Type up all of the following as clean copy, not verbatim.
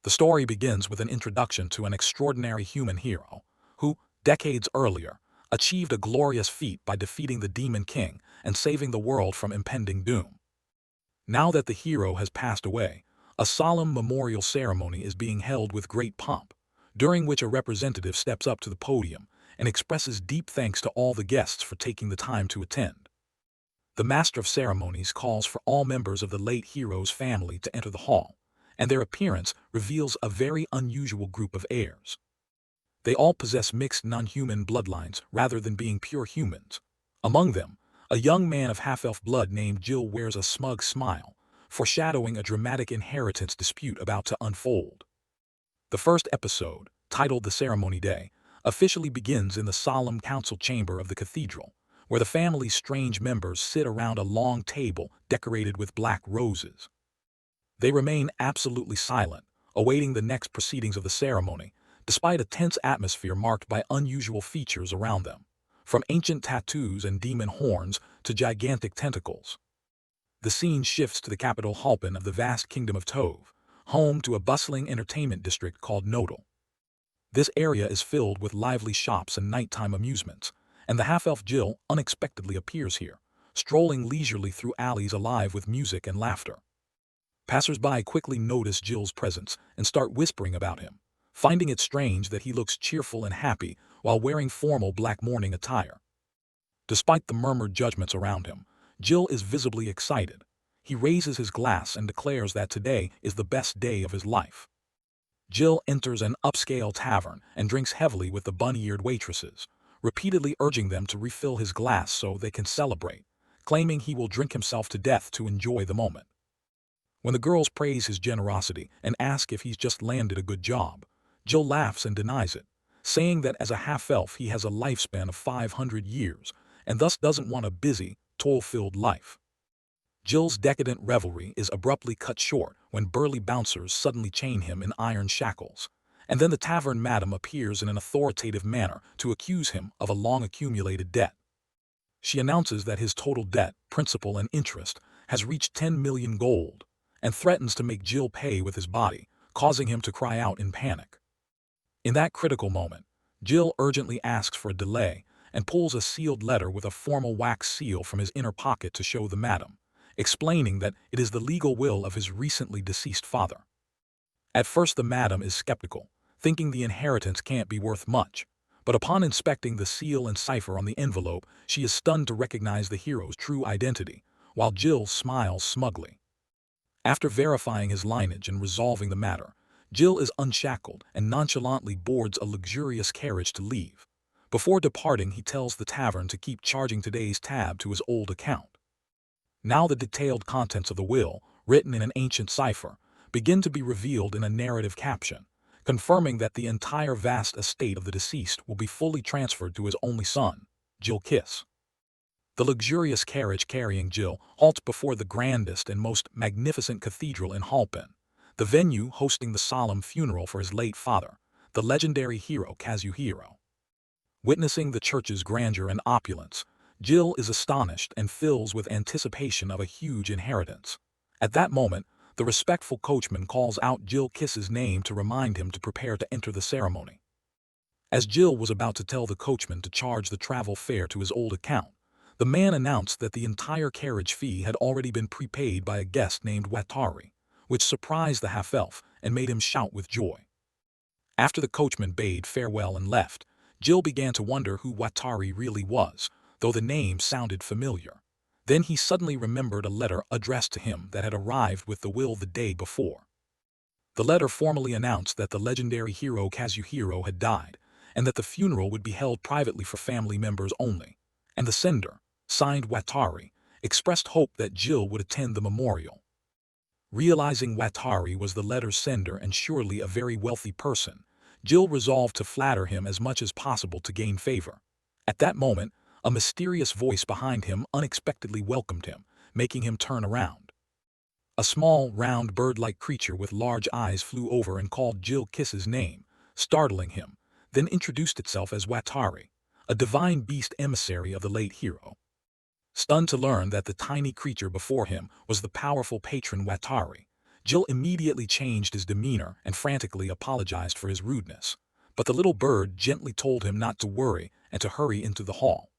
The story begins with an introduction to an extraordinary human hero who, decades earlier, achieved a glorious feat by defeating the Demon King and saving the world from impending doom. Now that the hero has passed away, a solemn memorial ceremony is being held with great pomp, during which a representative steps up to the podium and expresses deep thanks to all the guests for taking the time to attend. The master of ceremonies calls for all members of the late hero's family to enter the hall, and their appearance reveals a very unusual group of heirs. They all possess mixed non-human bloodlines rather than being pure humans. Among them, a young man of half-elf blood named Jill wears a smug smile, foreshadowing a dramatic inheritance dispute about to unfold. The first episode, titled The Ceremony Day, officially begins in the solemn council chamber of the cathedral, where the family's strange members sit around a long table decorated with black roses. They remain absolutely silent, awaiting the next proceedings of the ceremony, despite a tense atmosphere marked by unusual features around them, from ancient tattoos and demon horns to gigantic tentacles. The scene shifts to the capital Halpin of the vast kingdom of Tove, home to a bustling entertainment district called Nodal. This area is filled with lively shops and nighttime amusements, and the half-elf Jill unexpectedly appears here, strolling leisurely through alleys alive with music and laughter. Passers-by quickly notice Jill's presence and start whispering about him, finding it strange that he looks cheerful and happy while wearing formal black mourning attire. Despite the murmured judgments around him, Jill is visibly excited. He raises his glass and declares that today is the best day of his life. Jill enters an upscale tavern and drinks heavily with the bunny-eared waitresses, repeatedly urging them to refill his glass so they can celebrate, claiming he will drink himself to death to enjoy the moment. When the girls praise his generosity and ask if he's just landed a good job, Jill laughs and denies it, saying that as a half-elf he has a lifespan of 500 years and thus doesn't want a busy, toil-filled life. Jill's decadent revelry is abruptly cut short when burly bouncers suddenly chain him in iron shackles, and then the tavern madam appears in an authoritative manner to accuse him of a long-accumulated debt. She announces that his total debt, principal and interest, has reached 10 million gold, and threatens to make Jill pay with his body, causing him to cry out in panic. In that critical moment, Jill urgently asks for a delay and pulls a sealed letter with a formal wax seal from his inner pocket to show the madam, explaining that it is the legal will of his recently deceased father. At first the madam is skeptical, thinking the inheritance can't be worth much, but upon inspecting the seal and cipher on the envelope, she is stunned to recognize the hero's true identity, while Jill smiles smugly. After verifying his lineage and resolving the matter, Jill is unshackled and nonchalantly boards a luxurious carriage to leave. Before departing, he tells the tavern to keep charging today's tab to his old account. Now the detailed contents of the will, written in an ancient cipher, begin to be revealed in a narrative caption, confirming that the entire vast estate of the deceased will be fully transferred to his only son, Jill Kiss. The luxurious carriage carrying Jill halts before the grandest and most magnificent cathedral in Halpin, the venue hosting the solemn funeral for his late father, the legendary hero Kazuhiro. Witnessing the church's grandeur and opulence, Jill is astonished and fills with anticipation of a huge inheritance. At that moment, the respectful coachman calls out Jill Kiss's name to remind him to prepare to enter the ceremony. As Jill was about to tell the coachman to charge the travel fare to his old account, the man announced that the entire carriage fee had already been prepaid by a guest named Watari, which surprised the half-elf and made him shout with joy. After the coachman bade farewell and left, Jill began to wonder who Watari really was, though the name sounded familiar. Then he suddenly remembered a letter addressed to him that had arrived with the will the day before. The letter formally announced that the legendary hero Kazuhiro had died, and that the funeral would be held privately for family members only, and the sender, signed Watari, expressed hope that Jill would attend the memorial. Realizing Watari was the letter's sender and surely a very wealthy person, Jill resolved to flatter him as much as possible to gain favor. At that moment, a mysterious voice behind him unexpectedly welcomed him, making him turn around. A small, round bird-like creature with large eyes flew over and called Jill Kiss's name, startling him, then introduced itself as Watari, a divine beast emissary of the late hero. Stunned to learn that the tiny creature before him was the powerful patron Watari, Jill immediately changed his demeanor and frantically apologized for his rudeness. But the little bird gently told him not to worry and to hurry into the hall.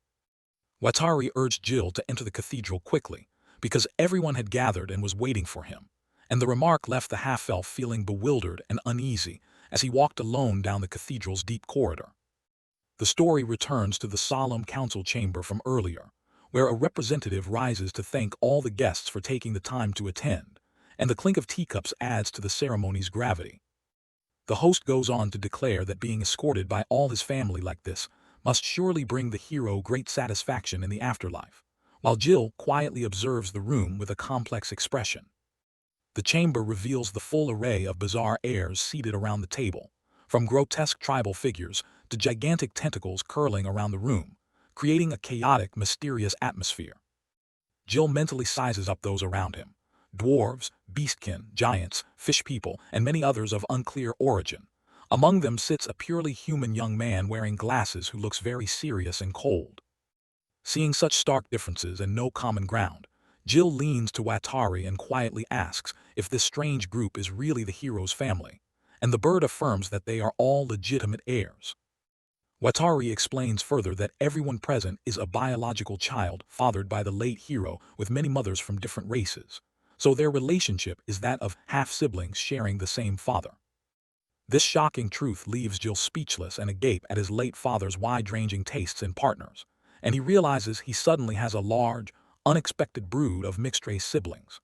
Watari urged Jill to enter the cathedral quickly, because everyone had gathered and was waiting for him, and the remark left the half-elf feeling bewildered and uneasy as he walked alone down the cathedral's deep corridor. The story returns to the solemn council chamber from earlier, where a representative rises to thank all the guests for taking the time to attend, and the clink of teacups adds to the ceremony's gravity. The host goes on to declare that being escorted by all his family like this must surely bring the hero great satisfaction in the afterlife, while Jill quietly observes the room with a complex expression. The chamber reveals the full array of bizarre heirs seated around the table, from grotesque tribal figures to gigantic tentacles curling around the room, creating a chaotic, mysterious atmosphere. Jill mentally sizes up those around him: dwarves, beastkin, giants, fish people, and many others of unclear origin. Among them sits a purely human young man wearing glasses who looks very serious and cold. Seeing such stark differences and no common ground, Jill leans to Watari and quietly asks if this strange group is really the hero's family, and the bird affirms that they are all legitimate heirs. Watari explains further that everyone present is a biological child fathered by the late hero with many mothers from different races, so their relationship is that of half-siblings sharing the same father. This shocking truth leaves Jill speechless and agape at his late father's wide-ranging tastes in partners, and he realizes he suddenly has a large, unexpected brood of mixed-race siblings.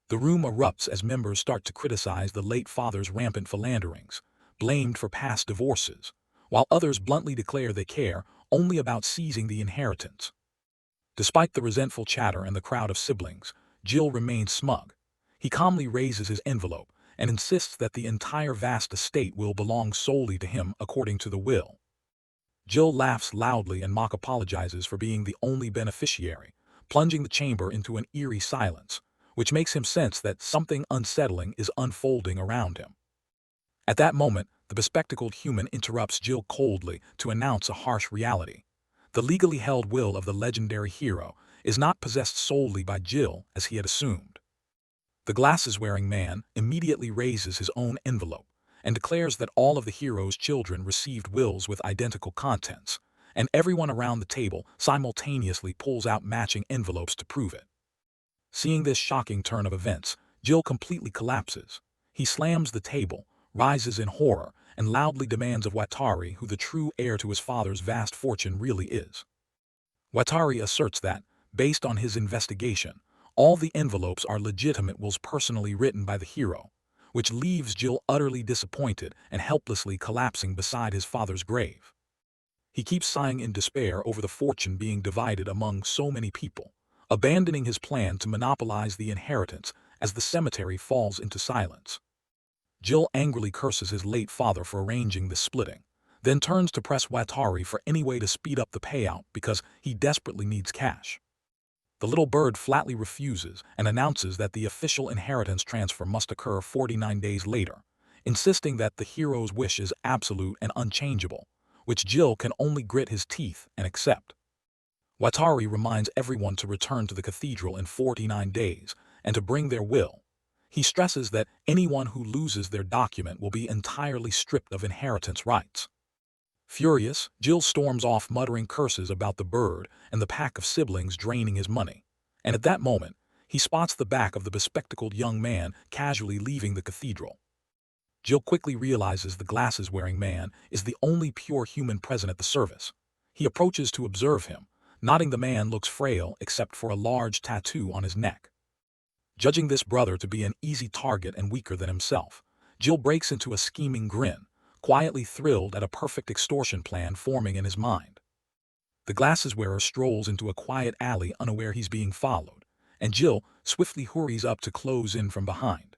The room erupts as members start to criticize the late father's rampant philanderings, blamed for past divorces, while others bluntly declare they care only about seizing the inheritance. Despite the resentful chatter and the crowd of siblings, Jill remains smug. He calmly raises his envelope and insists that the entire vast estate will belong solely to him according to the will. Jill laughs loudly and mock apologizes for being the only beneficiary, plunging the chamber into an eerie silence, which makes him sense that something unsettling is unfolding around him. At that moment, the bespectacled human interrupts Jill coldly to announce a harsh reality. The legally held will of the legendary hero is not possessed solely by Jill as he had assumed. The glasses-wearing man immediately raises his own envelope and declares that all of the hero's children received wills with identical contents, and everyone around the table simultaneously pulls out matching envelopes to prove it. Seeing this shocking turn of events, Jill completely collapses. He slams the table, rises in horror, and loudly demands of Watari who the true heir to his father's vast fortune really is. Watari asserts that, based on his investigation, all the envelopes are legitimate wills personally written by the hero, which leaves Jill utterly disappointed and helplessly collapsing beside his father's grave. He keeps sighing in despair over the fortune being divided among so many people, abandoning his plan to monopolize the inheritance as the cemetery falls into silence. Jill angrily curses his late father for arranging this splitting, then turns to press Watari for any way to speed up the payout because he desperately needs cash. The little bird flatly refuses and announces that the official inheritance transfer must occur 49 days later, insisting that the hero's wish is absolute and unchangeable, which Jill can only grit his teeth and accept. Watari reminds everyone to return to the cathedral in 49 days and to bring their will. He stresses that anyone who loses their document will be entirely stripped of inheritance rights. Furious, Jill storms off muttering curses about the bird and the pack of siblings draining his money, and at that moment, he spots the back of the bespectacled young man casually leaving the cathedral. Jill quickly realizes the glasses-wearing man is the only pure human present at the service. He approaches to observe him, noting the man looks frail except for a large tattoo on his neck. Judging this brother to be an easy target and weaker than himself, Jill breaks into a scheming grin, quietly thrilled at a perfect extortion plan forming in his mind. The glasses-wearer strolls into a quiet alley unaware he's being followed, and Jill swiftly hurries up to close in from behind.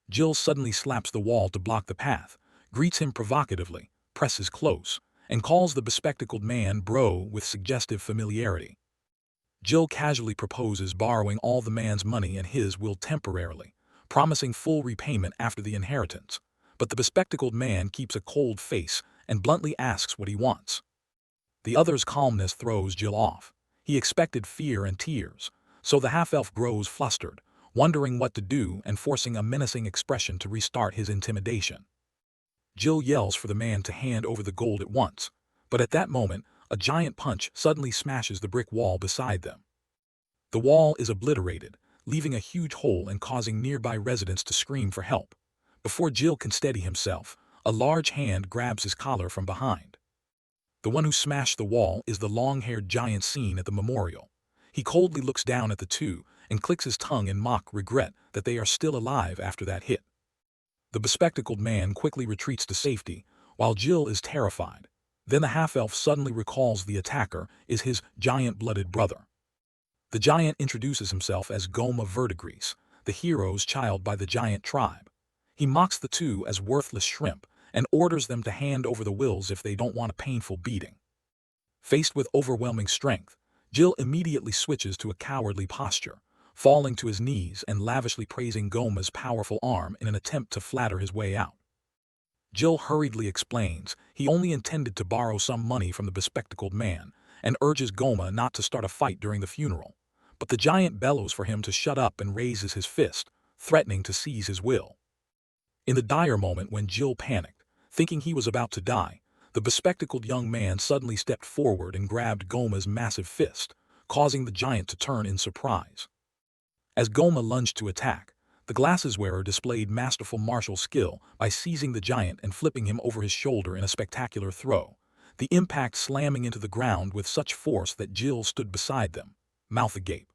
Jill suddenly slaps the wall to block the path, greets him provocatively, presses close, and calls the bespectacled man bro with suggestive familiarity. Jill casually proposes borrowing all the man's money and his will temporarily, promising full repayment after the inheritance, but the bespectacled man keeps a cold face and bluntly asks what he wants. The other's calmness throws Jill off. He expected fear and tears, so the half-elf grows flustered, wondering what to do and forcing a menacing expression to restart his intimidation. Jill yells for the man to hand over the gold at once, but at that moment, a giant punch suddenly smashes the brick wall beside them. The wall is obliterated, leaving a huge hole and causing nearby residents to scream for help. Before Jill can steady himself, a large hand grabs his collar from behind. The one who smashed the wall is the long-haired giant seen at the memorial. He coldly looks down at the two and clicks his tongue in mock regret that they are still alive after that hit. The bespectacled man quickly retreats to safety, while Jill is terrified. Then the half-elf suddenly recalls the attacker is his giant-blooded brother. The giant introduces himself as Goma Verdigris, the hero's child by the giant tribe. He mocks the two as worthless shrimp and orders them to hand over the wills if they don't want a painful beating. Faced with overwhelming strength, Jill immediately switches to a cowardly posture, falling to his knees and lavishly praising Goma's powerful arm in an attempt to flatter his way out. Jill hurriedly explains he only intended to borrow some money from the bespectacled man and urges Goma not to start a fight during the funeral, but the giant bellows for him to shut up and raises his fist, threatening to seize his will. In the dire moment when Jill panicked, thinking he was about to die, the bespectacled young man suddenly stepped forward and grabbed Goma's massive fist, causing the giant to turn in surprise. As Goma lunged to attack, the glasses-wearer displayed masterful martial skill by seizing the giant and flipping him over his shoulder in a spectacular throw, the impact slamming into the ground with such force that Jill stood beside them, mouth agape.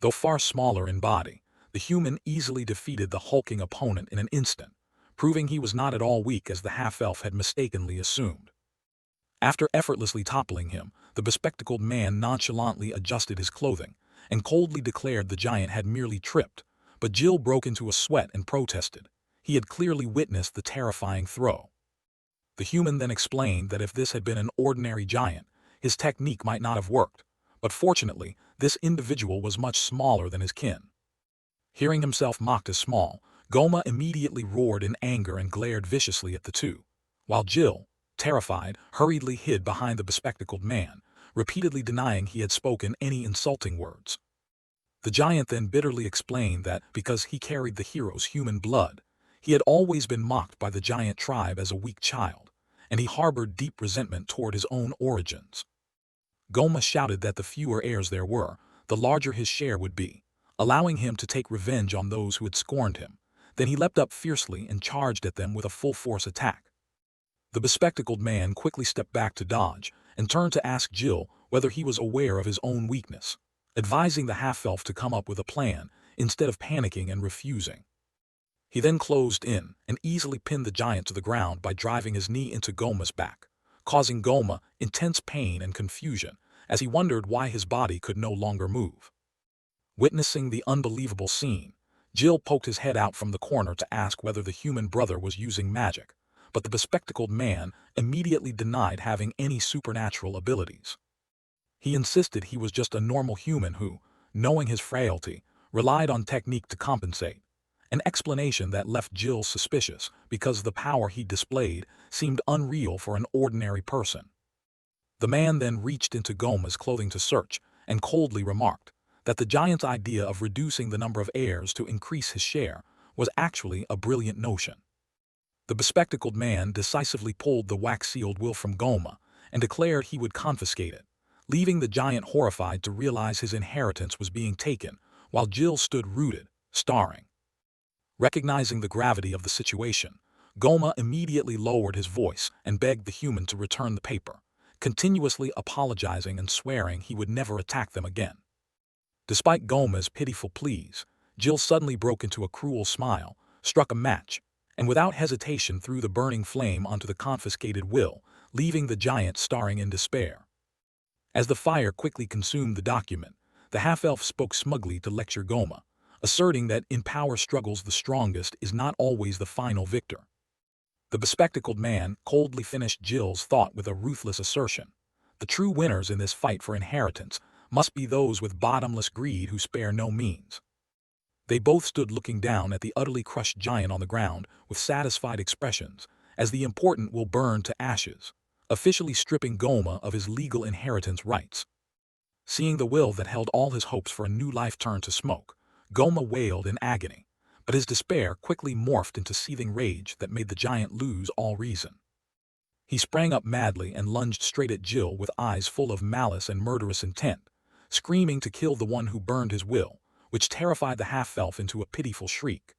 Though far smaller in body, the human easily defeated the hulking opponent in an instant, proving he was not at all weak as the half-elf had mistakenly assumed. After effortlessly toppling him, the bespectacled man nonchalantly adjusted his clothing and coldly declared the giant had merely tripped, but Jill broke into a sweat and protested. He had clearly witnessed the terrifying throw. The human then explained that if this had been an ordinary giant, his technique might not have worked, but fortunately, this individual was much smaller than his kin. Hearing himself mocked as small, Goma immediately roared in anger and glared viciously at the two, while Jill, terrified, hurriedly hid behind the bespectacled man, repeatedly denying he had spoken any insulting words. The giant then bitterly explained that because he carried the hero's human blood, he had always been mocked by the giant tribe as a weak child, and he harbored deep resentment toward his own origins. Goma shouted that the fewer heirs there were, the larger his share would be, allowing him to take revenge on those who had scorned him. Then he leapt up fiercely and charged at them with a full-force attack. The bespectacled man quickly stepped back to dodge and turned to ask Jill whether he was aware of his own weakness, advising the half-elf to come up with a plan instead of panicking and refusing. He then closed in and easily pinned the giant to the ground by driving his knee into Goma's back, causing Goma intense pain and confusion as he wondered why his body could no longer move. Witnessing the unbelievable scene, Jill poked his head out from the corner to ask whether the human brother was using magic, but the bespectacled man immediately denied having any supernatural abilities. He insisted he was just a normal human who, knowing his frailty, relied on technique to compensate, an explanation that left Jill suspicious because the power he displayed seemed unreal for an ordinary person. The man then reached into Goma's clothing to search and coldly remarked that the giant's idea of reducing the number of heirs to increase his share was actually a brilliant notion. The bespectacled man decisively pulled the wax-sealed will from Goma and declared he would confiscate it, leaving the giant horrified to realize his inheritance was being taken, while Jill stood rooted, staring. Recognizing the gravity of the situation, Goma immediately lowered his voice and begged the human to return the paper, continuously apologizing and swearing he would never attack them again. Despite Goma's pitiful pleas, Jill suddenly broke into a cruel smile, struck a match, and without hesitation threw the burning flame onto the confiscated will, leaving the giant staring in despair. As the fire quickly consumed the document, the half-elf spoke smugly to lecture Goma, asserting that in power struggles the strongest is not always the final victor. The bespectacled man coldly finished Jill's thought with a ruthless assertion. The true winners in this fight for inheritance must be those with bottomless greed who spare no means. They both stood looking down at the utterly crushed giant on the ground with satisfied expressions, as the important will burn to ashes, officially stripping Goma of his legal inheritance rights. Seeing the will that held all his hopes for a new life turn to smoke, Goma wailed in agony, but his despair quickly morphed into seething rage that made the giant lose all reason. He sprang up madly and lunged straight at Jill with eyes full of malice and murderous intent, screaming to kill the one who burned his will, which terrified the half-elf into a pitiful shriek.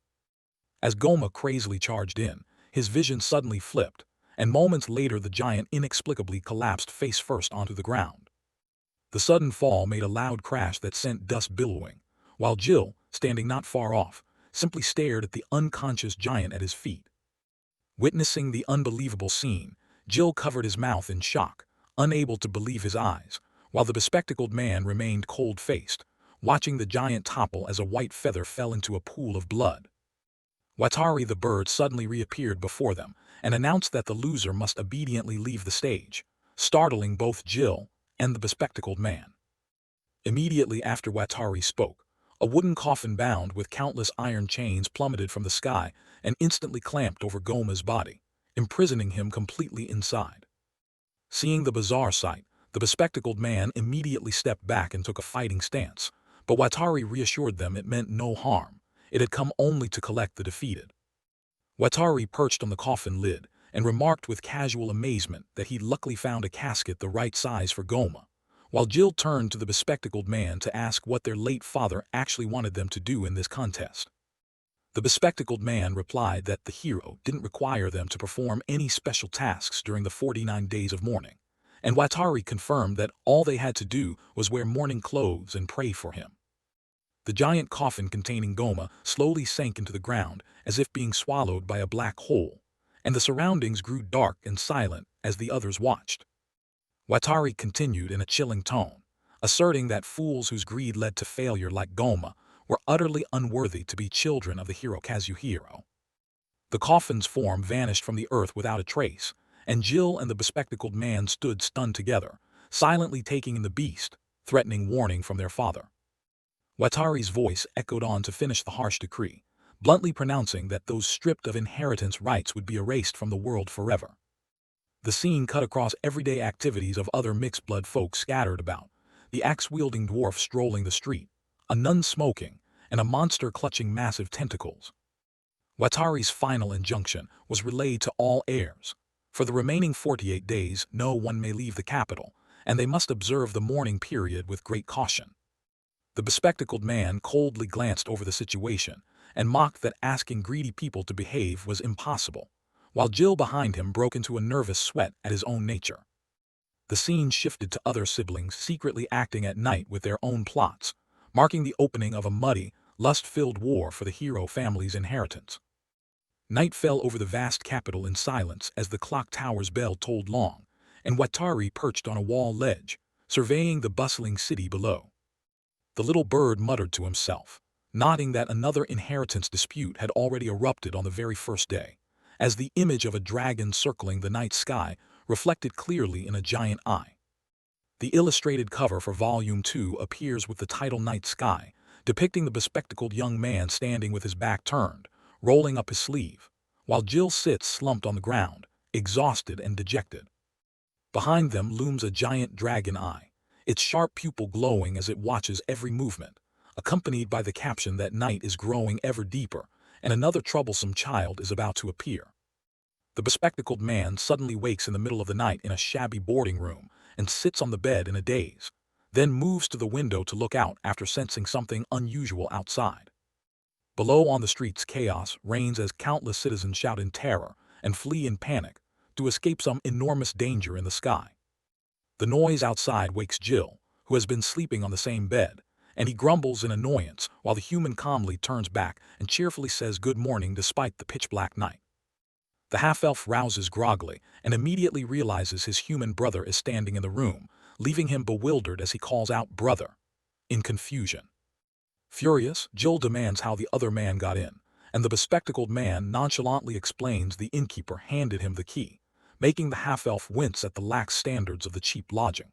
As Goma crazily charged in, his vision suddenly flipped, and moments later the giant inexplicably collapsed face first onto the ground. The sudden fall made a loud crash that sent dust billowing, while Jill, standing not far off, simply stared at the unconscious giant at his feet. Witnessing the unbelievable scene, Jill covered his mouth in shock, unable to believe his eyes, while the bespectacled man remained cold-faced, watching the giant topple as a white feather fell into a pool of blood. Watari the bird suddenly reappeared before them and announced that the loser must obediently leave the stage, startling both Jill and the bespectacled man. Immediately after Watari spoke, a wooden coffin bound with countless iron chains plummeted from the sky and instantly clamped over Goma's body, imprisoning him completely inside. Seeing the bizarre sight, the bespectacled man immediately stepped back and took a fighting stance, but Watari reassured them it meant no harm. It had come only to collect the defeated. Watari perched on the coffin lid and remarked with casual amazement that he'd luckily found a casket the right size for Goma, while Jill turned to the bespectacled man to ask what their late father actually wanted them to do in this contest. The bespectacled man replied that the hero didn't require them to perform any special tasks during the 49 days of mourning, and Watari confirmed that all they had to do was wear mourning clothes and pray for him. The giant coffin containing Goma slowly sank into the ground as if being swallowed by a black hole, and the surroundings grew dark and silent as the others watched. Watari continued in a chilling tone, asserting that fools whose greed led to failure like Goma were utterly unworthy to be children of the hero Kazuhiro. The coffin's form vanished from the earth without a trace, and Jill and the bespectacled man stood stunned together, silently taking in the beast, threatening warning from their father. Watari's voice echoed on to finish the harsh decree, bluntly pronouncing that those stripped of inheritance rights would be erased from the world forever. The scene cut across everyday activities of other mixed-blood folk scattered about, the axe-wielding dwarf strolling the street, a nun smoking, and a monster clutching massive tentacles. Watari's final injunction was relayed to all heirs. For the remaining 48 days, no one may leave the capital, and they must observe the mourning period with great caution. The bespectacled man coldly glanced over the situation and mocked that asking greedy people to behave was impossible, while Jill behind him broke into a nervous sweat at his own nature. The scene shifted to other siblings secretly acting at night with their own plots, marking the opening of a muddy, lust-filled war for the hero family's inheritance. Night fell over the vast capital in silence as the clock tower's bell tolled long, and Watari perched on a wall ledge, surveying the bustling city below. The little bird muttered to himself, nodding that another inheritance dispute had already erupted on the very first day, as the image of a dragon circling the night sky reflected clearly in a giant eye. The illustrated cover for Volume 2 appears with the title Night Sky, depicting the bespectacled young man standing with his back turned, rolling up his sleeve, while Jill sits slumped on the ground, exhausted and dejected. Behind them looms a giant dragon eye, its sharp pupil glowing as it watches every movement, accompanied by the caption that night is growing ever deeper and another troublesome child is about to appear. The bespectacled man suddenly wakes in the middle of the night in a shabby boarding room and sits on the bed in a daze, then moves to the window to look out after sensing something unusual outside. Below on the streets chaos reigns as countless citizens shout in terror and flee in panic to escape some enormous danger in the sky. The noise outside wakes Jill, who has been sleeping on the same bed, and he grumbles in annoyance while the human calmly turns back and cheerfully says good morning despite the pitch-black night. The half-elf rouses groggily and immediately realizes his human brother is standing in the room, leaving him bewildered as he calls out brother, in confusion. Furious, Jill demands how the other man got in, and the bespectacled man nonchalantly explains the innkeeper handed him the key, making the half-elf wince at the lax standards of the cheap lodging.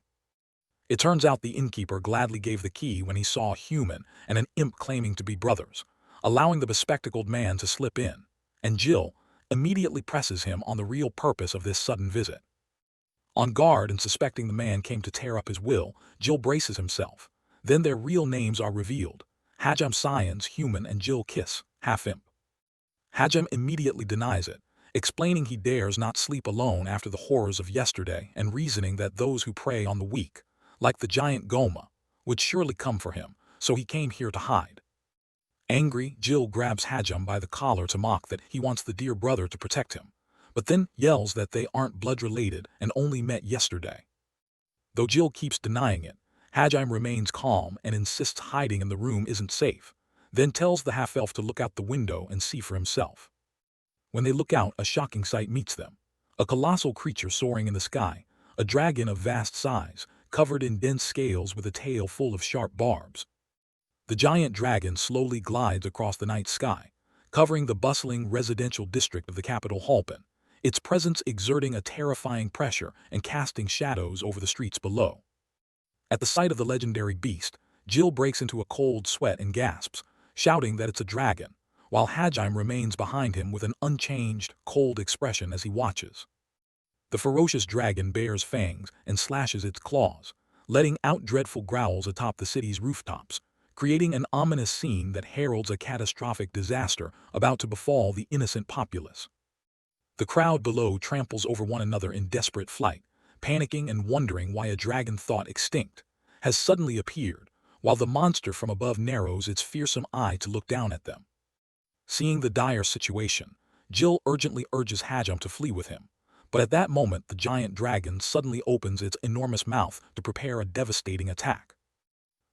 It turns out the innkeeper gladly gave the key when he saw a human and an imp claiming to be brothers, allowing the bespectacled man to slip in, and Jill immediately presses him on the real purpose of this sudden visit. On guard and suspecting the man came to tear up his will, Jill braces himself. Then their real names are revealed. Hajam Scion's human and Jill kiss, half-imp. Hajam immediately denies it, explaining he dares not sleep alone after the horrors of yesterday and reasoning that those who prey on the weak, like the giant Goma, would surely come for him, so he came here to hide. Angry, Jill grabs Hajam by the collar to mock that he wants the dear brother to protect him, but then yells that they aren't blood-related and only met yesterday. Though Jill keeps denying it, Hajam remains calm and insists hiding in the room isn't safe, then tells the half-elf to look out the window and see for himself. When they look out, a shocking sight meets them. A colossal creature soaring in the sky, a dragon of vast size, covered in dense scales with a tail full of sharp barbs. The giant dragon slowly glides across the night sky, covering the bustling residential district of the capital Halpin, its presence exerting a terrifying pressure and casting shadows over the streets below. At the sight of the legendary beast, Jill breaks into a cold sweat and gasps, shouting that it's a dragon, while Hajime remains behind him with an unchanged, cold expression as he watches. The ferocious dragon bares fangs and slashes its claws, letting out dreadful growls atop the city's rooftops, creating an ominous scene that heralds a catastrophic disaster about to befall the innocent populace. The crowd below tramples over one another in desperate flight, panicking and wondering why a dragon thought extinct has suddenly appeared, while the monster from above narrows its fearsome eye to look down at them. Seeing the dire situation, Jill urgently urges Hajam to flee with him, but at that moment the giant dragon suddenly opens its enormous mouth to prepare a devastating attack.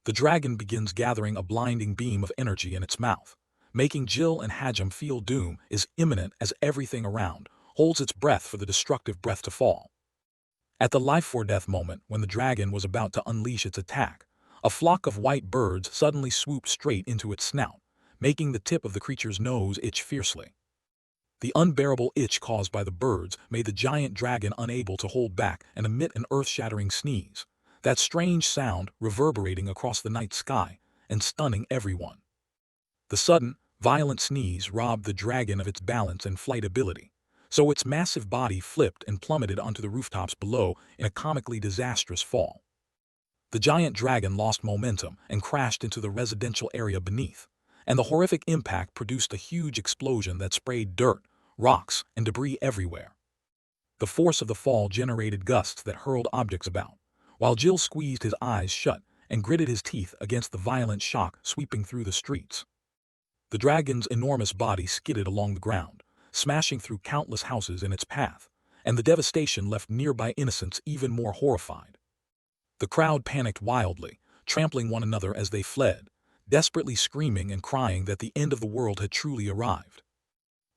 The dragon begins gathering a blinding beam of energy in its mouth, making Jill and Hajam feel doom is imminent as everything around holds its breath for the destructive breath to fall. At the life-or-death moment when the dragon was about to unleash its attack, a flock of white birds suddenly swooped straight into its snout, making the tip of the creature's nose itch fiercely. The unbearable itch caused by the birds made the giant dragon unable to hold back and emit an earth-shattering sneeze, that strange sound reverberating across the night sky and stunning everyone. The sudden, violent sneeze robbed the dragon of its balance and flight ability, so its massive body flipped and plummeted onto the rooftops below in a comically disastrous fall. The giant dragon lost momentum and crashed into the residential area beneath, and the horrific impact produced a huge explosion that sprayed dirt, rocks, and debris everywhere. The force of the fall generated gusts that hurled objects about, while Jill squeezed his eyes shut and gritted his teeth against the violent shock sweeping through the streets. The dragon's enormous body skidded along the ground, smashing through countless houses in its path, and the devastation left nearby innocents even more horrified. The crowd panicked wildly, trampling one another as they fled, desperately screaming and crying that the end of the world had truly arrived.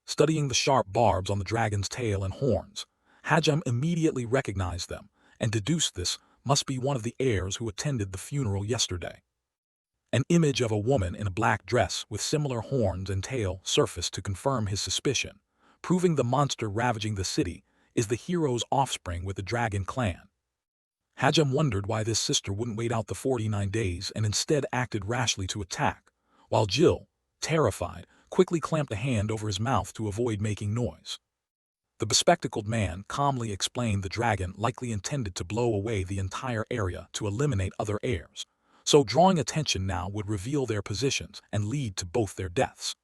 Studying the sharp barbs on the dragon's tail and horns, Hajam immediately recognized them and deduced this must be one of the heirs who attended the funeral yesterday. An image of a woman in a black dress with similar horns and tail surfaced to confirm his suspicion, proving the monster ravaging the city is the hero's offspring with the dragon clan. Hajam wondered why this sister wouldn't wait out the 49 days and instead acted rashly to attack, while Jill, terrified, quickly clamped a hand over his mouth to avoid making noise. The bespectacled man calmly explained the dragon likely intended to blow away the entire area to eliminate other heirs, so drawing attention now would reveal their positions and lead to both their deaths.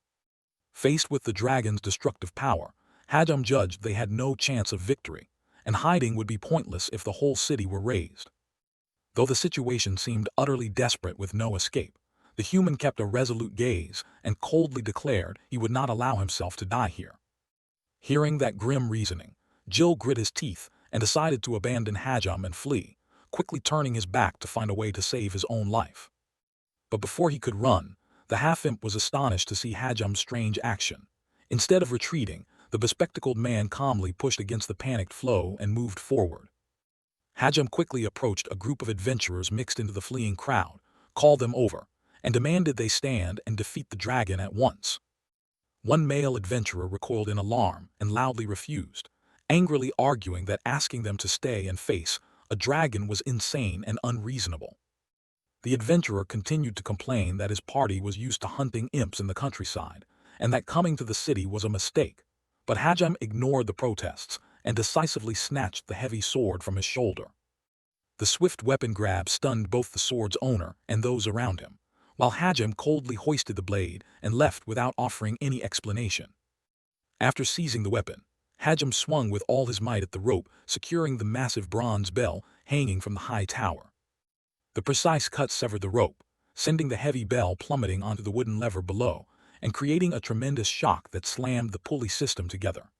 Faced with the dragon's destructive power, Hajam judged they had no chance of victory, and hiding would be pointless if the whole city were razed. Though the situation seemed utterly desperate with no escape, the human kept a resolute gaze and coldly declared he would not allow himself to die here. Hearing that grim reasoning, Jill grit his teeth and decided to abandon Hajam and flee, quickly turning his back to find a way to save his own life. But before he could run, the half-imp was astonished to see Hajam's strange action. Instead of retreating, the bespectacled man calmly pushed against the panicked flow and moved forward. Hajam quickly approached a group of adventurers mixed into the fleeing crowd, called them over, and demanded they stand and defeat the dragon at once. One male adventurer recoiled in alarm and loudly refused, angrily arguing that asking them to stay and face a dragon was insane and unreasonable. The adventurer continued to complain that his party was used to hunting imps in the countryside, and that coming to the city was a mistake, but Hajam ignored the protests and decisively snatched the heavy sword from his shoulder. The swift weapon grab stunned both the sword's owner and those around him, while Hajim coldly hoisted the blade and left without offering any explanation. After seizing the weapon, Hajim swung with all his might at the rope, securing the massive bronze bell hanging from the high tower. The precise cut severed the rope, sending the heavy bell plummeting onto the wooden lever below and creating a tremendous shock that slammed the pulley system together.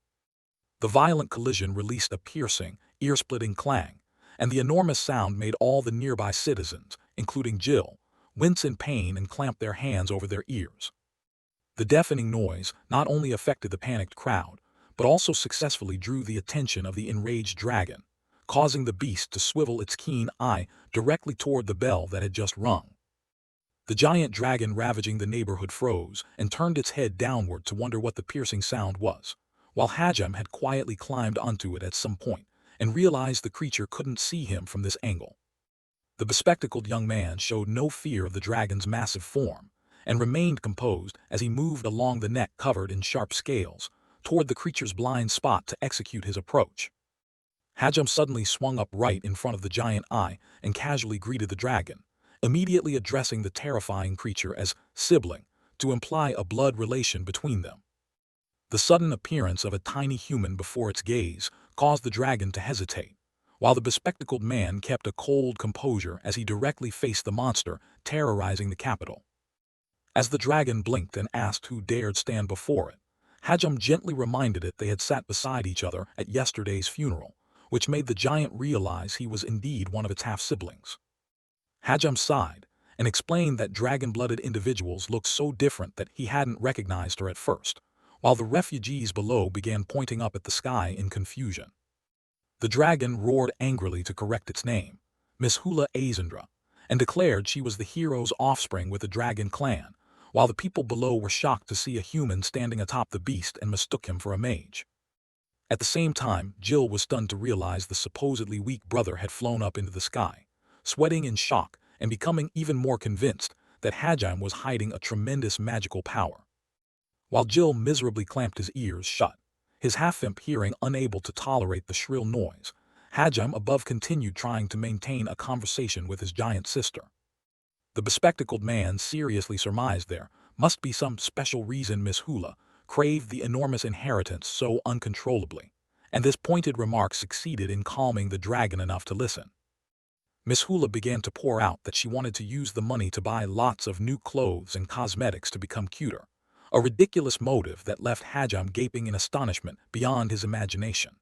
The violent collision released a piercing, ear-splitting clang, and the enormous sound made all the nearby citizens, including Jill, wince in pain and clamp their hands over their ears. The deafening noise not only affected the panicked crowd, but also successfully drew the attention of the enraged dragon, causing the beast to swivel its keen eye directly toward the bell that had just rung. The giant dragon ravaging the neighborhood froze and turned its head downward to wonder what the piercing sound was, while Hajim had quietly climbed onto it at some point and realized the creature couldn't see him from this angle. The bespectacled young man showed no fear of the dragon's massive form and remained composed as he moved along the neck covered in sharp scales toward the creature's blind spot to execute his approach. Hajim suddenly swung up right in front of the giant eye and casually greeted the dragon, immediately addressing the terrifying creature as sibling to imply a blood relation between them. The sudden appearance of a tiny human before its gaze caused the dragon to hesitate, while the bespectacled man kept a cold composure as he directly faced the monster terrorizing the capital. As the dragon blinked and asked who dared stand before it, Hajim gently reminded it they had sat beside each other at yesterday's funeral, which made the giant realize he was indeed one of its half-siblings. Hajim sighed and explained that dragon-blooded individuals looked so different that he hadn't recognized her at first, while the refugees below began pointing up at the sky in confusion. The dragon roared angrily to correct its name, Miss Hula Azendra, and declared she was the hero's offspring with the dragon clan, while the people below were shocked to see a human standing atop the beast and mistook him for a mage. At the same time, Jill was stunned to realize the supposedly weak brother had flown up into the sky, sweating in shock and becoming even more convinced that Hajim was hiding a tremendous magical power. While Jill miserably clamped his ears shut, his half-imp hearing unable to tolerate the shrill noise, Hajim above continued trying to maintain a conversation with his giant sister. The bespectacled man seriously surmised there must be some special reason Miss Hula craved the enormous inheritance so uncontrollably, and this pointed remark succeeded in calming the dragon enough to listen. Miss Hula began to pour out that she wanted to use the money to buy lots of new clothes and cosmetics to become cuter, a ridiculous motive that left Hajim gaping in astonishment beyond his imagination.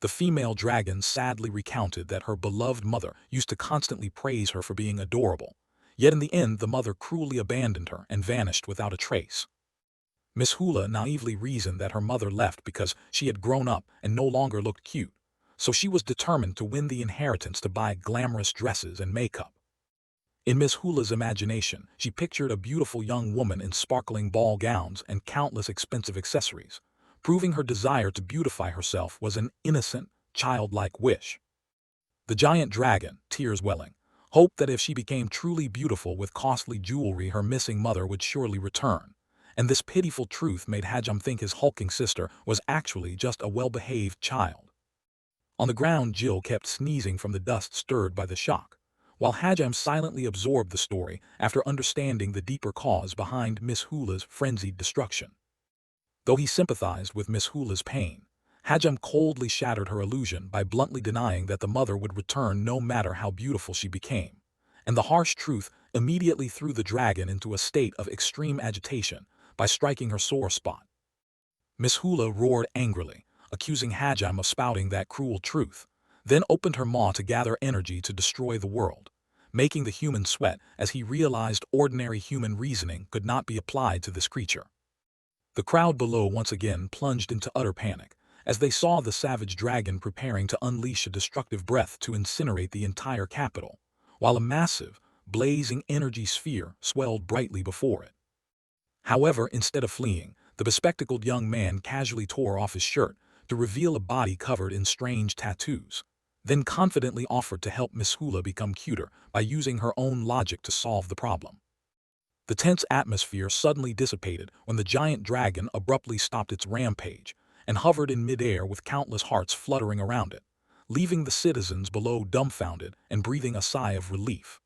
The female dragon sadly recounted that her beloved mother used to constantly praise her for being adorable, yet in the end the mother cruelly abandoned her and vanished without a trace. Miss Hula naively reasoned that her mother left because she had grown up and no longer looked cute, so she was determined to win the inheritance to buy glamorous dresses and makeup. In Miss Hula's imagination, she pictured a beautiful young woman in sparkling ball gowns and countless expensive accessories, proving her desire to beautify herself was an innocent, childlike wish. The giant dragon, tears welling, hoped that if she became truly beautiful with costly jewelry her missing mother would surely return, and this pitiful truth made Hajim think his hulking sister was actually just a well-behaved child. On the ground, Jill kept sneezing from the dust stirred by the shock, while Hajim silently absorbed the story after understanding the deeper cause behind Miss Hula's frenzied destruction. Though he sympathized with Miss Hula's pain, Hajim coldly shattered her illusion by bluntly denying that the mother would return no matter how beautiful she became, and the harsh truth immediately threw the dragon into a state of extreme agitation by striking her sore spot. Miss Hula roared angrily, accusing Hajim of spouting that cruel truth, then opened her maw to gather energy to destroy the world, making the human sweat as he realized ordinary human reasoning could not be applied to this creature. The crowd below once again plunged into utter panic as they saw the savage dragon preparing to unleash a destructive breath to incinerate the entire capital, while a massive, blazing energy sphere swelled brightly before it. However, instead of fleeing, the bespectacled young man casually tore off his shirt to reveal a body covered in strange tattoos, then confidently offered to help Miss Hula become cuter by using her own logic to solve the problem. The tense atmosphere suddenly dissipated when the giant dragon abruptly stopped its rampage and hovered in midair with countless hearts fluttering around it, leaving the citizens below dumbfounded and breathing a sigh of relief.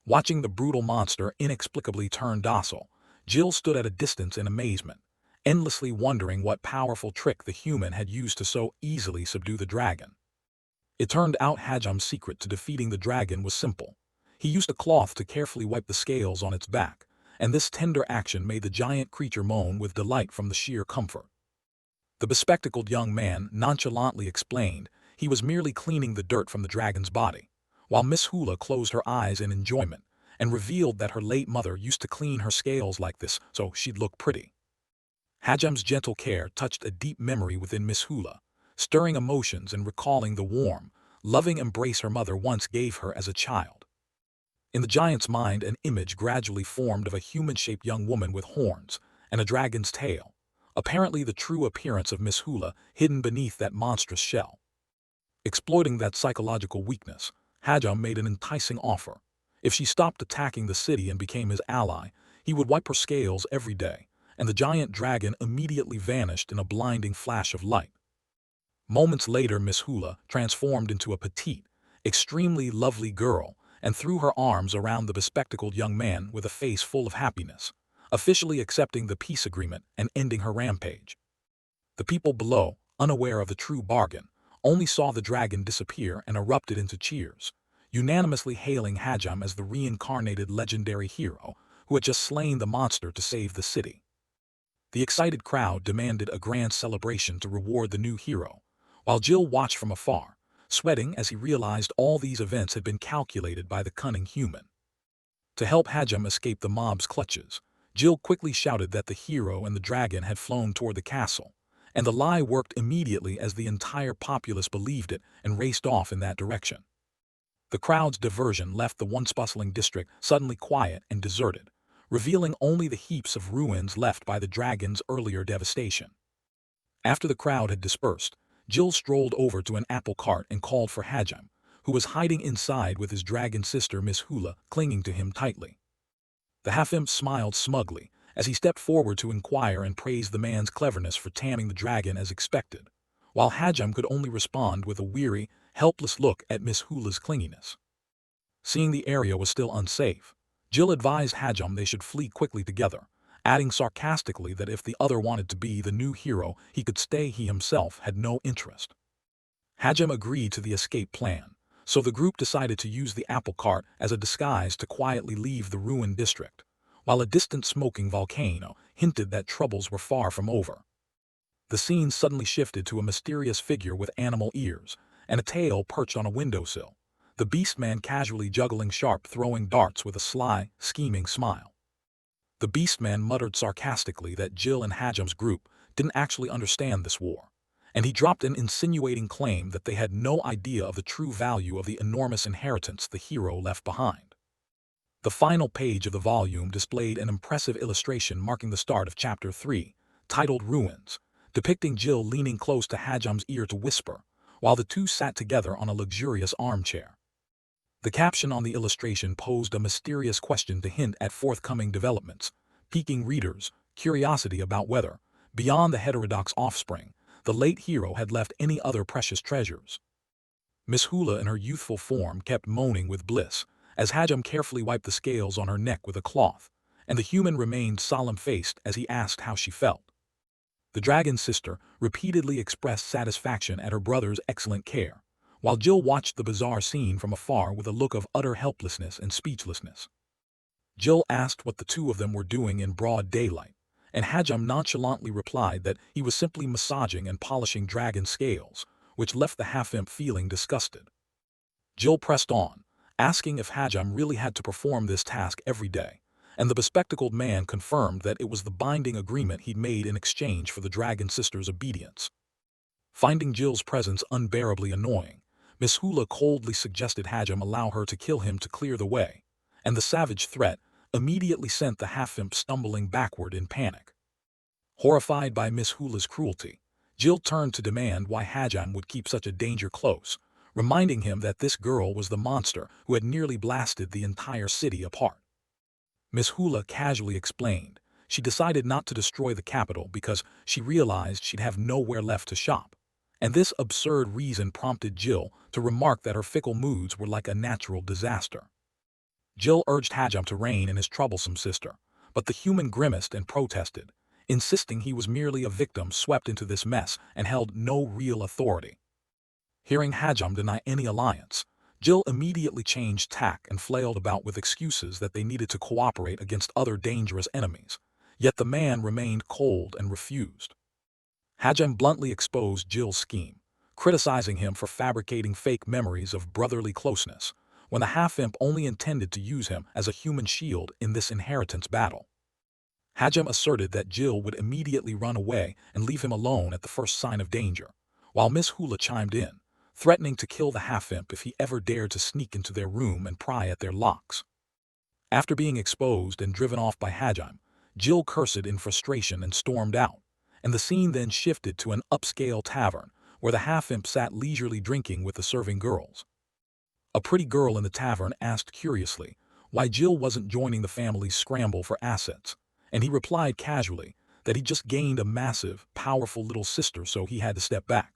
Watching the brutal monster inexplicably turn docile, Jill stood at a distance in amazement, endlessly wondering what powerful trick the human had used to so easily subdue the dragon. It turned out Hajam's secret to defeating the dragon was simple. He used a cloth to carefully wipe the scales on its back, and this tender action made the giant creature moan with delight from the sheer comfort. The bespectacled young man nonchalantly explained he was merely cleaning the dirt from the dragon's body, while Miss Hula closed her eyes in enjoyment and revealed that her late mother used to clean her scales like this so she'd look pretty. Hajam's gentle care touched a deep memory within Miss Hula, stirring emotions and recalling the warm, loving embrace her mother once gave her as a child. In the giant's mind, an image gradually formed of a human-shaped young woman with horns and a dragon's tail, apparently the true appearance of Miss Hula hidden beneath that monstrous shell. Exploiting that psychological weakness, Hajam made an enticing offer. If she stopped attacking the city and became his ally, he would wipe her scales every day, and the giant dragon immediately vanished in a blinding flash of light. Moments later, Miss Hula transformed into a petite, extremely lovely girl and threw her arms around the bespectacled young man with a face full of happiness, officially accepting the peace agreement and ending her rampage. The people below, unaware of the true bargain, only saw the dragon disappear and erupted into cheers, unanimously hailing Hajam as the reincarnated legendary hero who had just slain the monster to save the city. The excited crowd demanded a grand celebration to reward the new hero, while Jill watched from afar, sweating as he realized all these events had been calculated by the cunning human. To help Hajam escape the mob's clutches, Jill quickly shouted that the hero and the dragon had flown toward the castle, and the lie worked immediately as the entire populace believed it and raced off in that direction. The crowd's diversion left the once bustling district suddenly quiet and deserted, revealing only the heaps of ruins left by the dragon's earlier devastation. After the crowd had dispersed, Jill strolled over to an apple cart and called for Hajam, who was hiding inside with his dragon sister Miss Hula clinging to him tightly. The half-imp smiled smugly as he stepped forward to inquire and praise the man's cleverness for taming the dragon as expected, while Hajam could only respond with a weary, helpless look at Miss Hula's clinginess. Seeing the area was still unsafe, Jill advised Hajam they should flee quickly together, adding sarcastically that if the other wanted to be the new hero, he could stay. He himself had no interest. Hajam agreed to the escape plan, so the group decided to use the apple cart as a disguise to quietly leave the ruined district, while a distant smoking volcano hinted that troubles were far from over. The scene suddenly shifted to a mysterious figure with animal ears and a tail perched on a windowsill, the beastman casually juggling sharp throwing darts with a sly, scheming smile. The beastman muttered sarcastically that Jill and Hajam's group didn't actually understand this war, and he dropped an insinuating claim that they had no idea of the true value of the enormous inheritance the hero left behind. The final page of the volume displayed an impressive illustration marking the start of Chapter 3, titled Ruins, depicting Jill leaning close to Hajam's ear to whisper, while the two sat together on a luxurious armchair. The caption on the illustration posed a mysterious question to hint at forthcoming developments, piquing readers' curiosity about whether, beyond the heterodox offspring, the late hero had left any other precious treasures. Miss Hula in her youthful form kept moaning with bliss, as Hajam carefully wiped the scales on her neck with a cloth, and the human remained solemn-faced as he asked how she felt. The dragon's sister repeatedly expressed satisfaction at her brother's excellent care, while Jill watched the bizarre scene from afar with a look of utter helplessness and speechlessness. Jill asked what the two of them were doing in broad daylight, and Hajam nonchalantly replied that he was simply massaging and polishing dragon scales, which left the half-imp feeling disgusted. Jill pressed on, asking if Hajam really had to perform this task every day, and the bespectacled man confirmed that it was the binding agreement he'd made in exchange for the dragon sister's obedience. Finding Jill's presence unbearably annoying, Miss Hula coldly suggested Hajam allow her to kill him to clear the way, and the savage threat immediately sent the half-imp stumbling backward in panic. Horrified by Miss Hula's cruelty, Jill turned to demand why Hajam would keep such a danger close, reminding him that this girl was the monster who had nearly blasted the entire city apart. Miss Hula casually explained she decided not to destroy the capital because she realized she'd have nowhere left to shop, and this absurd reason prompted Jill to remark that her fickle moods were like a natural disaster. Jill urged Hajam to rein in his troublesome sister, but the human grimaced and protested, insisting he was merely a victim swept into this mess and held no real authority. Hearing Hajam deny any alliance, Jill immediately changed tack and flailed about with excuses that they needed to cooperate against other dangerous enemies, yet the man remained cold and refused. Hajam bluntly exposed Jill's scheme, criticizing him for fabricating fake memories of brotherly closeness, when the half-imp only intended to use him as a human shield in this inheritance battle. Hajam asserted that Jill would immediately run away and leave him alone at the first sign of danger, while Miss Hula chimed in, threatening to kill the half-imp if he ever dared to sneak into their room and pry at their locks. After being exposed and driven off by Hajam, Jill cursed in frustration and stormed out, and the scene then shifted to an upscale tavern where the half-imp sat leisurely drinking with the serving girls. A pretty girl in the tavern asked curiously why Jill wasn't joining the family's scramble for assets, and he replied casually that he just gained a massive, powerful little sister so he had to step back.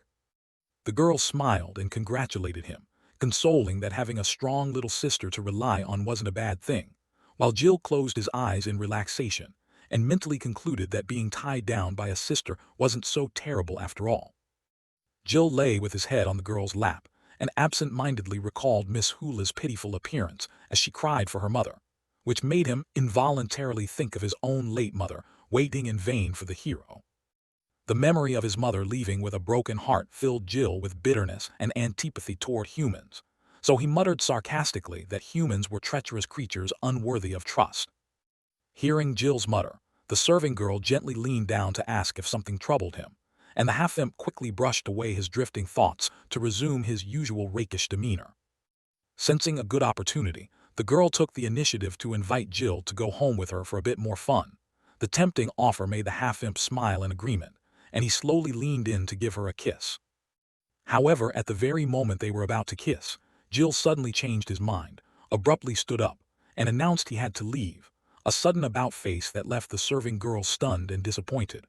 The girl smiled and congratulated him, consoling that having a strong little sister to rely on wasn't a bad thing, while Jill closed his eyes in relaxation and mentally concluded that being tied down by a sister wasn't so terrible after all. Jill lay with his head on the girl's lap and absent-mindedly recalled Miss Hula's pitiful appearance as she cried for her mother, which made him involuntarily think of his own late mother waiting in vain for the hero. The memory of his mother leaving with a broken heart filled Jill with bitterness and antipathy toward humans, so he muttered sarcastically that humans were treacherous creatures unworthy of trust. Hearing Jill's mutter, the serving girl gently leaned down to ask if something troubled him, and the half-imp quickly brushed away his drifting thoughts to resume his usual rakish demeanor. Sensing a good opportunity, the girl took the initiative to invite Jill to go home with her for a bit more fun. The tempting offer made the half-imp smile in agreement, and he slowly leaned in to give her a kiss. However, at the very moment they were about to kiss, Jill suddenly changed his mind, abruptly stood up, and announced he had to leave, a sudden about-face that left the serving girl stunned and disappointed.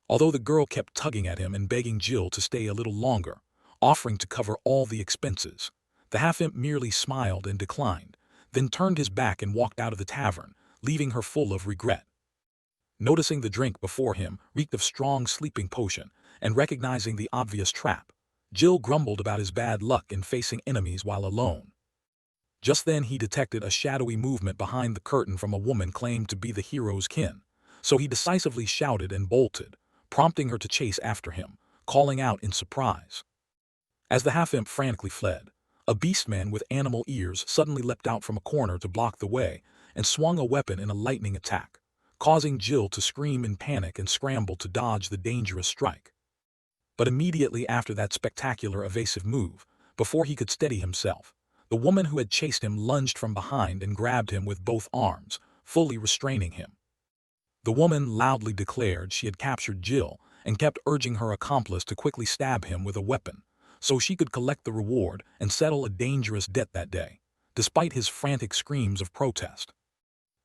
Although the girl kept tugging at him and begging Jill to stay a little longer, offering to cover all the expenses, the half-imp merely smiled and declined, then turned his back and walked out of the tavern, leaving her full of regret. Noticing the drink before him reeked of strong sleeping potion, and recognizing the obvious trap, Jill grumbled about his bad luck in facing enemies while alone. Just then he detected a shadowy movement behind the curtain from a woman claimed to be the hero's kin, so he decisively shouted and bolted, prompting her to chase after him, calling out in surprise. As the half-imp frantically fled, a beastman with animal ears suddenly leapt out from a corner to block the way and swung a weapon in a lightning attack, causing Jill to scream in panic and scramble to dodge the dangerous strike. But immediately after that spectacular evasive move, before he could steady himself, the woman who had chased him lunged from behind and grabbed him with both arms, fully restraining him. The woman loudly declared she had captured Jill and kept urging her accomplice to quickly stab him with a weapon, so she could collect the reward and settle a dangerous debt that day, despite his frantic screams of protest.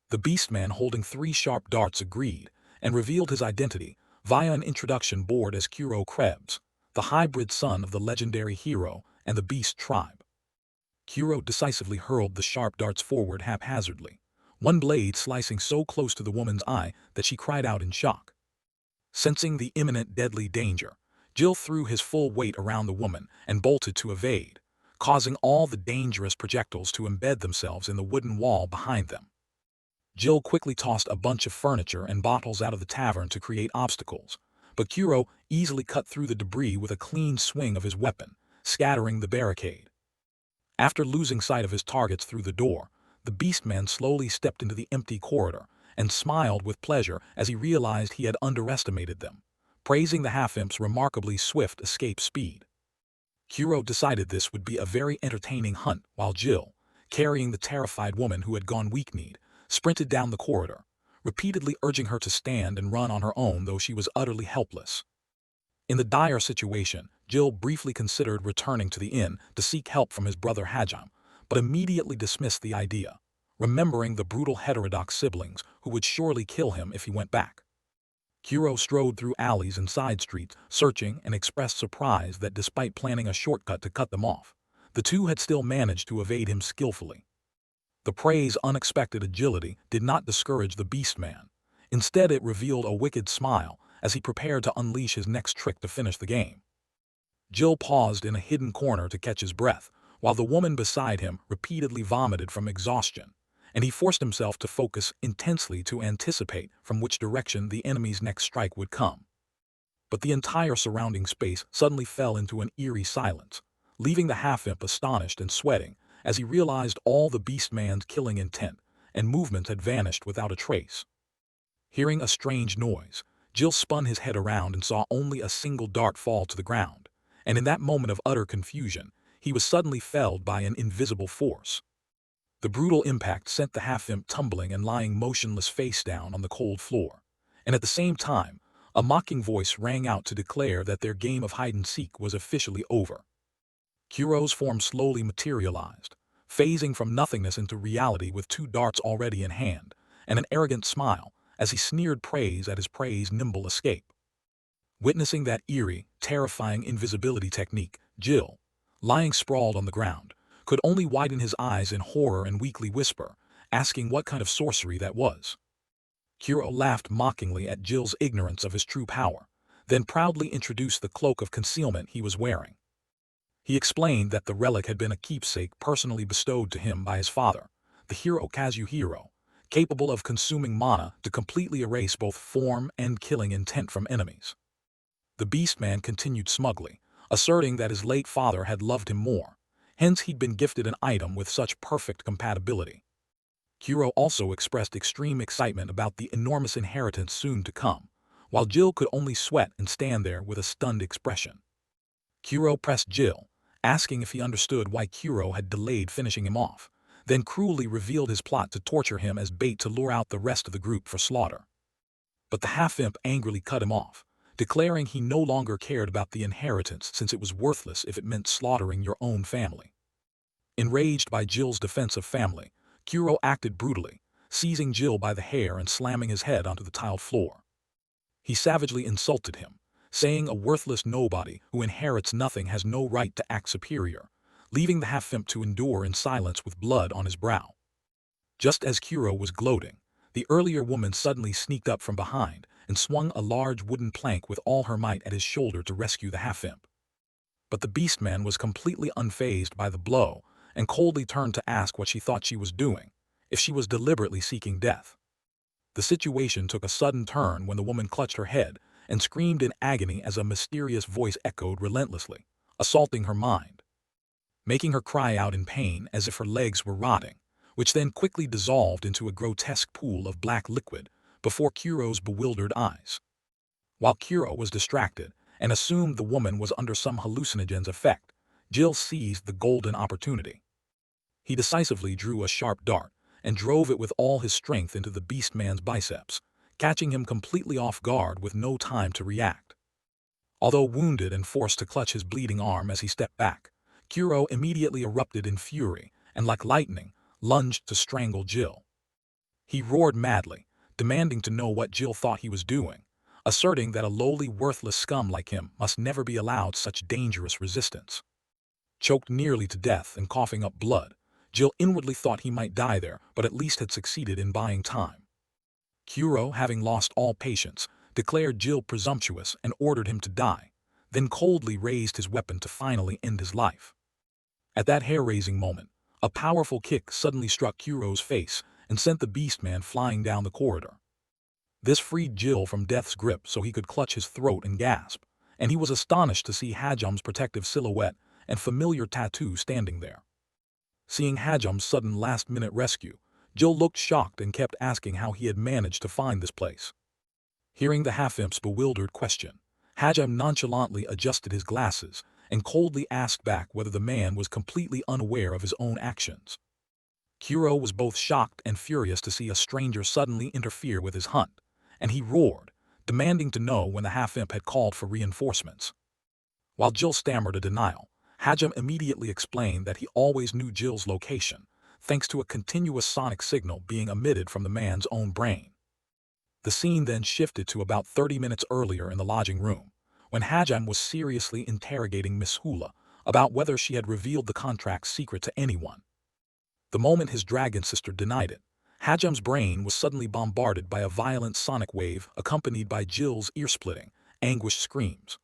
The beastman holding 3 sharp darts agreed and revealed his identity via an introduction board as Krebs, the hybrid son of the legendary hero and the beast tribe. Kuro decisively hurled the sharp darts forward haphazardly, one blade slicing so close to the woman's eye that she cried out in shock. Sensing the imminent deadly danger, Jill threw his full weight around the woman and bolted to evade, causing all the dangerous projectiles to embed themselves in the wooden wall behind them. Jill quickly tossed a bunch of furniture and bottles out of the tavern to create obstacles, but Kuro easily cut through the debris with a clean swing of his weapon, scattering the barricade. After losing sight of his targets through the door, the beastman slowly stepped into the empty corridor and smiled with pleasure as he realized he had underestimated them, praising the half-imp's remarkably swift escape speed. Kuro decided this would be a very entertaining hunt while Jill, carrying the terrified woman who had gone weak-kneed, sprinted down the corridor, repeatedly urging her to stand and run on her own though she was utterly helpless. In the dire situation, Jill briefly considered returning to the inn to seek help from his brother Hajam, but immediately dismissed the idea, remembering the brutal heterodox siblings who would surely kill him if he went back. Kuro strode through alleys and side streets, searching, and expressed surprise that despite planning a shortcut to cut them off, the two had still managed to evade him skillfully. The prey's unexpected agility did not discourage the beast-man. Instead, it revealed a wicked smile as he prepared to unleash his next trick to finish the game. Jill paused in a hidden corner to catch his breath, while the woman beside him repeatedly vomited from exhaustion, and he forced himself to focus intensely to anticipate from which direction the enemy's next strike would come. But the entire surrounding space suddenly fell into an eerie silence, leaving the half-imp astonished and sweating as he realized all the beast-man's killing intent and movements had vanished without a trace. Hearing a strange noise, Jill spun his head around and saw only a single dart fall to the ground, and in that moment of utter confusion, he was suddenly felled by an invisible force. The brutal impact sent the half-imp tumbling and lying motionless face down on the cold floor, and at the same time, a mocking voice rang out to declare that their game of hide-and-seek was officially over. Kuro's form slowly materialized, phasing from nothingness into reality with 2 darts already in hand, and an arrogant smile as he sneered praise at his prey's nimble escape. Witnessing that eerie, terrifying invisibility technique, Jill, lying sprawled on the ground, could only widen his eyes in horror and weakly whisper, asking what kind of sorcery that was. Kuro laughed mockingly at Jill's ignorance of his true power, then proudly introduced the cloak of concealment he was wearing. He explained that the relic had been a keepsake personally bestowed to him by his father, the hero Kazuhiro, capable of consuming mana to completely erase both form and killing intent from enemies. The Beastman continued smugly, asserting that his late father had loved him more, hence he'd been gifted an item with such perfect compatibility. Kuro also expressed extreme excitement about the enormous inheritance soon to come, while Jill could only sweat and stand there with a stunned expression. Kuro pressed Jill, asking if he understood why Kuro had delayed finishing him off, then cruelly revealed his plot to torture him as bait to lure out the rest of the group for slaughter. But the half-imp angrily cut him off, declaring he no longer cared about the inheritance since it was worthless if it meant slaughtering your own family. Enraged by Jill's defense of family, Kuro acted brutally, seizing Jill by the hair and slamming his head onto the tiled floor. He savagely insulted him, saying a worthless nobody who inherits nothing has no right to act superior, leaving the half-imp to endure in silence with blood on his brow. Just as Kuro was gloating, the earlier woman suddenly sneaked up from behind and swung a large wooden plank with all her might at his shoulder to rescue the half-imp. But the Beastman was completely unfazed by the blow and coldly turned to ask what she thought she was doing, if she was deliberately seeking death. The situation took a sudden turn when the woman clutched her head and screamed in agony as a mysterious voice echoed relentlessly, assaulting her mind, making her cry out in pain as if her legs were rotting, which then quickly dissolved into a grotesque pool of black liquid before Kuro's bewildered eyes. While Kuro was distracted and assumed the woman was under some hallucinogen's effect, Jill seized the golden opportunity. He decisively drew a sharp dart and drove it with all his strength into the Beastman's biceps, catching him completely off guard with no time to react. Although wounded and forced to clutch his bleeding arm as he stepped back, Kuro immediately erupted in fury and, like lightning, lunged to strangle Jill. He roared madly, demanding to know what Jill thought he was doing, asserting that a lowly, worthless scum like him must never be allowed such dangerous resistance. Choked nearly to death and coughing up blood, Jill inwardly thought he might die there, but at least had succeeded in buying time. Kuro, having lost all patience, declared Jill presumptuous and ordered him to die, then coldly raised his weapon to finally end his life. At that hair-raising moment, a powerful kick suddenly struck Kuro's face and sent the Beastman flying down the corridor. This freed Jill from death's grip so he could clutch his throat and gasp, and he was astonished to see Hajum's protective silhouette and familiar tattoo standing there. Seeing Hajum's sudden last-minute rescue, Jill looked shocked and kept asking how he had managed to find this place. Hearing the half-imp's bewildered question, Hajum nonchalantly adjusted his glasses and coldly asked back whether the man was completely unaware of his own actions. Kuro was both shocked and furious to see a stranger suddenly interfere with his hunt, and he roared, demanding to know when the half-imp had called for reinforcements. While Jill stammered a denial, Hajum immediately explained that he always knew Jill's location, thanks to a continuous sonic signal being emitted from the man's own brain. The scene then shifted to about 30 minutes earlier in the lodging room, when Hajum was seriously interrogating Miss Hula about whether she had revealed the contract's secret to anyone. The moment his dragon sister denied it, Hajam's brain was suddenly bombarded by a violent sonic wave accompanied by Jill's ear-splitting, anguished screams.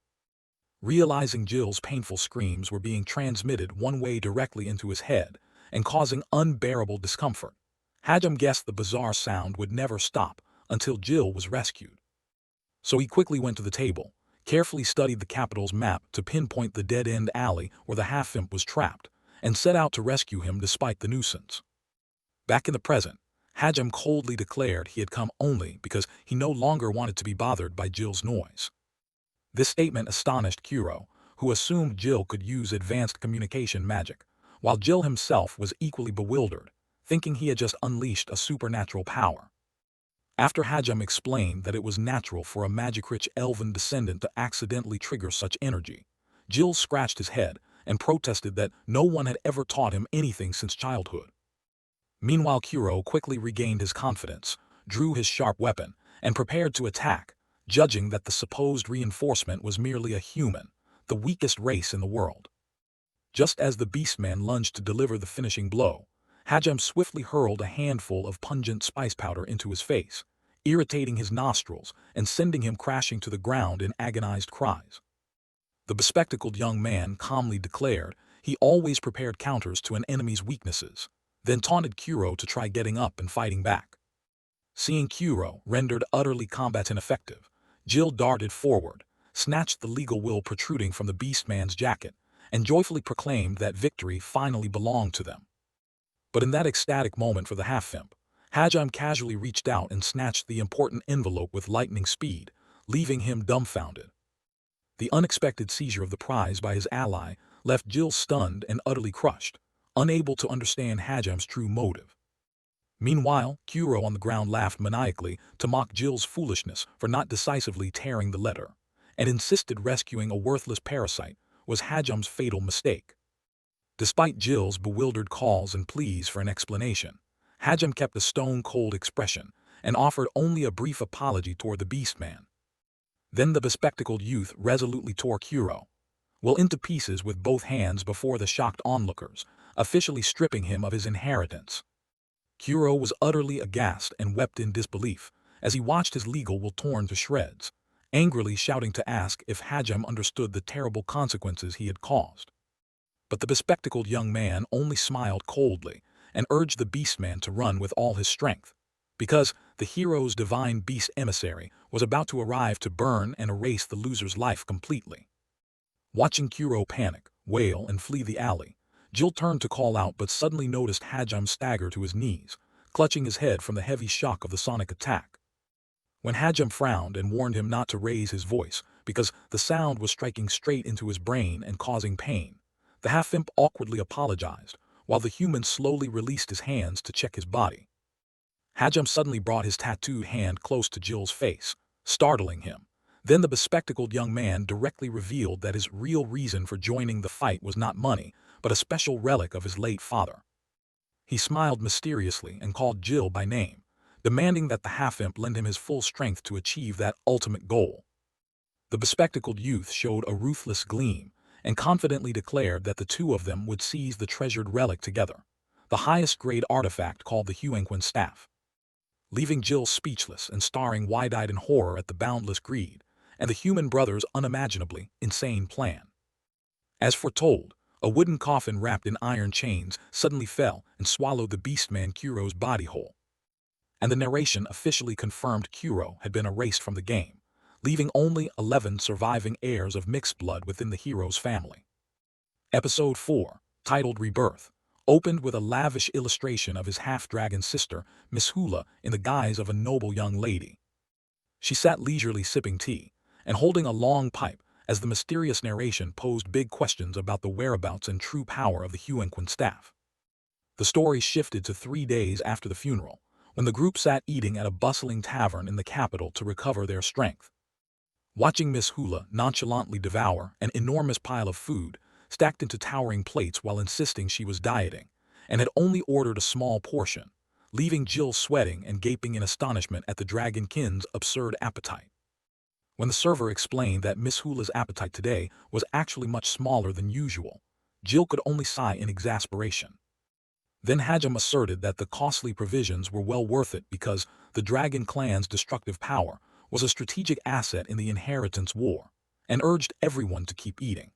Realizing Jill's painful screams were being transmitted one way directly into his head and causing unbearable discomfort, Hajam guessed the bizarre sound would never stop until Jill was rescued. So he quickly went to the table, carefully studied the capital's map to pinpoint the dead-end alley where the half-imp was trapped, and set out to rescue him despite the nuisance. Back in the present, Hajam coldly declared he had come only because he no longer wanted to be bothered by Jill's noise. This statement astonished Kuro, who assumed Jill could use advanced communication magic, while Jill himself was equally bewildered, thinking he had just unleashed a supernatural power. After Hajam explained that it was natural for a magic-rich elven descendant to accidentally trigger such energy, Jill scratched his head and protested that no one had ever taught him anything since childhood. Meanwhile, Kuro quickly regained his confidence, drew his sharp weapon, and prepared to attack, judging that the supposed reinforcement was merely a human, the weakest race in the world. Just as the beastman lunged to deliver the finishing blow, Hajam swiftly hurled a handful of pungent spice powder into his face, irritating his nostrils and sending him crashing to the ground in agonized cries. The bespectacled young man calmly declared he always prepared counters to an enemy's weaknesses, then taunted Kuro to try getting up and fighting back. Seeing Kuro rendered utterly combat ineffective, Jill darted forward, snatched the legal will protruding from the beastman's jacket, and joyfully proclaimed that victory finally belonged to them. But in that ecstatic moment for the half-imp, Hajam casually reached out and snatched the important envelope with lightning speed, leaving him dumbfounded. The unexpected seizure of the prize by his ally left Jill stunned and utterly crushed, unable to understand Hajam's true motive. Meanwhile, Kuro on the ground laughed maniacally to mock Jill's foolishness for not decisively tearing the letter, and insisted rescuing a worthless parasite was Hajam's fatal mistake. Despite Jill's bewildered calls and pleas for an explanation, Hajam kept a stone-cold expression and offered only a brief apology toward the beastman. Then the bespectacled youth resolutely tore Kuro into pieces with both hands before the shocked onlookers, officially stripping him of his inheritance. Kuro was utterly aghast and wept in disbelief as he watched his legal will torn to shreds, angrily shouting to ask if Hajam understood the terrible consequences he had caused. But the bespectacled young man only smiled coldly and urged the beastman to run with all his strength, because the hero's divine beast emissary was about to arrive to burn and erase the loser's life completely. Watching Kuro panic, wail, and flee the alley, Jill turned to call out but suddenly noticed Hajam stagger to his knees, clutching his head from the heavy shock of the sonic attack. When Hajam frowned and warned him not to raise his voice because the sound was striking straight into his brain and causing pain, the half-imp awkwardly apologized, while the human slowly released his hands to check his body. Hajam suddenly brought his tattooed hand close to Jill's face, startling him. Then the bespectacled young man directly revealed that his real reason for joining the fight was not money, but a special relic of his late father. He smiled mysteriously and called Jill by name, demanding that the half-imp lend him his full strength to achieve that ultimate goal. The bespectacled youth showed a ruthless gleam, and confidently declared that the two of them would seize the treasured relic together, the highest-grade artifact called the Huanquin Staff. Leaving Jill speechless and staring wide-eyed in horror at the boundless greed, and the human brothers' unimaginably insane plan. As foretold, a wooden coffin wrapped in iron chains suddenly fell and swallowed the beastman Kuro's body whole. And the narration officially confirmed Kuro had been erased from the game, leaving only 11 surviving heirs of mixed blood within the hero's family. Episode 4, titled Rebirth, opened with a lavish illustration of his half-dragon sister, Miss Hula, in the guise of a noble young lady. She sat leisurely sipping tea and holding a long pipe as the mysterious narration posed big questions about the whereabouts and true power of the Huanquin Staff. The story shifted to 3 days after the funeral, when the group sat eating at a bustling tavern in the capital to recover their strength. Watching Miss Hula nonchalantly devour an enormous pile of food, stacked into towering plates while insisting she was dieting, and had only ordered a small portion, leaving Jill sweating and gaping in astonishment at the dragonkind's absurd appetite. When the server explained that Miss Hula's appetite today was actually much smaller than usual, Jill could only sigh in exasperation. Then Hajam asserted that the costly provisions were well worth it because the dragon clan's destructive power was a strategic asset in the inheritance war, and urged everyone to keep eating.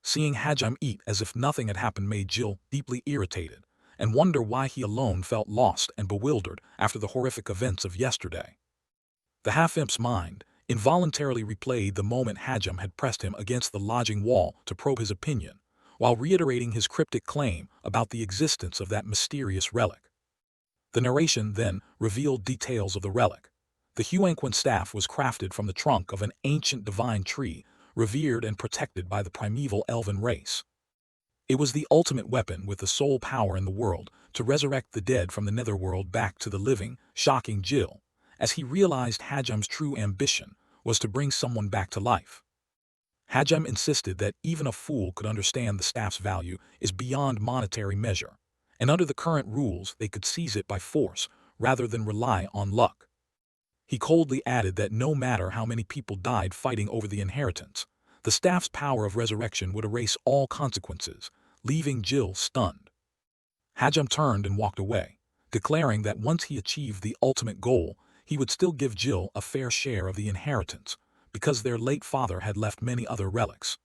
Seeing Hajam eat as if nothing had happened made Jill deeply irritated, and wonder why he alone felt lost and bewildered after the horrific events of yesterday. The half-imp's mind involuntarily replayed the moment Hajam had pressed him against the lodging wall to probe his opinion, while reiterating his cryptic claim about the existence of that mysterious relic. The narration then revealed details of the relic. The Huanquan staff was crafted from the trunk of an ancient divine tree, revered and protected by the primeval elven race. It was the ultimate weapon with the sole power in the world to resurrect the dead from the netherworld back to the living, shocking Jill, as he realized Hajam's true ambition was to bring someone back to life. Hajam insisted that even a fool could understand the staff's value is beyond monetary measure, and under the current rules they could seize it by force rather than rely on luck. He coldly added that no matter how many people died fighting over the inheritance, the staff's power of resurrection would erase all consequences, leaving Jill stunned. Hajam turned and walked away, declaring that once he achieved the ultimate goal, he would still give Jill a fair share of the inheritance, because their late father had left many other relics.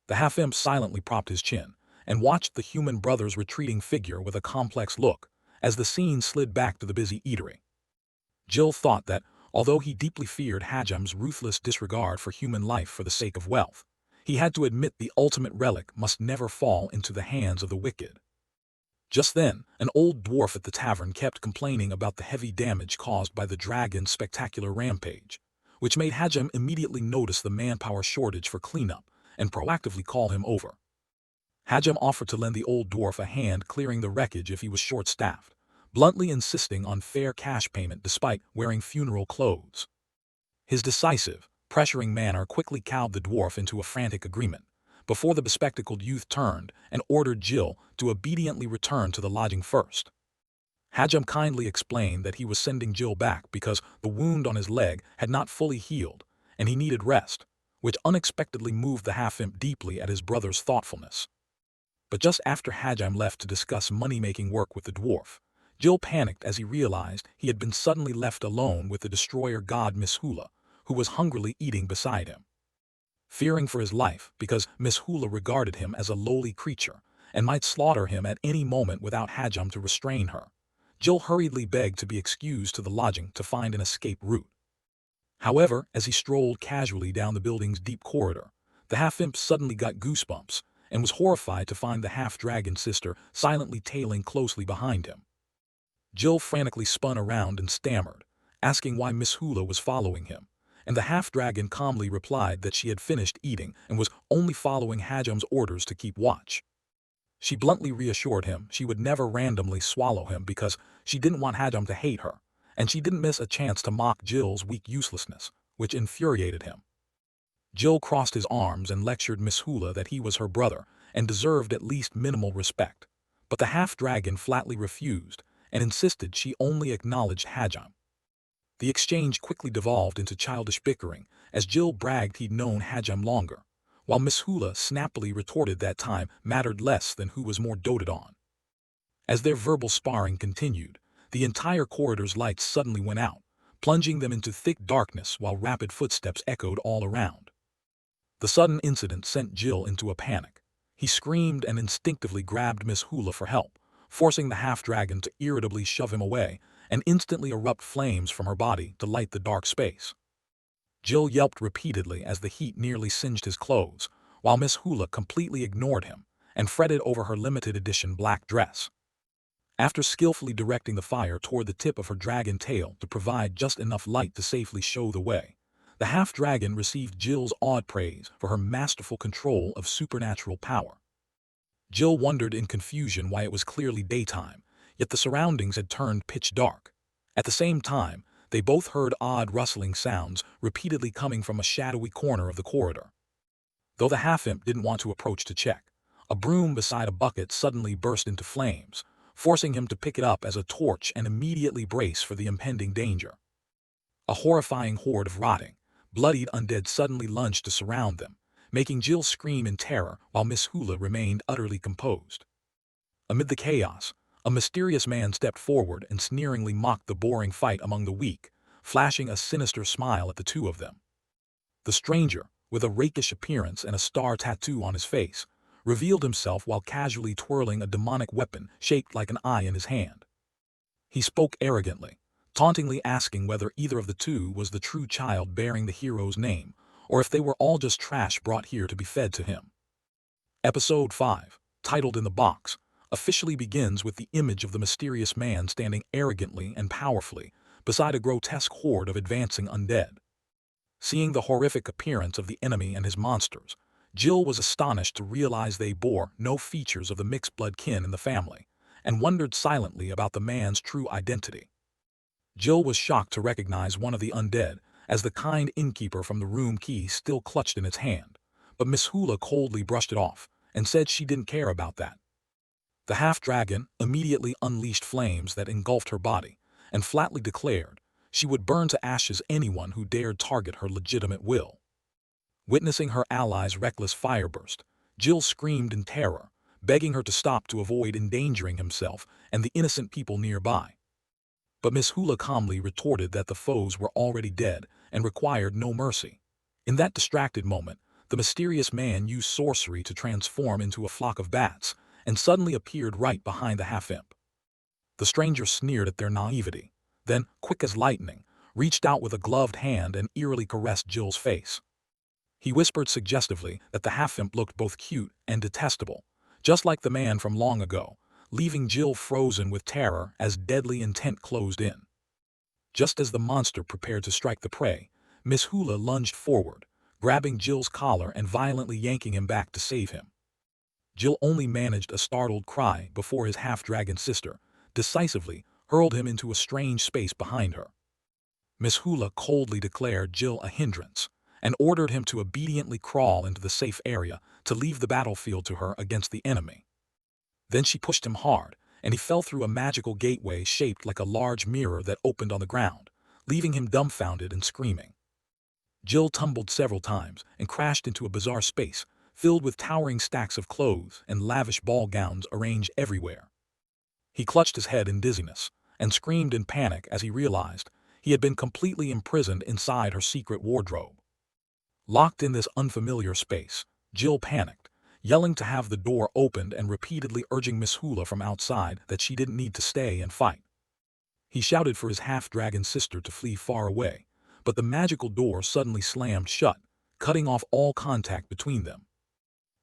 The half-imp silently propped his chin, and watched the human brother's retreating figure with a complex look, as the scene slid back to the busy eatery. Jill thought that, although he deeply feared Hajam's ruthless disregard for human life for the sake of wealth, he had to admit the ultimate relic must never fall into the hands of the wicked. Just then, an old dwarf at the tavern kept complaining about the heavy damage caused by the dragon's spectacular rampage, which made Hajam immediately notice the manpower shortage for cleanup and proactively call him over. Hajam offered to lend the old dwarf a hand clearing the wreckage if he was short-staffed, bluntly insisting on fair cash payment despite wearing funeral clothes. His decisive, pressuring manner quickly cowed the dwarf into a frantic agreement, before the bespectacled youth turned and ordered Jill to obediently return to the lodging first. Hajam kindly explained that he was sending Jill back because the wound on his leg had not fully healed, and he needed rest, which unexpectedly moved the half-imp deeply at his brother's thoughtfulness. But just after Hajam left to discuss money-making work with the dwarf, Jill panicked as he realized he had been suddenly left alone with the destroyer god Miss Hula, who was hungrily eating beside him. Fearing for his life because Miss Hula regarded him as a lowly creature and might slaughter him at any moment without Hajam to restrain her, Jill hurriedly begged to be excused to the lodging to find an escape route. However, as he strolled casually down the building's deep corridor, the half-imp suddenly got goosebumps and was horrified to find the half-dragon sister silently tailing closely behind him. Jill frantically spun around and stammered, asking why Miss Hula was following him, and the half-dragon calmly replied that she had finished eating and was only following Hajam's orders to keep watch. She bluntly reassured him she would never randomly swallow him because she didn't want Hajam to hate her, and she didn't miss a chance to mock Jill's weak uselessness, which infuriated him. Jill crossed his arms and lectured Miss Hula that he was her brother and deserved at least minimal respect, but the half-dragon flatly refused and insisted she only acknowledged Hajam. The exchange quickly devolved into childish bickering as Jill bragged he'd known Hajam longer, while Miss Hula snappily retorted that time mattered less than who was more doted on. As their verbal sparring continued, the entire corridor's lights suddenly went out, plunging them into thick darkness while rapid footsteps echoed all around. The sudden incident sent Jill into a panic. He screamed and instinctively grabbed Miss Hula for help, forcing the half-dragon to irritably shove him away and instantly erupt flames from her body to light the dark space. Jill yelped repeatedly as the heat nearly singed his clothes, while Miss Hula completely ignored him and fretted over her limited-edition black dress. After skillfully directing the fire toward the tip of her dragon tail to provide just enough light to safely show the way, the half-dragon received Jill's awed praise for her masterful control of supernatural power. Jill wondered in confusion why it was clearly daytime, yet the surroundings had turned pitch dark. At the same time, they both heard odd rustling sounds repeatedly coming from a shadowy corner of the corridor. Though the half-imp didn't want to approach to check, a broom beside a bucket suddenly burst into flames, forcing him to pick it up as a torch and immediately brace for the impending danger. A horrifying horde of rotting, bloodied undead suddenly lunged to surround them, making Jill scream in terror while Miss Hula remained utterly composed. Amid the chaos, A mysterious man stepped forward and sneeringly mocked the boring fight among the weak, flashing a sinister smile at the two of them. The stranger, with a rakish appearance and a star tattoo on his face, revealed himself while casually twirling a demonic weapon shaped like an eye in his hand. He spoke arrogantly, tauntingly asking whether either of the two was the true child bearing the hero's name, or if they were all just trash brought here to be fed to him. Episode 5, titled In the Box, officially begins with the image of the mysterious man standing arrogantly and powerfully beside a grotesque horde of advancing undead. Seeing the horrific appearance of the enemy and his monsters, Jill was astonished to realize they bore no features of the mixed-blood kin in the family, and wondered silently about the man's true identity. Jill was shocked to recognize one of the undead as the kind innkeeper from the room key still clutched in its hand, but Miss Hula coldly brushed it off and said she didn't care about that. The half-dragon immediately unleashed flames that engulfed her body and flatly declared she would burn to ashes anyone who dared target her legitimate will. Witnessing her ally's reckless fireburst, Jill screamed in terror, begging her to stop to avoid endangering himself and the innocent people nearby. But Miss Hula calmly retorted that the foes were already dead and required no mercy. In that distracted moment, the mysterious man used sorcery to transform into a flock of bats and suddenly appeared right behind the half-imp. The stranger sneered at their naivety, then, quick as lightning, reached out with a gloved hand and eerily caressed Jill's face. He whispered suggestively that the half-imp looked both cute and detestable, just like the man from long ago, leaving Jill frozen with terror as deadly intent closed in. Just as the monster prepared to strike the prey, Miss Hula lunged forward, grabbing Jill's collar and violently yanking him back to save him. Jill only managed a startled cry before his half-dragon sister decisively hurled him into a strange space behind her. Miss Hula coldly declared Jill a hindrance and ordered him to obediently crawl into the safe area to leave the battlefield to her against the enemy. Then she pushed him hard, and he fell through a magical gateway shaped like a large mirror that opened on the ground, leaving him dumbfounded and screaming. Jill tumbled several times and crashed into a bizarre space filled with towering stacks of clothes and lavish ball gowns arranged everywhere. He clutched his head in dizziness and screamed in panic as he realized he had been completely imprisoned inside her secret wardrobe. Locked in this unfamiliar space, Jill panicked, yelling to have the door opened and repeatedly urging Miss Hula from outside that she didn't need to stay and fight. He shouted for his half-dragon sister to flee far away, but the magical door suddenly slammed shut, cutting off all contact between them.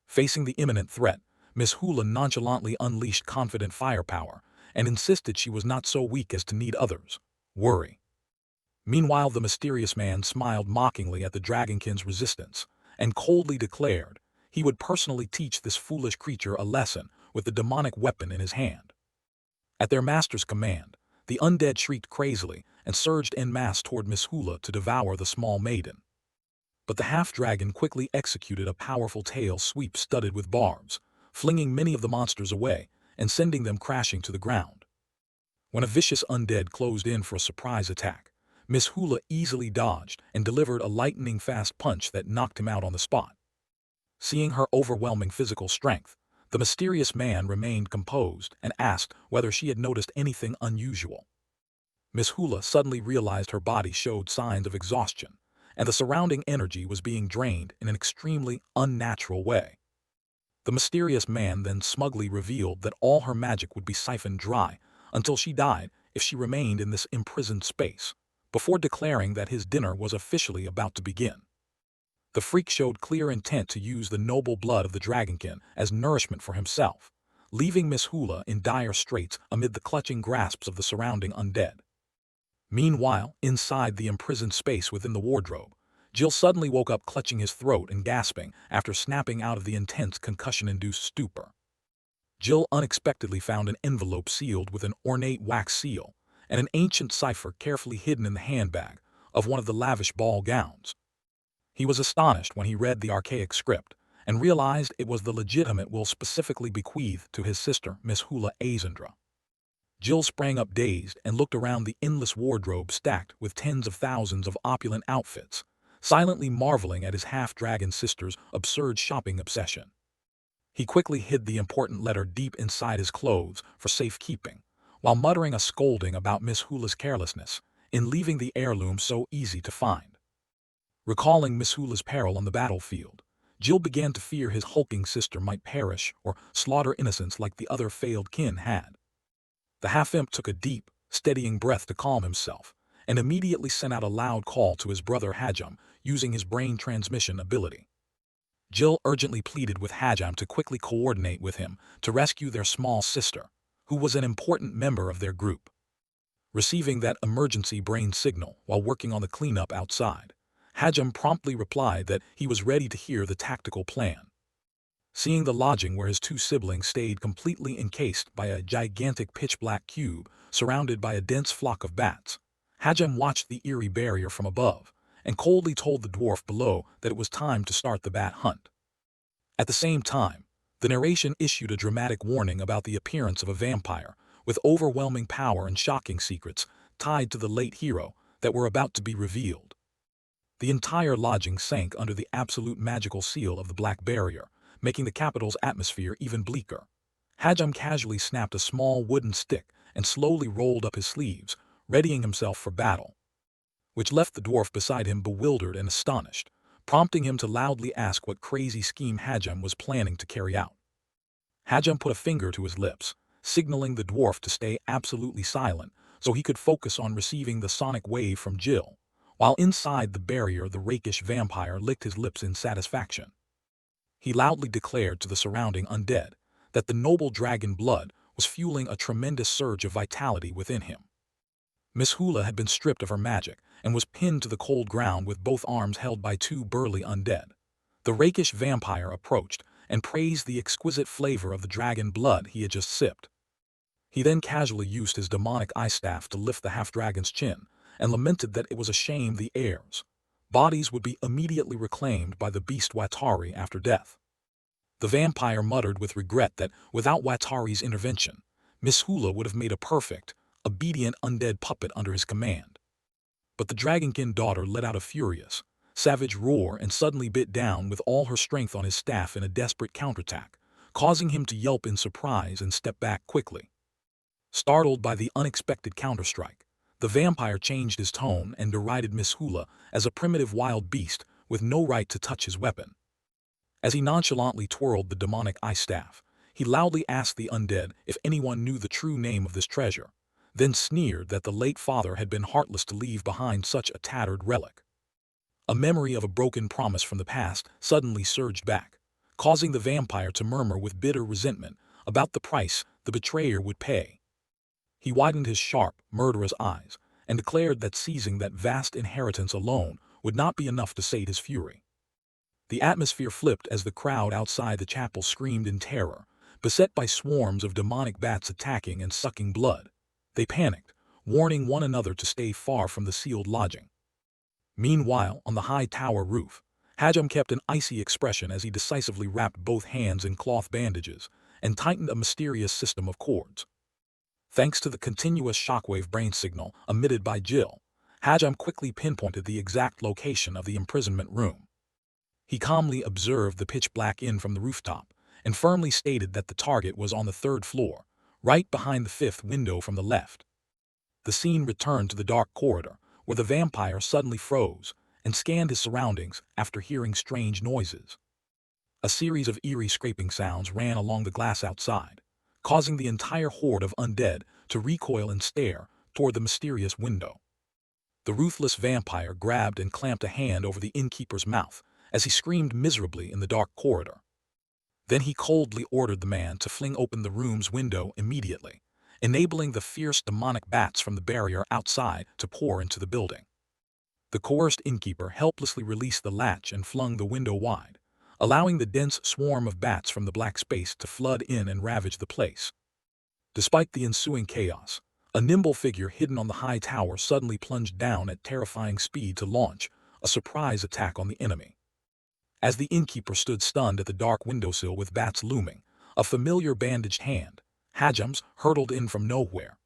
Facing the imminent threat, Miss Hula nonchalantly unleashed confident firepower and insisted she was not so weak as to need others' worry. Meanwhile, the mysterious man smiled mockingly at the dragonkin's resistance and coldly declared he would personally teach this foolish creature a lesson with the demonic weapon in his hand. At their master's command, the undead shrieked crazily and surged en masse toward Miss Hula to devour the small maiden. But the half-dragon quickly executed a powerful tail sweep studded with barbs, flinging many of the monsters away and sending them crashing to the ground. When a vicious undead closed in for a surprise attack, Miss Hula easily dodged and delivered a lightning-fast punch that knocked him out on the spot. Seeing her overwhelming physical strength, the mysterious man remained composed and asked whether she had noticed anything unusual. Miss Hula suddenly realized her body showed signs of exhaustion, and the surrounding energy was being drained in an extremely unnatural way. The mysterious man then smugly revealed that all her magic would be siphoned dry until she died if she remained in this imprisoned space, before declaring that his dinner was officially about to begin. The freak showed clear intent to use the noble blood of the dragonkin as nourishment for himself, leaving Miss Hula in dire straits amid the clutching grasps of the surrounding undead. Meanwhile, inside the imprisoned space within the wardrobe, Jill suddenly woke up clutching his throat and gasping after snapping out of the intense concussion-induced stupor. Jill unexpectedly found an envelope sealed with an ornate wax seal and an ancient cipher carefully hidden in the handbag of one of the lavish ball gowns. He was astonished when he read the archaic script and realized it was the legitimate will specifically bequeathed to his sister, Miss Hula Azandra. Jill sprang up dazed and looked around the endless wardrobe stacked with tens of thousands of opulent outfits, silently marveling at his half-dragon sister's absurd shopping obsession. He quickly hid the important letter deep inside his clothes for safekeeping, while muttering a scolding about Miss Hula's carelessness in leaving the heirloom so easy to find. Recalling Miss Hula's peril on the battlefield, Jill began to fear his hulking sister might perish or slaughter innocents like the other failed kin had. The half-imp took a deep, steadying breath to calm himself, and immediately sent out a loud call to his brother Hajam using his brain transmission ability. Jill urgently pleaded with Hajam to quickly coordinate with him to rescue their small sister, who was an important member of their group. Receiving that emergency brain signal while working on the cleanup outside, Hajam promptly replied that he was ready to hear the tactical plan. Seeing the lodging where his two siblings stayed completely encased by a gigantic pitch-black cube surrounded by a dense flock of bats, Hajam watched the eerie barrier from above and coldly told the dwarf below that it was time to start the bat hunt. At the same time, the narration issued a dramatic warning about the appearance of a vampire with overwhelming power and shocking secrets tied to the late hero that were about to be revealed. The entire lodging sank under the absolute magical seal of the black barrier, making the capital's atmosphere even bleaker. Hajam casually snapped a small wooden stick and slowly rolled up his sleeves, readying himself for battle, which left the dwarf beside him bewildered and astonished, prompting him to loudly ask what crazy scheme Hajam was planning to carry out. Hajam put a finger to his lips, signaling the dwarf to stay absolutely silent so he could focus on receiving the sonic wave from Jill, while inside the barrier the rakish vampire licked his lips in satisfaction. He loudly declared to the surrounding undead that the noble dragon blood was fueling a tremendous surge of vitality within him. Miss Hula had been stripped of her magic and was pinned to the cold ground with both arms held by two burly undead. The rakish vampire approached and praised the exquisite flavor of the dragon blood he had just sipped. He then casually used his demonic eye staff to lift the half-dragon's chin and lamented that it was a shame the heirs' bodies would be immediately reclaimed by the beast Watari after death. The vampire muttered with regret that without Watari's intervention, Miss Hula would have made a perfect, obedient undead puppet under his command. But the dragonkin daughter let out a furious, savage roar and suddenly bit down with all her strength on his staff in a desperate counterattack, causing him to yelp in surprise and step back quickly. Startled by the unexpected counterstrike, the vampire changed his tone and derided Miss Hula as a primitive wild beast with no right to touch his weapon. As he nonchalantly twirled the demonic eye staff, he loudly asked the undead if anyone knew the true name of this treasure, then sneered that the late father had been heartless to leave behind such a tattered relic. A memory of a broken promise from the past suddenly surged back, causing the vampire to murmur with bitter resentment about the price the betrayer would pay. He widened his sharp, murderous eyes and declared that seizing that vast inheritance alone would not be enough to sate his fury. The atmosphere flipped as the crowd outside the chapel screamed in terror, beset by swarms of demonic bats attacking and sucking blood. They panicked, warning one another to stay far from the sealed lodging. Meanwhile, on the high tower roof, Hajam kept an icy expression as he decisively wrapped both hands in cloth bandages and tightened a mysterious system of cords. Thanks to the continuous shockwave brain signal emitted by Jill, Hajam quickly pinpointed the exact location of the imprisonment room. He calmly observed the pitch-black inn from the rooftop and firmly stated that the target was on the 3rd floor, right behind the 5th window from the left. The scene returned to the dark corridor, where the vampire suddenly froze and scanned his surroundings after hearing strange noises. A series of eerie scraping sounds ran along the glass outside, causing the entire horde of undead to recoil and stare toward the mysterious window. The ruthless vampire grabbed and clamped a hand over the innkeeper's mouth as he screamed miserably in the dark corridor. Then he coldly ordered the man to fling open the room's window immediately, enabling the fierce demonic bats from the barrier outside to pour into the building. The coerced innkeeper helplessly released the latch and flung the window wide, allowing the dense swarm of bats from the black space to flood in and ravage the place. Despite the ensuing chaos, a nimble figure hidden on the high tower suddenly plunged down at terrifying speed to launch a surprise attack on the enemy. As the innkeeper stood stunned at the dark windowsill with bats looming, a familiar bandaged hand, Hajam's, hurtled in from nowhere.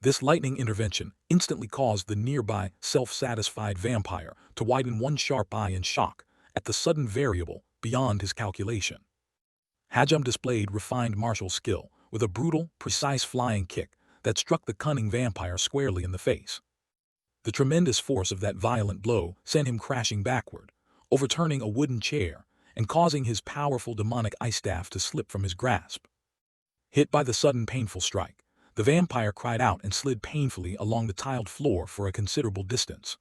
This lightning intervention instantly caused the nearby, self-satisfied vampire to widen one sharp eye in shock at the sudden variable beyond his calculation. Hajam displayed refined martial skill with a brutal, precise flying kick that struck the cunning vampire squarely in the face. The tremendous force of that violent blow sent him crashing backward, overturning a wooden chair and causing his powerful demonic ice staff to slip from his grasp. Hit by the sudden painful strike, the vampire cried out and slid painfully along the tiled floor for a considerable distance.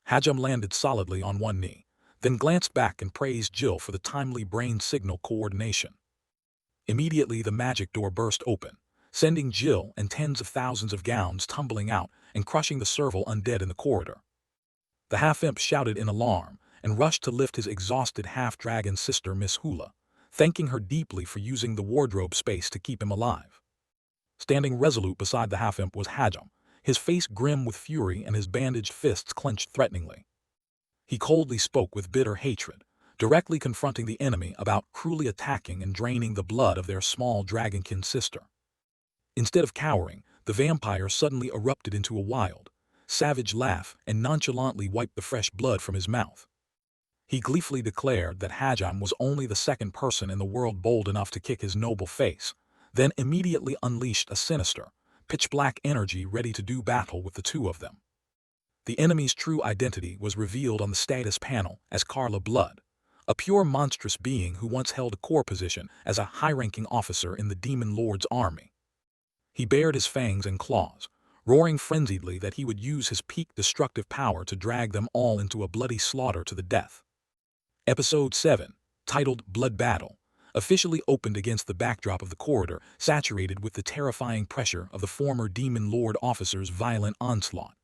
Hajam landed solidly on one knee, then glanced back and praised Jill for the timely brain signal coordination. Immediately the magic door burst open, sending Jill and tens of thousands of gowns tumbling out and crushing the serval undead in the corridor. The half-imp shouted in alarm and rushed to lift his exhausted half-dragon sister Miss Hula, thanking her deeply for using the wardrobe space to keep him alive. Standing resolute beside the half-imp was Hajam, his face grim with fury and his bandaged fists clenched threateningly. He coldly spoke with bitter hatred, directly confronting the enemy about cruelly attacking and draining the blood of their small dragonkin sister. Instead of cowering, the vampire suddenly erupted into a wild, savage laugh and nonchalantly wiped the fresh blood from his mouth. He gleefully declared that Hajam was only the second person in the world bold enough to kick his noble face, then immediately unleashed a sinister, pitch-black energy ready to do battle with the two of them. The enemy's true identity was revealed on the status panel as Carla Blood, a pure monstrous being who once held a core position as a high-ranking officer in the Demon Lord's army. He bared his fangs and claws, roaring frenziedly that he would use his peak destructive power to drag them all into a bloody slaughter to the death. Episode 7, titled Blood Battle, officially opened against the backdrop of the corridor, saturated with the terrifying pressure of the former Demon Lord officer's violent onslaught.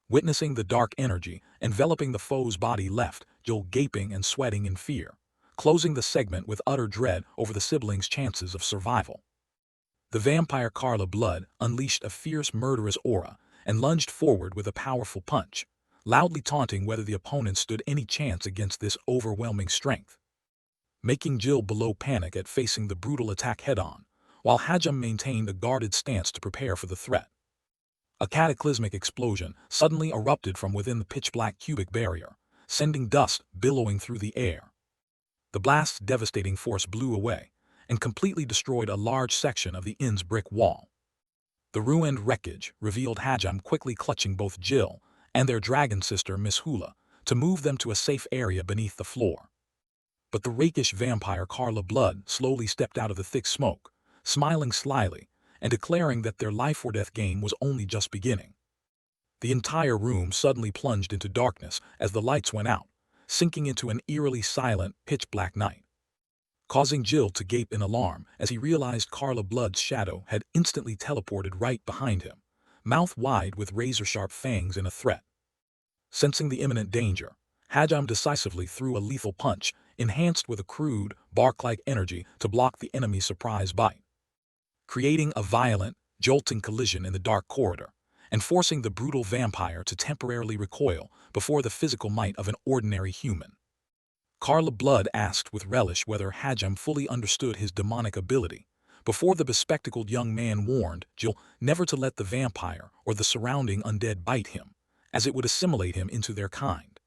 Witnessing the dark energy enveloping the foe's body left Jill gaping and sweating in fear, closing the segment with utter dread over the siblings' chances of survival. The vampire Carla Blood unleashed a fierce murderous aura and lunged forward with a powerful punch, loudly taunting whether the opponent stood any chance against this overwhelming strength. Making Jill below panic at facing the brutal attack head-on, while Hajam maintained a guarded stance to prepare for the threat. A cataclysmic explosion suddenly erupted from within the pitch-black cubic barrier, sending dust billowing through the air. The blast's devastating force blew away and completely destroyed a large section of the inn's brick wall. The ruined wreckage revealed Hajam quickly clutching both Jill and their dragon sister Miss Hula to move them to a safe area beneath the floor. But the rakish vampire Carla Blood slowly stepped out of the thick smoke, smiling slyly and declaring that their life-or-death game was only just beginning. The entire room suddenly plunged into darkness as the lights went out, sinking into an eerily silent, pitch-black night, causing Jill to gape in alarm as he realized Carla Blood's shadow had instantly teleported right behind him, mouth wide with razor-sharp fangs in a threat. Sensing the imminent danger, Hajam decisively threw a lethal punch, enhanced with a crude, bark-like energy to block the enemy's surprise bite, creating a violent, jolting collision in the dark corridor, and forcing the brutal vampire to temporarily recoil before the physical might of an ordinary human. Carla Blood asked with relish whether Hajam fully understood his demonic ability, before the bespectacled young man warned Jill never to let the vampire or the surrounding undead bite him, as it would assimilate him into their kind.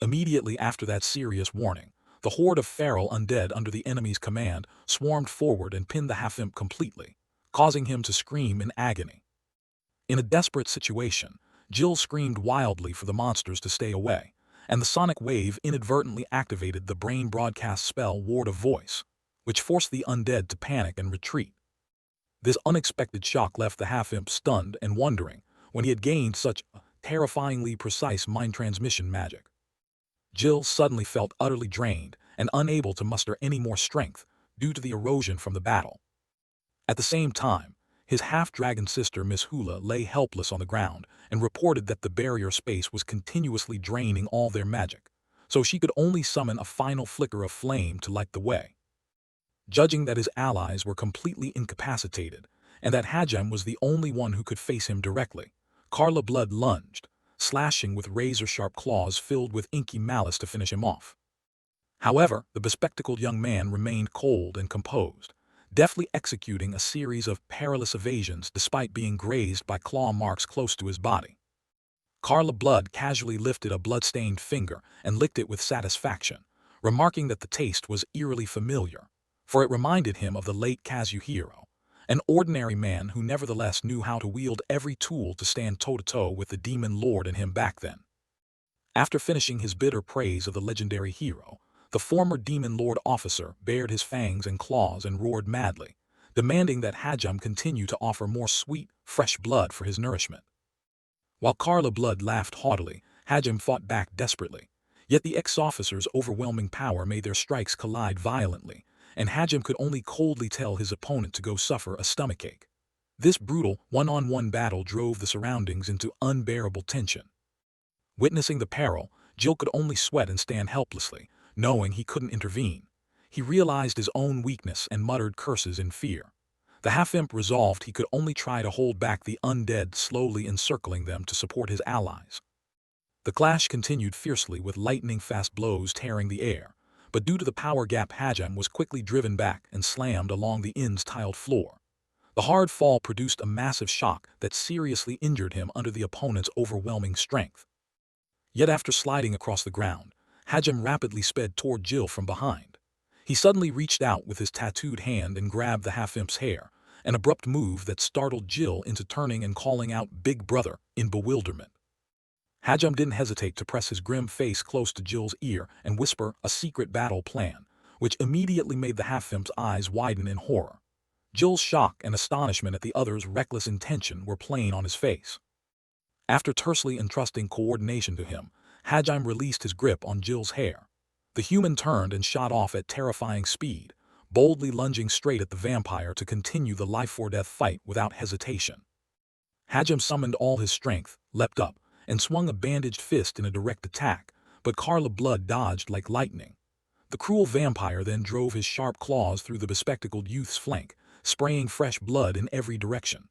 Immediately after that serious warning, the horde of feral undead under the enemy's command swarmed forward and pinned the half-imp completely, causing him to scream in agony. In a desperate situation, Jill screamed wildly for the monsters to stay away, and the sonic wave inadvertently activated the brain broadcast spell Ward of Voice, which forced the undead to panic and retreat. This unexpected shock left the half-imp stunned and wondering when he had gained such terrifyingly precise mind transmission magic. Jill suddenly felt utterly drained and unable to muster any more strength due to the erosion from the battle. At the same time, his half-dragon sister Miss Hula lay helpless on the ground and reported that the barrier space was continuously draining all their magic, so she could only summon a final flicker of flame to light the way. Judging that his allies were completely incapacitated and that Hajam was the only one who could face him directly, Carla Blood lunged, slashing with razor-sharp claws filled with inky malice to finish him off. However, the bespectacled young man remained cold and composed, deftly executing a series of perilous evasions despite being grazed by claw marks close to his body. Carla Blood casually lifted a blood-stained finger and licked it with satisfaction, remarking that the taste was eerily familiar, for it reminded him of the late Kazuhiro, an ordinary man who nevertheless knew how to wield every tool to stand toe-to-toe with the demon lord in him back then. After finishing his bitter praise of the legendary hero, the former demon lord officer bared his fangs and claws and roared madly, demanding that Hajam continue to offer more sweet, fresh blood for his nourishment. While Carla Blood laughed haughtily, Hajam fought back desperately. Yet the ex-officer's overwhelming power made their strikes collide violently, and Hajam could only coldly tell his opponent to go suffer a stomachache. This brutal, one-on-one battle drove the surroundings into unbearable tension. Witnessing the peril, Jill could only sweat and stand helplessly, knowing he couldn't intervene. He realized his own weakness and muttered curses in fear. The half-imp resolved he could only try to hold back the undead slowly encircling them to support his allies. The clash continued fiercely with lightning-fast blows tearing the air, but due to the power gap Hajam was quickly driven back and slammed along the inn's tiled floor. The hard fall produced a massive shock that seriously injured him under the opponent's overwhelming strength. Yet after sliding across the ground, Hajam rapidly sped toward Jill from behind. He suddenly reached out with his tattooed hand and grabbed the half-imp's hair, an abrupt move that startled Jill into turning and calling out "Big Brother" in bewilderment. Hajam didn't hesitate to press his grim face close to Jill's ear and whisper a secret battle plan, which immediately made the half-imp's eyes widen in horror. Jill's shock and astonishment at the other's reckless intention were plain on his face. After tersely entrusting coordination to him, Hajam released his grip on Jill's hair. The human turned and shot off at terrifying speed, boldly lunging straight at the vampire to continue the life-or-death fight without hesitation. Hajam summoned all his strength, leapt up, and swung a bandaged fist in a direct attack, but Carla Blood dodged like lightning. The cruel vampire then drove his sharp claws through the bespectacled youth's flank, spraying fresh blood in every direction.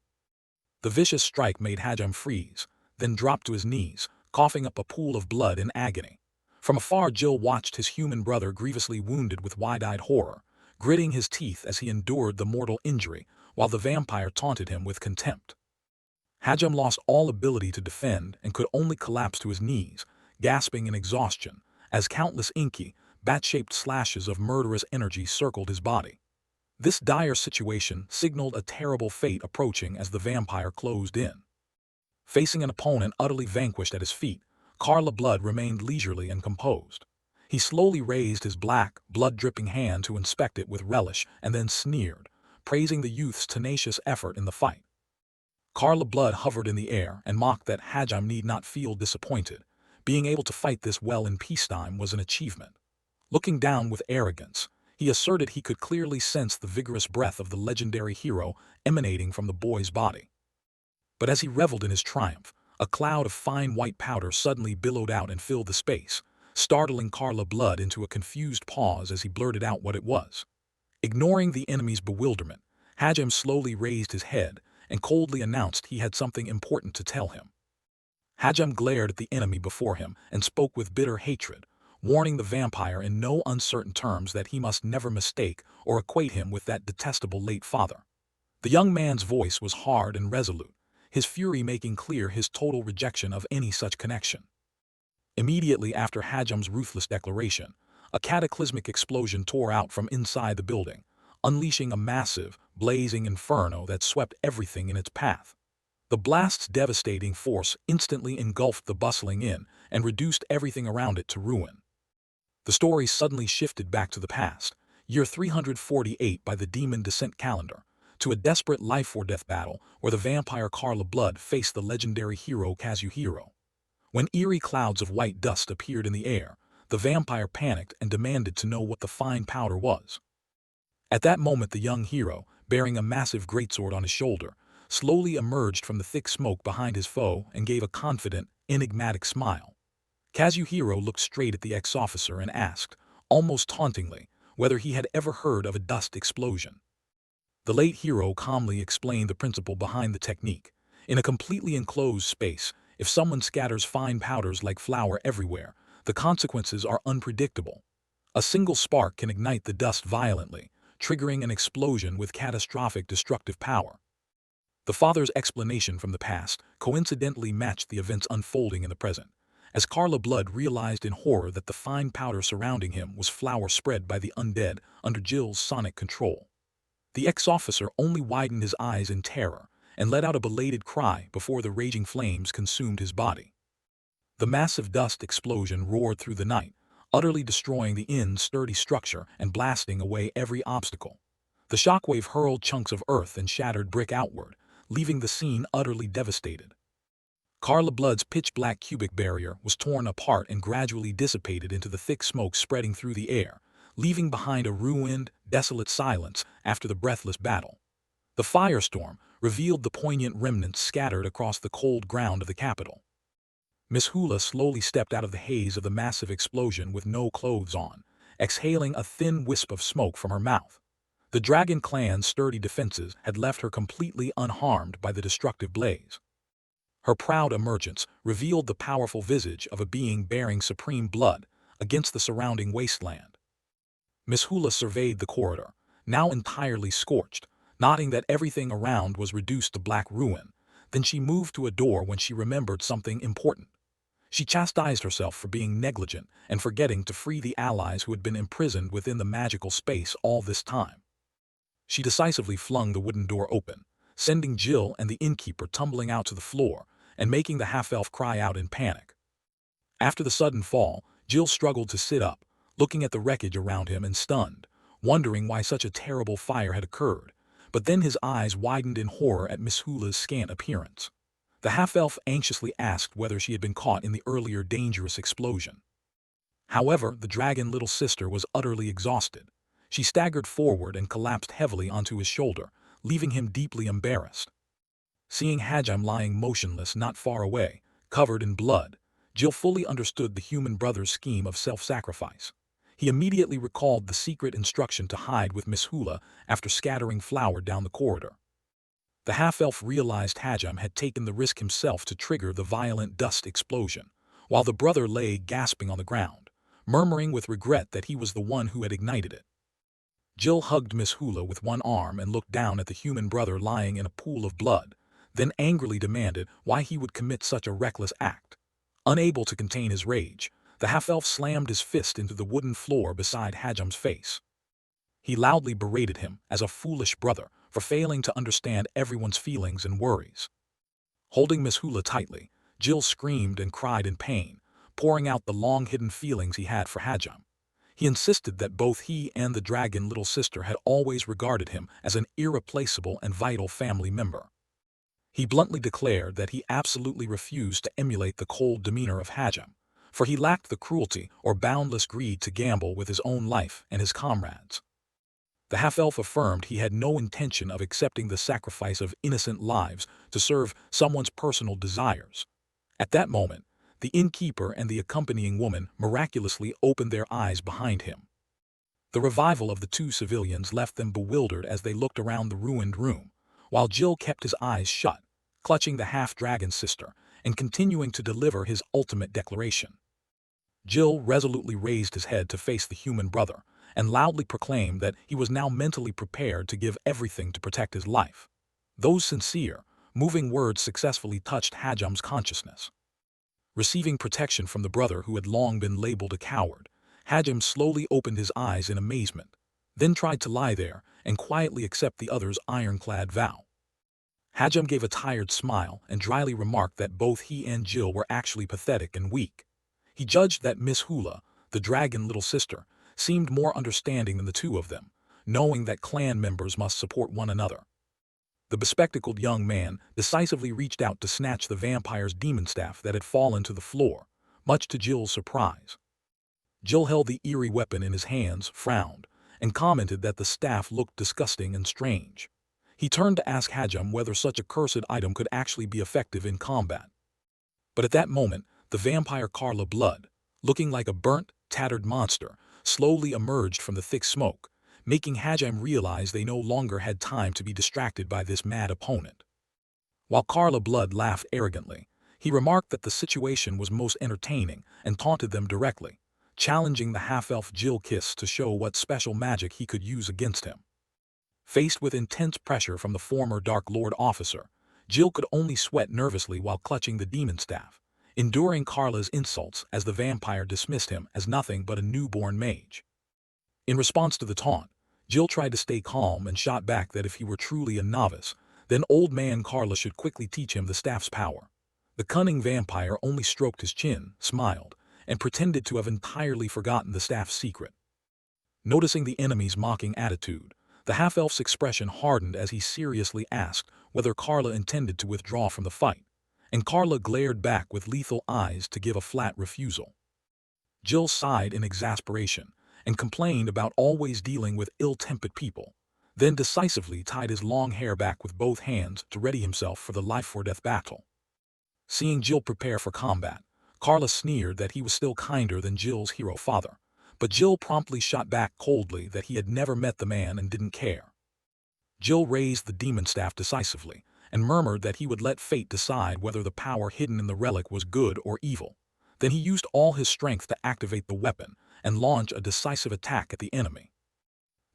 The vicious strike made Hajam freeze, then drop to his knees, coughing up a pool of blood in agony. From afar Jill watched his human brother grievously wounded with wide-eyed horror, gritting his teeth as he endured the mortal injury, while the vampire taunted him with contempt. Hajam lost all ability to defend and could only collapse to his knees, gasping in exhaustion, as countless inky, bat-shaped slashes of murderous energy circled his body. This dire situation signaled a terrible fate approaching as the vampire closed in. Facing an opponent utterly vanquished at his feet, Carla Blood remained leisurely and composed. He slowly raised his black, blood-dripping hand to inspect it with relish and then sneered, praising the youth's tenacious effort in the fight. Carla Blood hovered in the air and mocked that Hajam need not feel disappointed. Being able to fight this well in peacetime was an achievement. Looking down with arrogance, he asserted he could clearly sense the vigorous breath of the legendary hero emanating from the boy's body. But as he reveled in his triumph, a cloud of fine white powder suddenly billowed out and filled the space, startling Carla Blood into a confused pause as he blurted out what it was. Ignoring the enemy's bewilderment, Hajam slowly raised his head and coldly announced he had something important to tell him. Hajam glared at the enemy before him and spoke with bitter hatred, warning the vampire in no uncertain terms that he must never mistake or equate him with that detestable late father. The young man's voice was hard and resolute, his fury making clear his total rejection of any such connection. Immediately after Hajam's ruthless declaration, a cataclysmic explosion tore out from inside the building, unleashing a massive, blazing inferno that swept everything in its path. The blast's devastating force instantly engulfed the bustling inn and reduced everything around it to ruin. The story suddenly shifted back to the past, year 348 by the Demon Descent calendar, to a desperate life-or-death battle where the vampire Carla Blood faced the legendary hero Kazuhiro. When eerie clouds of white dust appeared in the air, the vampire panicked and demanded to know what the fine powder was. At that moment the young hero, bearing a massive greatsword on his shoulder, slowly emerged from the thick smoke behind his foe and gave a confident, enigmatic smile. Kazuhiro looked straight at the ex-officer and asked, almost tauntingly, whether he had ever heard of a dust explosion. The late hero calmly explained the principle behind the technique. In a completely enclosed space, if someone scatters fine powders like flour everywhere, the consequences are unpredictable. A single spark can ignite the dust violently, triggering an explosion with catastrophic destructive power. The father's explanation from the past coincidentally matched the events unfolding in the present, as Carla Blood realized in horror that the fine powder surrounding him was flour spread by the undead under Jill's sonic control. The ex-officer only widened his eyes in terror and let out a belated cry before the raging flames consumed his body. The massive dust explosion roared through the night, utterly destroying the inn's sturdy structure and blasting away every obstacle. The shockwave hurled chunks of earth and shattered brick outward, leaving the scene utterly devastated. Carla Blood's pitch-black cubic barrier was torn apart and gradually dissipated into the thick smoke spreading through the air, leaving behind a ruined, desolate silence after the breathless battle. The firestorm revealed the poignant remnants scattered across the cold ground of the capital. Miss Hula slowly stepped out of the haze of the massive explosion with no clothes on, exhaling a thin wisp of smoke from her mouth. The Dragon Clan's sturdy defenses had left her completely unharmed by the destructive blaze. Her proud emergence revealed the powerful visage of a being bearing supreme blood against the surrounding wasteland. Miss Hula surveyed the corridor, now entirely scorched, noting that everything around was reduced to black ruin. Then she moved to a door when she remembered something important. She chastised herself for being negligent and forgetting to free the allies who had been imprisoned within the magical space all this time. She decisively flung the wooden door open, sending Jill and the innkeeper tumbling out to the floor and making the half-elf cry out in panic. After the sudden fall, Jill struggled to sit up, looking at the wreckage around him and stunned, wondering why such a terrible fire had occurred, but then his eyes widened in horror at Miss Hula's scant appearance. The half-elf anxiously asked whether she had been caught in the earlier dangerous explosion. However, the dragon little sister was utterly exhausted. She staggered forward and collapsed heavily onto his shoulder, leaving him deeply embarrassed. Seeing Hajam lying motionless not far away, covered in blood, Jill fully understood the human brother's scheme of self-sacrifice. He immediately recalled the secret instruction to hide with Miss Hula after scattering flour down the corridor. The half-elf realized Hajam had taken the risk himself to trigger the violent dust explosion, while the brother lay gasping on the ground, murmuring with regret that he was the one who had ignited it. Jill hugged Miss Hula with one arm and looked down at the human brother lying in a pool of blood, then angrily demanded why he would commit such a reckless act. Unable to contain his rage, the half-elf slammed his fist into the wooden floor beside Hajam's face. He loudly berated him as a foolish brother for failing to understand everyone's feelings and worries. Holding Miss Hula tightly, Jill screamed and cried in pain, pouring out the long-hidden feelings he had for Hajam. He insisted that both he and the dragon little sister had always regarded him as an irreplaceable and vital family member. He bluntly declared that he absolutely refused to emulate the cold demeanor of Hajam, for he lacked the cruelty or boundless greed to gamble with his own life and his comrades'. The half-elf affirmed he had no intention of accepting the sacrifice of innocent lives to serve someone's personal desires. At that moment, the innkeeper and the accompanying woman miraculously opened their eyes behind him. The revival of the two civilians left them bewildered as they looked around the ruined room, while Jill kept his eyes shut, clutching the half-dragon sister and continuing to deliver his ultimate declaration. Jill resolutely raised his head to face the human brother and loudly proclaimed that he was now mentally prepared to give everything to protect his life. Those sincere, moving words successfully touched Hajam's consciousness. Receiving protection from the brother who had long been labeled a coward, Hajam slowly opened his eyes in amazement, then tried to lie there and quietly accept the other's ironclad vow. Hajam gave a tired smile and dryly remarked that both he and Jill were actually pathetic and weak. He judged that Miss Hula, the dragon little sister, seemed more understanding than the two of them, knowing that clan members must support one another. The bespectacled young man decisively reached out to snatch the vampire's demon staff that had fallen to the floor, much to Jill's surprise. Jill held the eerie weapon in his hands, frowned, and commented that the staff looked disgusting and strange. He turned to ask Hajam whether such a cursed item could actually be effective in combat. But at that moment, the vampire Carla Blood, looking like a burnt, tattered monster, slowly emerged from the thick smoke, making Hajam realize they no longer had time to be distracted by this mad opponent. While Carla Blood laughed arrogantly, he remarked that the situation was most entertaining and taunted them directly, challenging the half-elf Jill Kiss to show what special magic he could use against him. Faced with intense pressure from the former Dark Lord officer, Jill could only sweat nervously while clutching the demon staff, enduring Carla's insults as the vampire dismissed him as nothing but a newborn mage. In response to the taunt, Jill tried to stay calm and shot back that if he were truly a novice, then old man Carla should quickly teach him the staff's power. The cunning vampire only stroked his chin, smiled, and pretended to have entirely forgotten the staff's secret. Noticing the enemy's mocking attitude, the half-elf's expression hardened as he seriously asked whether Carla intended to withdraw from the fight, and Carla glared back with lethal eyes to give a flat refusal. Jill sighed in exasperation and complained about always dealing with ill-tempered people, then decisively tied his long hair back with both hands to ready himself for the life-or-death battle. Seeing Jill prepare for combat, Carla sneered that he was still kinder than Jill's hero father, but Jill promptly shot back coldly that he had never met the man and didn't care. Jill raised the demon staff decisively and murmured that he would let fate decide whether the power hidden in the relic was good or evil. Then he used all his strength to activate the weapon and launch a decisive attack at the enemy.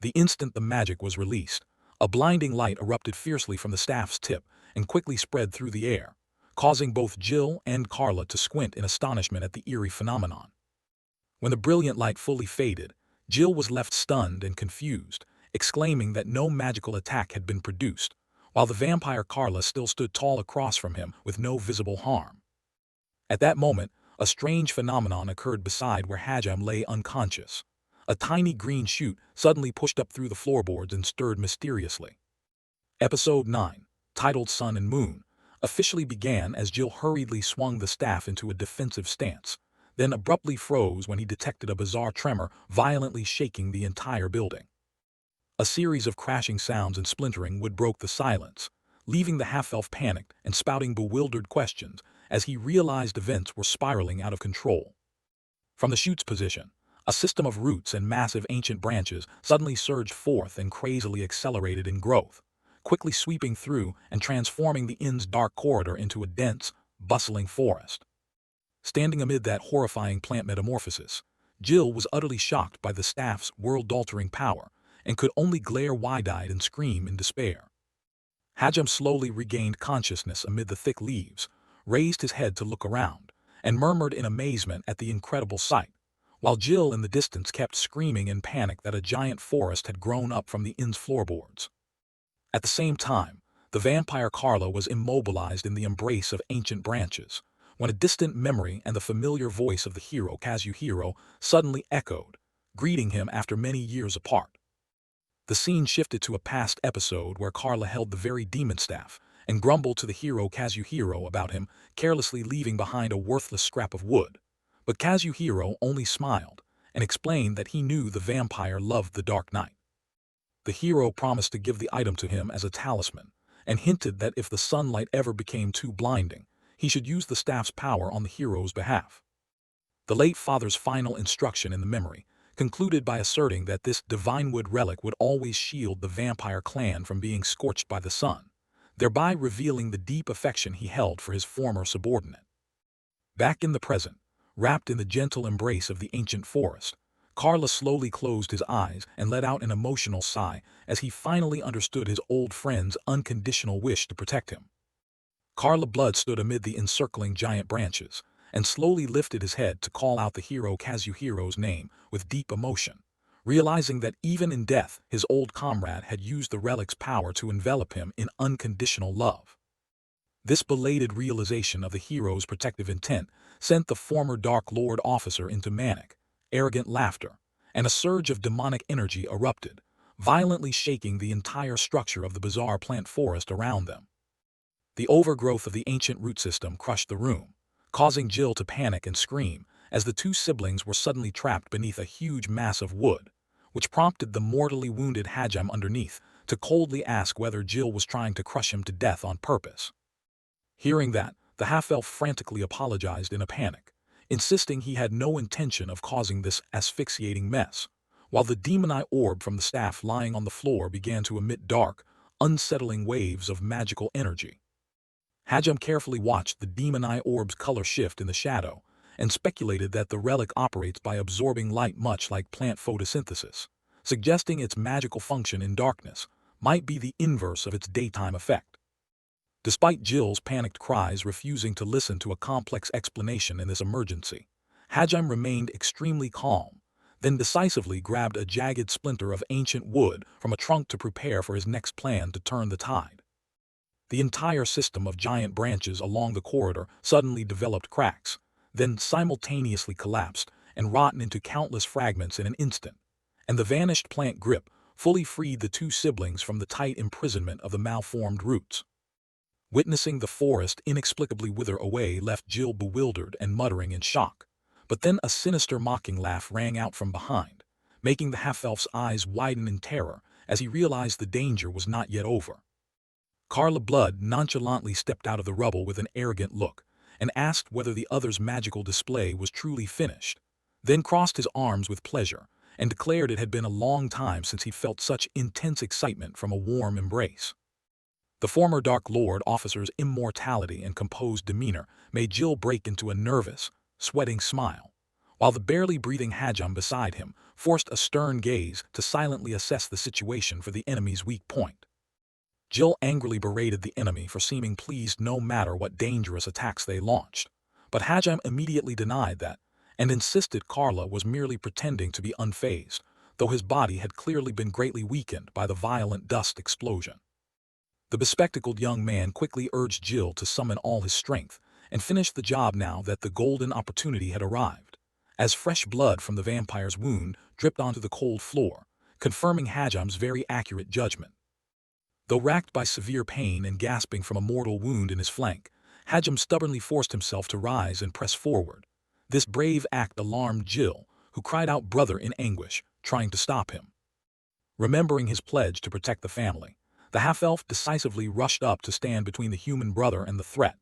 The instant the magic was released, a blinding light erupted fiercely from the staff's tip and quickly spread through the air, causing both Jill and Carla to squint in astonishment at the eerie phenomenon. When the brilliant light fully faded, Jill was left stunned and confused, exclaiming that no magical attack had been produced, while the vampire Carla still stood tall across from him with no visible harm. At that moment, a strange phenomenon occurred beside where Hajam lay unconscious. A tiny green shoot suddenly pushed up through the floorboards and stirred mysteriously. Episode 9, titled Sun and Moon, officially began as Jill hurriedly swung the staff into a defensive stance, then abruptly froze when he detected a bizarre tremor violently shaking the entire building. A series of crashing sounds and splintering wood broke the silence, leaving the half-elf panicked and spouting bewildered questions as he realized events were spiraling out of control. From the chute's position, a system of roots and massive ancient branches suddenly surged forth and crazily accelerated in growth, quickly sweeping through and transforming the inn's dark corridor into a dense, bustling forest. Standing amid that horrifying plant metamorphosis, Jill was utterly shocked by the staff's world-altering power and could only glare wide-eyed and scream in despair. Hajam slowly regained consciousness amid the thick leaves, raised his head to look around, and murmured in amazement at the incredible sight, while Jill in the distance kept screaming in panic that a giant forest had grown up from the inn's floorboards. At the same time, the vampire Carla was immobilized in the embrace of ancient branches, when a distant memory and the familiar voice of the hero Kazuhiro suddenly echoed, greeting him after many years apart. The scene shifted to a past episode where Carla held the very demon staff and grumbled to the hero Kazuhiro about him carelessly leaving behind a worthless scrap of wood. But Kazuhiro only smiled and explained that he knew the vampire loved the Dark Knight. The hero promised to give the item to him as a talisman and hinted that if the sunlight ever became too blinding, he should use the staff's power on the hero's behalf. The late father's final instruction in the memory concluded by asserting that this divine wood relic would always shield the vampire clan from being scorched by the sun, thereby revealing the deep affection he held for his former subordinate. Back in the present, wrapped in the gentle embrace of the ancient forest, Carla slowly closed his eyes and let out an emotional sigh as he finally understood his old friend's unconditional wish to protect him. Carla Blood stood amid the encircling giant branches and slowly lifted his head to call out the hero Kazuhiro's name with deep emotion, realizing that even in death his old comrade had used the relic's power to envelop him in unconditional love. This belated realization of the hero's protective intent sent the former Dark Lord officer into manic, arrogant laughter, and a surge of demonic energy erupted, violently shaking the entire structure of the bizarre plant forest around them. The overgrowth of the ancient root system crushed the room, causing Jill to panic and scream as the two siblings were suddenly trapped beneath a huge mass of wood, which prompted the mortally wounded Hajam underneath to coldly ask whether Jill was trying to crush him to death on purpose. Hearing that, the half-elf frantically apologized in a panic, insisting he had no intention of causing this asphyxiating mess, while the demon-eye orb from the staff lying on the floor began to emit dark, unsettling waves of magical energy. Hajam carefully watched the demon-eye orb's color shift in the shadow and speculated that the relic operates by absorbing light much like plant photosynthesis, suggesting its magical function in darkness might be the inverse of its daytime effect. Despite Jill's panicked cries refusing to listen to a complex explanation in this emergency, Hajime remained extremely calm, then decisively grabbed a jagged splinter of ancient wood from a trunk to prepare for his next plan to turn the tide. The entire system of giant branches along the corridor suddenly developed cracks, then simultaneously collapsed and rotten into countless fragments in an instant, and the vanished plant grip fully freed the two siblings from the tight imprisonment of the malformed roots. Witnessing the forest inexplicably wither away left Jill bewildered and muttering in shock, but then a sinister mocking laugh rang out from behind, making the half-elf's eyes widen in terror as he realized the danger was not yet over. Carla Blood nonchalantly stepped out of the rubble with an arrogant look and asked whether the other's magical display was truly finished, then crossed his arms with pleasure and declared it had been a long time since he felt such intense excitement from a warm embrace. The former Dark Lord officer's immortality and composed demeanor made Jill break into a nervous, sweating smile, while the barely breathing Hajime beside him forced a stern gaze to silently assess the situation for the enemy's weak point. Jill angrily berated the enemy for seeming pleased no matter what dangerous attacks they launched, but Hajime immediately denied that and insisted Carla was merely pretending to be unfazed, though his body had clearly been greatly weakened by the violent dust explosion. The bespectacled young man quickly urged Jill to summon all his strength and finish the job now that the golden opportunity had arrived, as fresh blood from the vampire's wound dripped onto the cold floor, confirming Hajime's very accurate judgment. Though racked by severe pain and gasping from a mortal wound in his flank, Hajime stubbornly forced himself to rise and press forward. This brave act alarmed Jill, who cried out brother in anguish, trying to stop him. Remembering his pledge to protect the family, the half-elf decisively rushed up to stand between the human brother and the threat,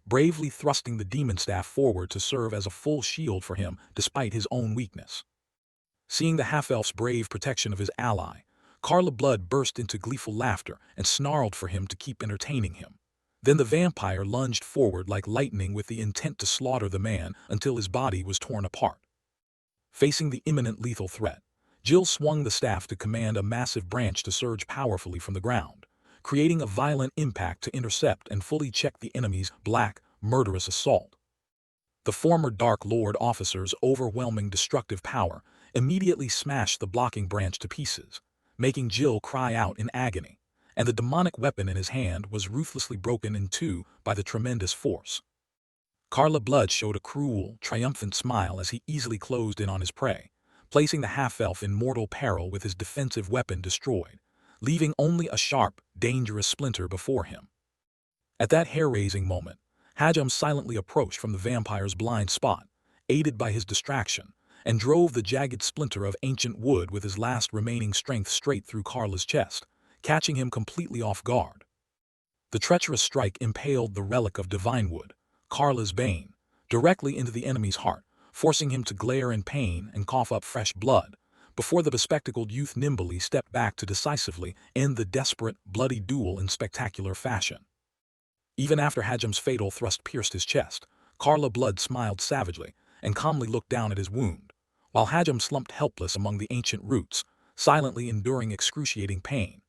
bravely thrusting the demon staff forward to serve as a full shield for him despite his own weakness. Seeing the half-elf's brave protection of his ally, Carla Blood burst into gleeful laughter and snarled for him to keep entertaining him. Then the vampire lunged forward like lightning with the intent to slaughter the man until his body was torn apart. Facing the imminent lethal threat, Jill swung the staff to command a massive branch to surge powerfully from the ground, creating a violent impact to intercept and fully check the enemy's black, murderous assault. The former Dark Lord officer's overwhelming destructive power immediately smashed the blocking branch to pieces, making Jill cry out in agony, and the demonic weapon in his hand was ruthlessly broken in two by the tremendous force. Carla Blood showed a cruel, triumphant smile as he easily closed in on his prey, placing the half-elf in mortal peril with his defensive weapon destroyed, leaving only a sharp, dangerous splinter before him. At that hair-raising moment, Hajime silently approached from the vampire's blind spot, aided by his distraction, and drove the jagged splinter of ancient wood with his last remaining strength straight through Carla's chest, catching him completely off guard. The treacherous strike impaled the relic of divine wood, Carla's bane, directly into the enemy's heart, forcing him to glare in pain and cough up fresh blood, before the bespectacled youth nimbly stepped back to decisively end the desperate, bloody duel in spectacular fashion. Even after Hajime's fatal thrust pierced his chest, Carla Blood smiled savagely and calmly looked down at his wound, while Hajime slumped helpless among the ancient roots, silently enduring excruciating pain.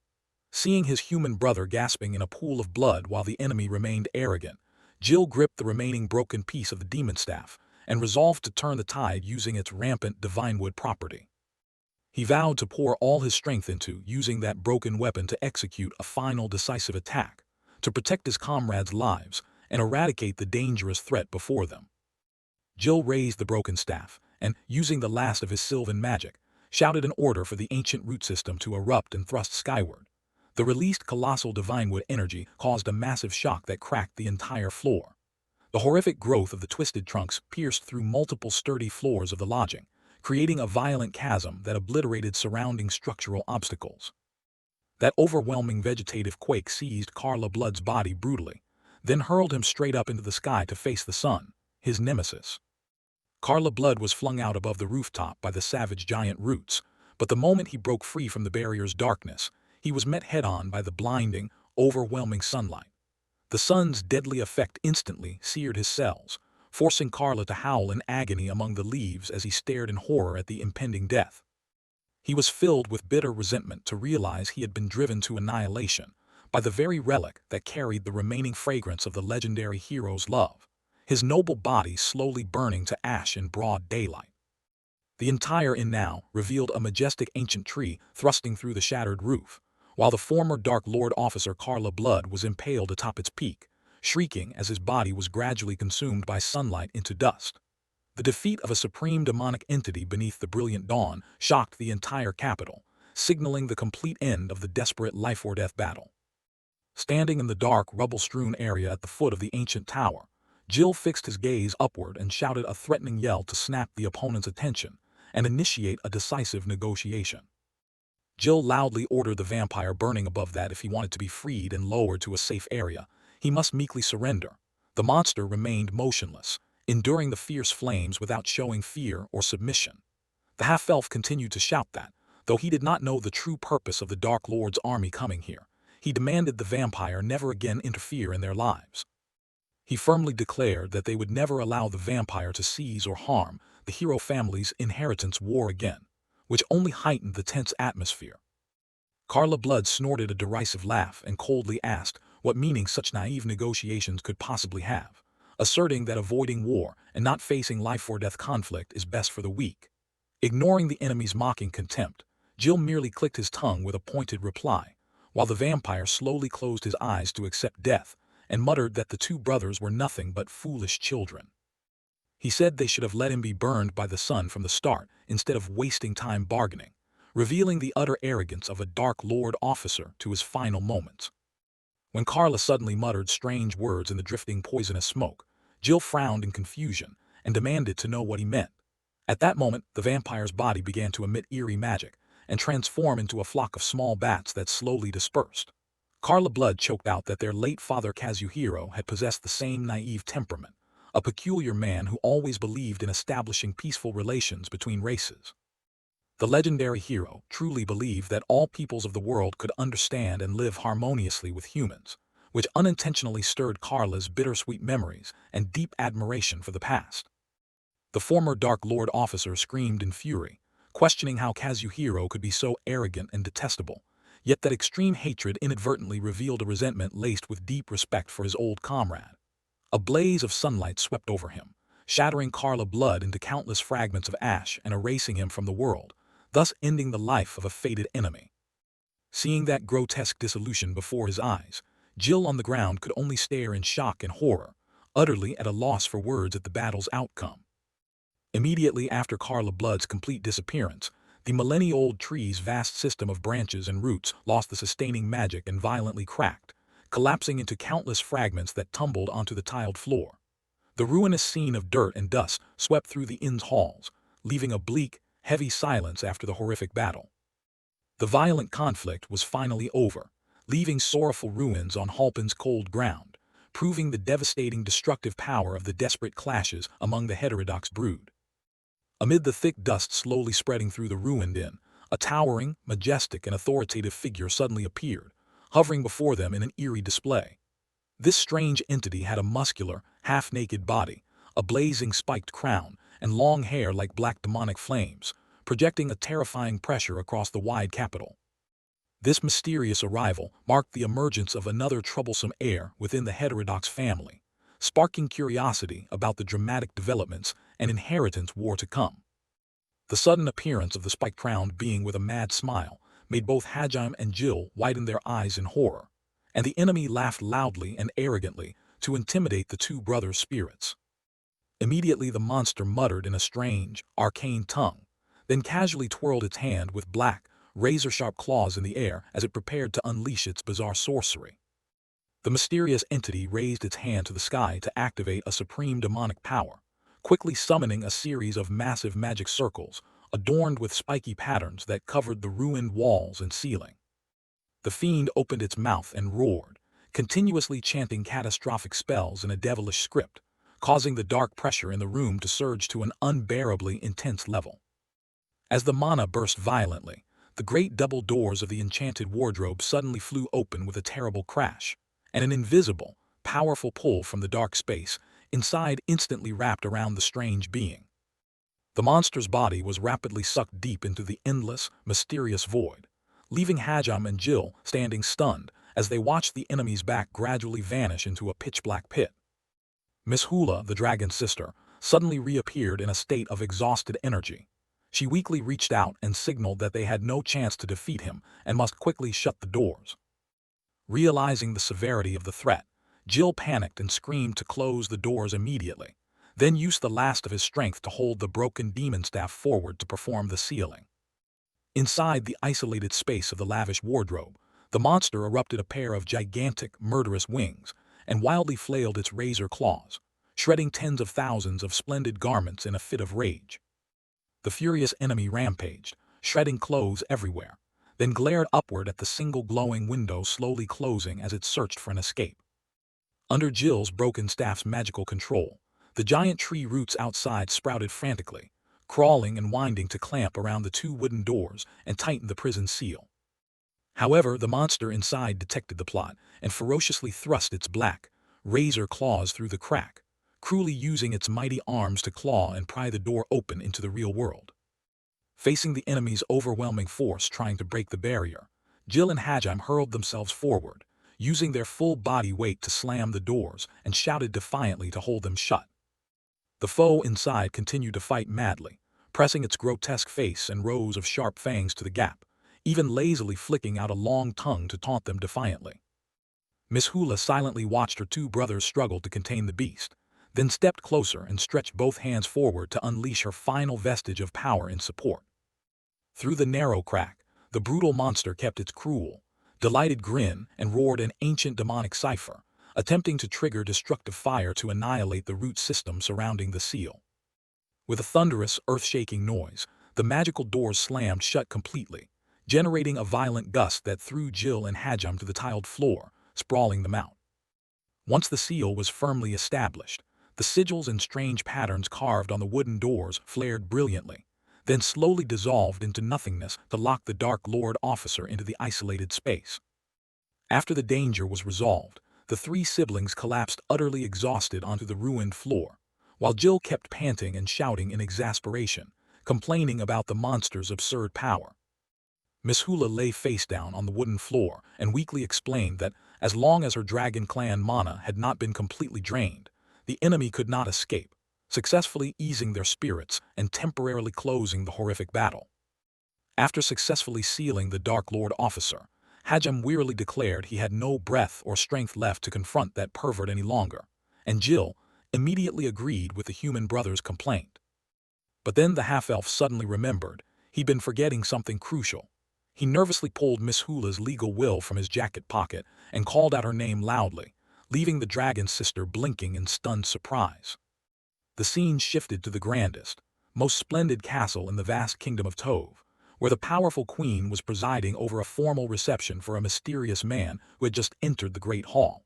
Seeing his human brother gasping in a pool of blood while the enemy remained arrogant, Jill gripped the remaining broken piece of the demon staff and resolved to turn the tide using its rampant divine wood property. He vowed to pour all his strength into using that broken weapon to execute a final decisive attack, to protect his comrades' lives and eradicate the dangerous threat before them. Jill raised the broken staff and, using the last of his sylvan magic, shouted an order for the ancient root system to erupt and thrust skyward. The released colossal divine wood energy caused a massive shock that cracked the entire floor. The horrific growth of the twisted trunks pierced through multiple sturdy floors of the lodging, creating a violent chasm that obliterated surrounding structural obstacles. That overwhelming vegetative quake seized Carla Blood's body brutally, then hurled him straight up into the sky to face the sun, his nemesis. Carla Blood was flung out above the rooftop by the savage giant roots, but the moment he broke free from the barrier's darkness, he was met head-on by the blinding, overwhelming sunlight. The sun's deadly effect instantly seared his cells, forcing Carla to howl in agony among the leaves as he stared in horror at the impending death. He was filled with bitter resentment to realize he had been driven to annihilation, by the very relic that carried the remaining fragrance of the legendary hero's love, his noble body slowly burning to ash in broad daylight. The entire inn now revealed a majestic ancient tree thrusting through the shattered roof, while the former Dark Lord officer Carla Blood was impaled atop its peak, shrieking as his body was gradually consumed by sunlight into dust. The defeat of a supreme demonic entity beneath the brilliant dawn shocked the entire capital, signaling the complete end of the desperate life-or-death battle. Standing in the dark, rubble-strewn area at the foot of the ancient tower, Jill fixed his gaze upward and shouted a threatening yell to snap the opponent's attention and initiate a decisive negotiation. Jill loudly ordered the vampire burning above that if he wanted to be freed and lowered to a safe area, he must meekly surrender. The monster remained motionless, enduring the fierce flames without showing fear or submission. The half-elf continued to shout that, though he did not know the true purpose of the Dark Lord's army coming here, he demanded the vampire never again interfere in their lives. He firmly declared that they would never allow the vampire to seize or harm the hero family's inheritance war again, which only heightened the tense atmosphere. Carla Blood snorted a derisive laugh and coldly asked what meaning such naive negotiations could possibly have, asserting that avoiding war and not facing life-or-death conflict is best for the weak. Ignoring the enemy's mocking contempt, Jill merely clicked his tongue with a pointed reply, while the vampire slowly closed his eyes to accept death and muttered that the two brothers were nothing but foolish children. He said they should have let him be burned by the sun from the start instead of wasting time bargaining, revealing the utter arrogance of a Dark Lord officer to his final moments. When Carla suddenly muttered strange words in the drifting poisonous smoke, Jill frowned in confusion and demanded to know what he meant. At that moment, the vampire's body began to emit eerie magic and transform into a flock of small bats that slowly dispersed. Carla Blood choked out that their late father Kazuhiro had possessed the same naive temperament, a peculiar man who always believed in establishing peaceful relations between races. The legendary hero truly believed that all peoples of the world could understand and live harmoniously with humans, which unintentionally stirred Carla's bittersweet memories and deep admiration for the past. The former Dark Lord officer screamed in fury, questioning how Kazuhiro could be so arrogant and detestable, yet that extreme hatred inadvertently revealed a resentment laced with deep respect for his old comrade. A blaze of sunlight swept over him, shattering Carla Blood into countless fragments of ash and erasing him from the world, thus ending the life of a fated enemy. Seeing that grotesque dissolution before his eyes, Jill on the ground could only stare in shock and horror, utterly at a loss for words at the battle's outcome. Immediately after Carla Blood's complete disappearance, the millennia-old tree's vast system of branches and roots lost the sustaining magic and violently cracked, collapsing into countless fragments that tumbled onto the tiled floor. The ruinous scene of dirt and dust swept through the inn's halls, leaving a bleak, heavy silence after the horrific battle. The violent conflict was finally over, leaving sorrowful ruins on Halpin's cold ground, proving the devastating destructive power of the desperate clashes among the heterodox brood. Amid the thick dust slowly spreading through the ruined inn, a towering, majestic, and authoritative figure suddenly appeared, hovering before them in an eerie display. This strange entity had a muscular, half-naked body, a blazing spiked crown, and long hair like black demonic flames, projecting a terrifying pressure across the wide capital. This mysterious arrival marked the emergence of another troublesome heir within the heterodox family, sparking curiosity about the dramatic developments and inheritance war to come. The sudden appearance of the spike-crowned being with a mad smile made both Hajime and Jill widen their eyes in horror, and the enemy laughed loudly and arrogantly to intimidate the two brothers' spirits. Immediately the monster muttered in a strange, arcane tongue, then casually twirled its hand with black, razor-sharp claws in the air as it prepared to unleash its bizarre sorcery. The mysterious entity raised its hand to the sky to activate a supreme demonic power, quickly summoning a series of massive magic circles, adorned with spiky patterns that covered the ruined walls and ceiling. The fiend opened its mouth and roared, continuously chanting catastrophic spells in a devilish script, causing the dark pressure in the room to surge to an unbearably intense level. As the mana burst violently, the great double doors of the enchanted wardrobe suddenly flew open with a terrible crash, and an invisible, powerful pull from the dark space inside instantly wrapped around the strange being. The monster's body was rapidly sucked deep into the endless, mysterious void, leaving Hajime and Jill standing stunned as they watched the enemy's back gradually vanish into a pitch-black pit. Miss Hula, the dragon's sister, suddenly reappeared in a state of exhausted energy. She weakly reached out and signaled that they had no chance to defeat him and must quickly shut the doors. Realizing the severity of the threat, Jill panicked and screamed to close the doors immediately, then used the last of his strength to hold the broken demon staff forward to perform the sealing. Inside the isolated space of the lavish wardrobe, the monster erupted a pair of gigantic, murderous wings and wildly flailed its razor claws, shredding tens of thousands of splendid garments in a fit of rage. The furious enemy rampaged, shredding clothes everywhere, then glared upward at the single glowing window slowly closing as it searched for an escape. Under Jill's broken staff's magical control, the giant tree roots outside sprouted frantically, crawling and winding to clamp around the two wooden doors and tighten the prison seal. However, the monster inside detected the plot and ferociously thrust its black, razor claws through the crack, cruelly using its mighty arms to claw and pry the door open into the real world. Facing the enemy's overwhelming force trying to break the barrier, Jill and Hajime hurled themselves forward, using their full body weight to slam the doors and shouted defiantly to hold them shut. The foe inside continued to fight madly, pressing its grotesque face and rows of sharp fangs to the gap, even lazily flicking out a long tongue to taunt them defiantly. Miss Hula silently watched her two brothers struggle to contain the beast, then stepped closer and stretched both hands forward to unleash her final vestige of power in support. Through the narrow crack, the brutal monster kept its cruel, delighted grin and roared an ancient demonic cipher, attempting to trigger destructive fire to annihilate the root system surrounding the seal. With a thunderous, earth-shaking noise, the magical doors slammed shut completely, generating a violent gust that threw Jill and Hajime to the tiled floor, sprawling them out. Once the seal was firmly established, the sigils and strange patterns carved on the wooden doors flared brilliantly, then slowly dissolved into nothingness to lock the Dark Lord officer into the isolated space. After the danger was resolved, the three siblings collapsed utterly exhausted onto the ruined floor, while Jill kept panting and shouting in exasperation, complaining about the monster's absurd power. Miss Hula lay face down on the wooden floor and weakly explained that as long as her dragon clan mana had not been completely drained, the enemy could not escape, successfully easing their spirits and temporarily closing the horrific battle. After successfully sealing the Dark Lord officer, Hajime wearily declared he had no breath or strength left to confront that pervert any longer, and Jill immediately agreed with the human brother's complaint. But then the half-elf suddenly remembered he'd been forgetting something crucial. He nervously pulled Miss Hula's legal will from his jacket pocket and called out her name loudly, leaving the dragon's sister blinking in stunned surprise. The scene shifted to the grandest, most splendid castle in the vast kingdom of Tove, where the powerful queen was presiding over a formal reception for a mysterious man who had just entered the great hall.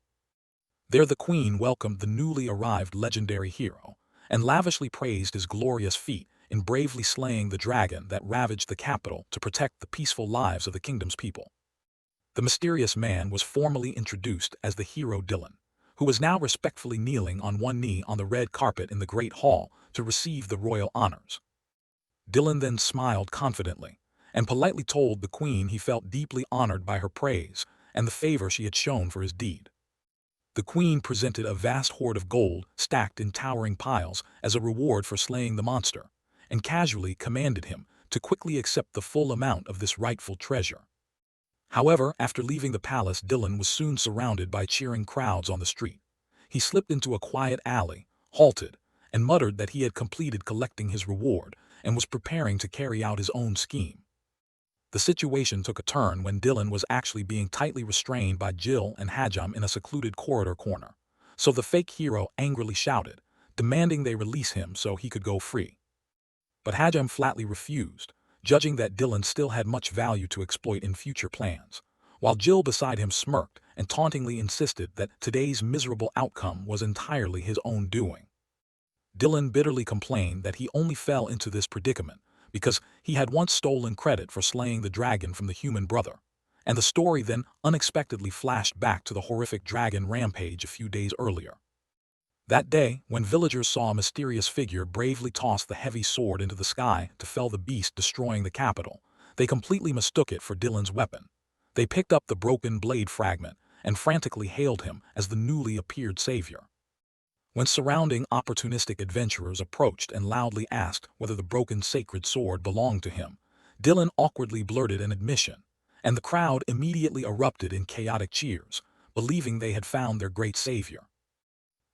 There the queen welcomed the newly arrived legendary hero, and lavishly praised his glorious feat in bravely slaying the dragon that ravaged the capital to protect the peaceful lives of the kingdom's people. The mysterious man was formally introduced as the hero Dylan, who was now respectfully kneeling on one knee on the red carpet in the great hall to receive the royal honors. Dylan then smiled confidently, and politely told the queen he felt deeply honored by her praise and the favor she had shown for his deed. The queen presented a vast hoard of gold stacked in towering piles as a reward for slaying the monster, and casually commanded him to quickly accept the full amount of this rightful treasure. However, after leaving the palace, Dylan was soon surrounded by cheering crowds on the street. He slipped into a quiet alley, halted, and muttered that he had completed collecting his reward and was preparing to carry out his own scheme. The situation took a turn when Dylan was actually being tightly restrained by Jill and Hajime in a secluded corridor corner, so the fake hero angrily shouted, demanding they release him so he could go free. But Hajime flatly refused, judging that Dylan still had much value to exploit in future plans, while Jill beside him smirked and tauntingly insisted that today's miserable outcome was entirely his own doing. Dylan bitterly complained that he only fell into this predicament because he had once stolen credit for slaying the dragon from the human brother, and the story then unexpectedly flashed back to the horrific dragon rampage a few days earlier. That day, when villagers saw a mysterious figure bravely toss the heavy sword into the sky to fell the beast destroying the capital, they completely mistook it for Dylan's weapon. They picked up the broken blade fragment and frantically hailed him as the newly appeared savior. When surrounding opportunistic adventurers approached and loudly asked whether the broken sacred sword belonged to him, Dylan awkwardly blurted an admission, and the crowd immediately erupted in chaotic cheers, believing they had found their great savior.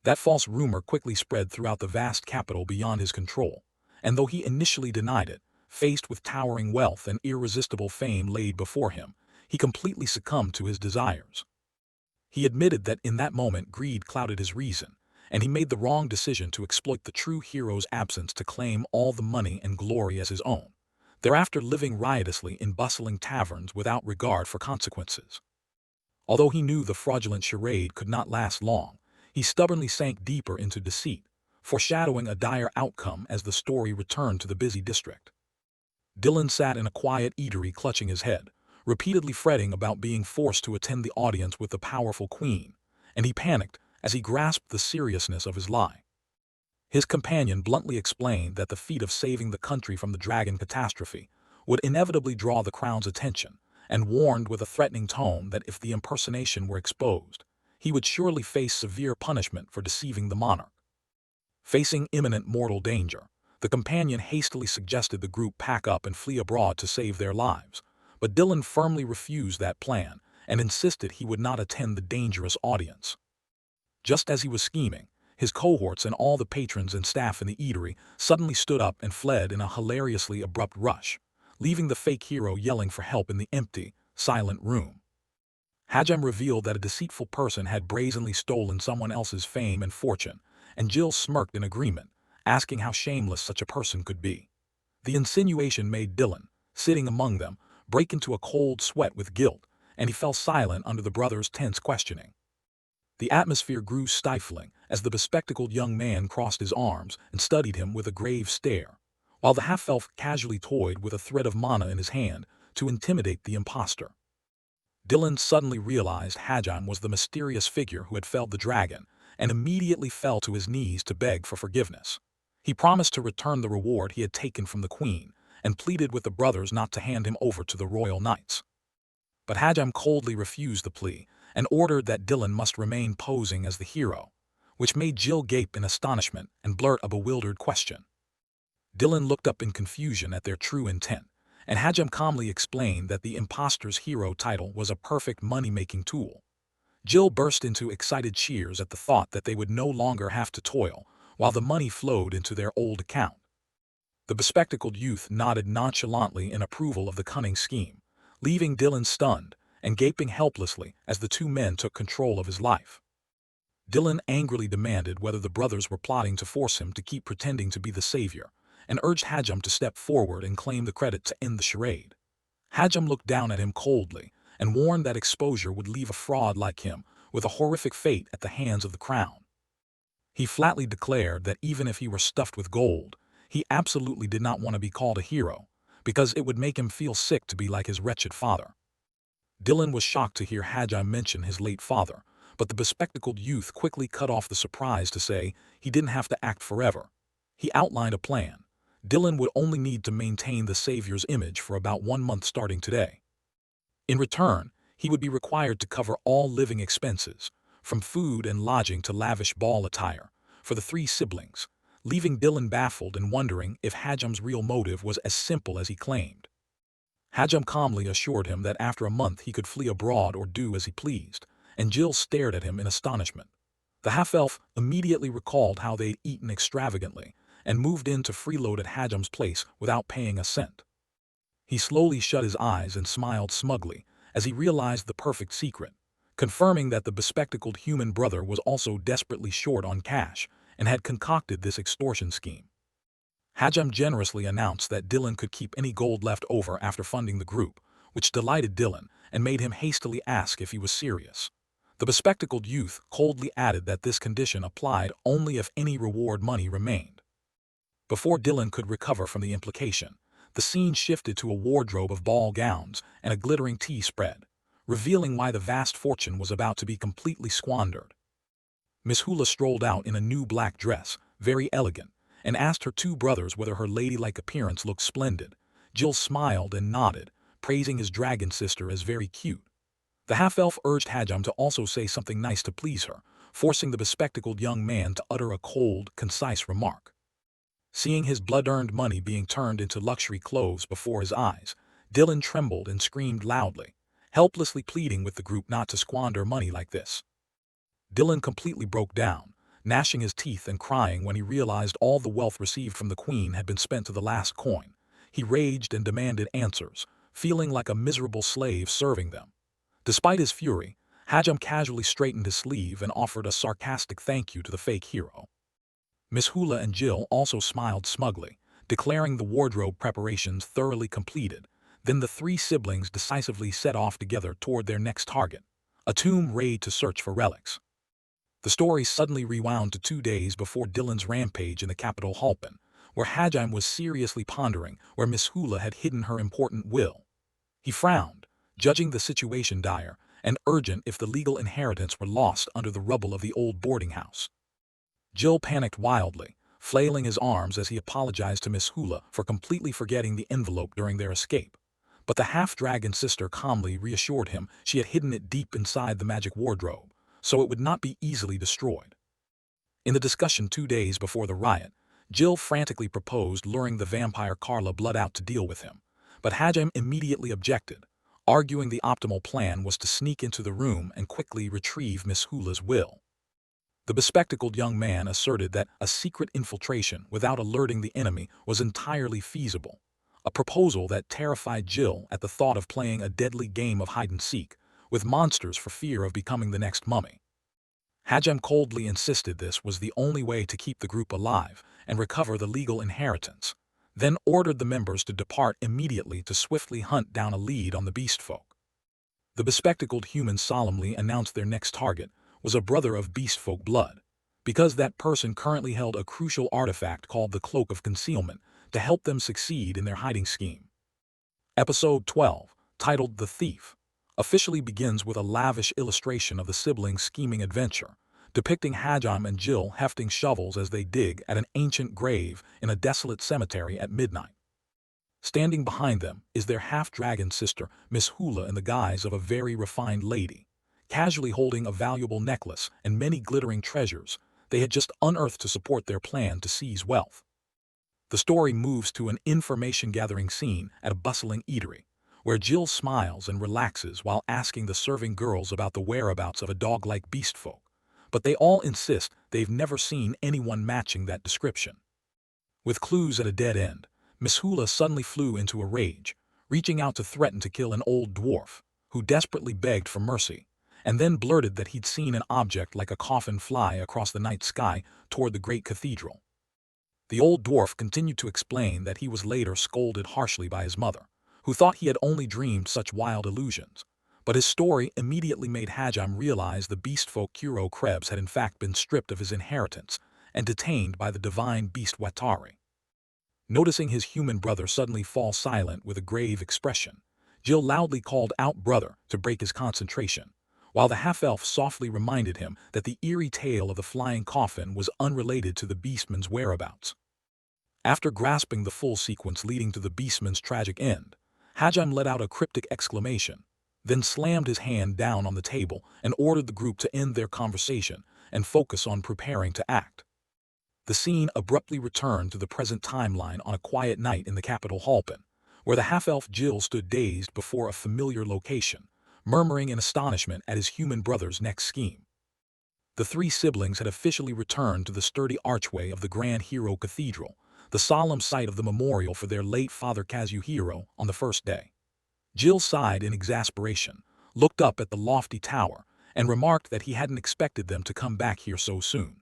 That false rumor quickly spread throughout the vast capital beyond his control, and though he initially denied it, faced with towering wealth and irresistible fame laid before him, he completely succumbed to his desires. He admitted that in that moment greed clouded his reason, and he made the wrong decision to exploit the true hero's absence to claim all the money and glory as his own, thereafter living riotously in bustling taverns without regard for consequences. Although he knew the fraudulent charade could not last long, he stubbornly sank deeper into deceit, foreshadowing a dire outcome as the story returned to the busy district. Dylan sat in a quiet eatery clutching his head, repeatedly fretting about being forced to attend the audience with the powerful queen, and he panicked as he grasped the seriousness of his lie. His companion bluntly explained that the feat of saving the country from the dragon catastrophe would inevitably draw the crown's attention, and warned with a threatening tone that if the impersonation were exposed, he would surely face severe punishment for deceiving the monarch. Facing imminent mortal danger, the companion hastily suggested the group pack up and flee abroad to save their lives, but Dylan firmly refused that plan and insisted he would not attend the dangerous audience. Just as he was scheming, his cohorts and all the patrons and staff in the eatery suddenly stood up and fled in a hilariously abrupt rush, leaving the fake hero yelling for help in the empty, silent room. Hajam revealed that a deceitful person had brazenly stolen someone else's fame and fortune, and Jill smirked in agreement, asking how shameless such a person could be. The insinuation made Dylan, sitting among them, break into a cold sweat with guilt, and he fell silent under the brothers' tense questioning. The atmosphere grew stifling as the bespectacled young man crossed his arms and studied him with a grave stare, while the half-elf casually toyed with a thread of mana in his hand to intimidate the impostor. Dylan suddenly realized Hajam was the mysterious figure who had felled the dragon, and immediately fell to his knees to beg for forgiveness. He promised to return the reward he had taken from the queen, and pleaded with the brothers not to hand him over to the royal knights. But Hajam coldly refused the plea, and ordered that Dylan must remain posing as the hero, which made Jill gape in astonishment and blurt a bewildered question. Dylan looked up in confusion at their true intent, and Hajam calmly explained that the impostor's hero title was a perfect money-making tool. Jill burst into excited cheers at the thought that they would no longer have to toil, while the money flowed into their old account. The bespectacled youth nodded nonchalantly in approval of the cunning scheme, leaving Dylan stunned and gaping helplessly as the two men took control of his life. Dylan angrily demanded whether the brothers were plotting to force him to keep pretending to be the savior, and urged Hajam to step forward and claim the credit to end the charade. Hajam looked down at him coldly and warned that exposure would leave a fraud like him with a horrific fate at the hands of the crown. He flatly declared that even if he were stuffed with gold, he absolutely did not want to be called a hero, because it would make him feel sick to be like his wretched father. Dylan was shocked to hear Hajam mention his late father, but the bespectacled youth quickly cut off the surprise to say he didn't have to act forever. He outlined a plan. Dylan would only need to maintain the savior's image for about 1 month starting today. In return, he would be required to cover all living expenses, from food and lodging to lavish ball attire, for the 3 siblings, leaving Dylan baffled and wondering if Hajam's real motive was as simple as he claimed. Hajam calmly assured him that after a month he could flee abroad or do as he pleased, and Jill stared at him in astonishment. The half-elf immediately recalled how they'd eaten extravagantly, and moved in to freeload at Hajam's place without paying a cent. He slowly shut his eyes and smiled smugly as he realized the perfect secret, confirming that the bespectacled human brother was also desperately short on cash and had concocted this extortion scheme. Hajam generously announced that Dylan could keep any gold left over after funding the group, which delighted Dylan and made him hastily ask if he was serious. The bespectacled youth coldly added that this condition applied only if any reward money remained. Before Dylan could recover from the implication, the scene shifted to a wardrobe of ball gowns and a glittering tea spread, revealing why the vast fortune was about to be completely squandered. Miss Hula strolled out in a new black dress, very elegant, and asked her 2 brothers whether her ladylike appearance looked splendid. Jill smiled and nodded, praising his dragon sister as very cute. The half-elf urged Hajam to also say something nice to please her, forcing the bespectacled young man to utter a cold, concise remark. Seeing his blood-earned money being turned into luxury clothes before his eyes, Dylan trembled and screamed loudly, helplessly pleading with the group not to squander money like this. Dylan completely broke down, gnashing his teeth and crying when he realized all the wealth received from the queen had been spent to the last coin. He raged and demanded answers, feeling like a miserable slave serving them. Despite his fury, Hajam casually straightened his sleeve and offered a sarcastic thank you to the fake hero. Miss Hula and Jill also smiled smugly, declaring the wardrobe preparations thoroughly completed. Then the three siblings decisively set off together toward their next target, a tomb raid to search for relics. The story suddenly rewound to 2 days before Dylan's rampage in the capital Halpin, where Hajam was seriously pondering where Miss Hula had hidden her important will. He frowned, judging the situation dire and urgent if the legal inheritance were lost under the rubble of the old boarding house. Jill panicked wildly, flailing his arms as he apologized to Miss Hula for completely forgetting the envelope during their escape. But the half-dragon sister calmly reassured him she had hidden it deep inside the magic wardrobe, so it would not be easily destroyed. In the discussion 2 days before the riot, Jill frantically proposed luring the vampire Carla Blood out to deal with him, but Hajam immediately objected, arguing the optimal plan was to sneak into the room and quickly retrieve Miss Hula's will. The bespectacled young man asserted that a secret infiltration without alerting the enemy was entirely feasible, a proposal that terrified Jill at the thought of playing a deadly game of hide-and-seek with monsters for fear of becoming the next mummy. Hajam coldly insisted this was the only way to keep the group alive and recover the legal inheritance, then ordered the members to depart immediately to swiftly hunt down a lead on the beast folk. The bespectacled humans solemnly announced their next target was a brother of beast folk blood, because that person currently held a crucial artifact called the Cloak of Concealment to help them succeed in their hiding scheme. Episode 12, titled The Thief, officially begins with a lavish illustration of the siblings' scheming adventure, depicting Hajam and Jill hefting shovels as they dig at an ancient grave in a desolate cemetery at midnight. Standing behind them is their half-dragon sister, Miss Hula, in the guise of a very refined lady, casually holding a valuable necklace and many glittering treasures they had just unearthed to support their plan to seize wealth. The story moves to an information-gathering scene at a bustling eatery, where Jill smiles and relaxes while asking the serving girls about the whereabouts of a dog-like beast folk, but they all insist they've never seen anyone matching that description. With clues at a dead end, Miss Hula suddenly flew into a rage, reaching out to threaten to kill an old dwarf, who desperately begged for mercy, and then blurted that he'd seen an object like a coffin fly across the night sky toward the great cathedral. The old dwarf continued to explain that he was later scolded harshly by his mother, who thought he had only dreamed such wild illusions, but his story immediately made Hajam realize the beast folk Kuro Krebs had in fact been stripped of his inheritance and detained by the divine beast Watari. Noticing his human brother suddenly fall silent with a grave expression, Jill loudly called out "brother" to break his concentration, while the half-elf softly reminded him that the eerie tale of the flying coffin was unrelated to the beastman's whereabouts. After grasping the full sequence leading to the beastman's tragic end, Hajam let out a cryptic exclamation, then slammed his hand down on the table and ordered the group to end their conversation and focus on preparing to act. The scene abruptly returned to the present timeline on a quiet night in the capital Halpin, where the half-elf Jill stood dazed before a familiar location, murmuring in astonishment at his human brother's next scheme. The three siblings had officially returned to the sturdy archway of the Grand Hero Cathedral, the solemn site of the memorial for their late father Kazuhiro, on the first day. Jill sighed in exasperation, looked up at the lofty tower, and remarked that he hadn't expected them to come back here so soon.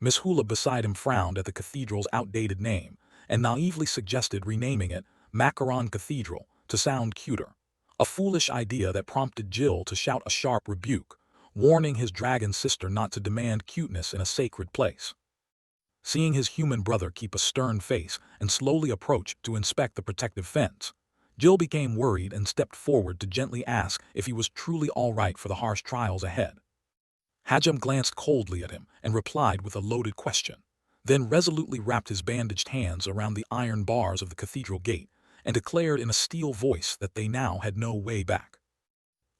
Miss Hula beside him frowned at the cathedral's outdated name and naively suggested renaming it Macaron Cathedral to sound cuter, a foolish idea that prompted Jill to shout a sharp rebuke, warning his dragon sister not to demand cuteness in a sacred place. Seeing his human brother keep a stern face and slowly approach to inspect the protective fence, Jill became worried and stepped forward to gently ask if he was truly all right for the harsh trials ahead. Hajam glanced coldly at him and replied with a loaded question, then resolutely wrapped his bandaged hands around the iron bars of the cathedral gate and declared in a steel voice that they now had no way back.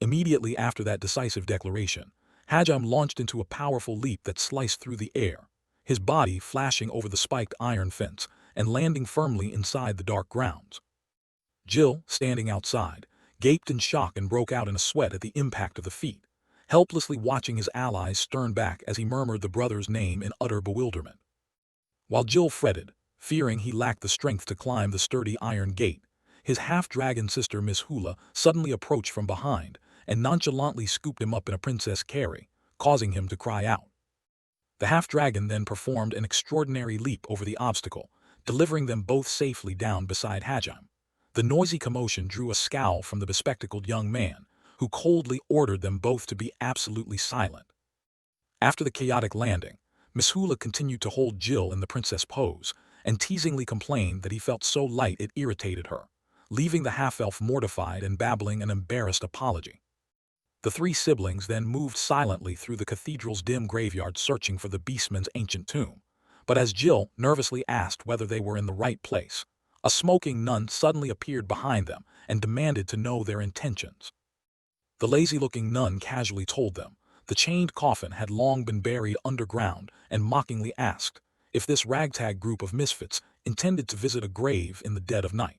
Immediately after that decisive declaration, Hajam launched into a powerful leap that sliced through the air, his body flashing over the spiked iron fence and landing firmly inside the dark grounds. Jill, standing outside, gaped in shock and broke out in a sweat at the impact of the feat, helplessly watching his allies stern back as he murmured the brother's name in utter bewilderment. While Jill fretted, fearing he lacked the strength to climb the sturdy iron gate, his half-dragon sister Miss Hula suddenly approached from behind and nonchalantly scooped him up in a princess carry, causing him to cry out. The half-dragon then performed an extraordinary leap over the obstacle, delivering them both safely down beside Hajam. The noisy commotion drew a scowl from the bespectacled young man, who coldly ordered them both to be absolutely silent. After the chaotic landing, Miss Hula continued to hold Jill in the princess pose, and teasingly complained that he felt so light it irritated her, leaving the half-elf mortified and babbling an embarrassed apology. The three siblings then moved silently through the cathedral's dim graveyard searching for the beastman's ancient tomb, but as Jill nervously asked whether they were in the right place, a smoking nun suddenly appeared behind them and demanded to know their intentions. The lazy-looking nun casually told them the chained coffin had long been buried underground and mockingly asked if this ragtag group of misfits intended to visit a grave in the dead of night.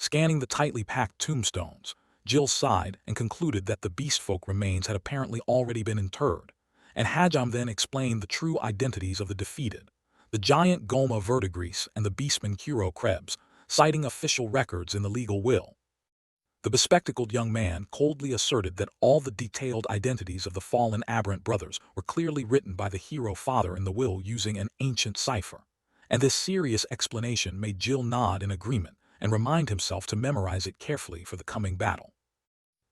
Scanning the tightly packed tombstones, Jill sighed and concluded that the beastfolk remains had apparently already been interred, and Hajam then explained the true identities of the defeated, the giant Goma verdigris and the beastman Krebs, citing official records in the legal will. The bespectacled young man coldly asserted that all the detailed identities of the fallen aberrant brothers were clearly written by the hero father in the will using an ancient cipher, and this serious explanation made Jill nod in agreement and remind himself to memorize it carefully for the coming battle.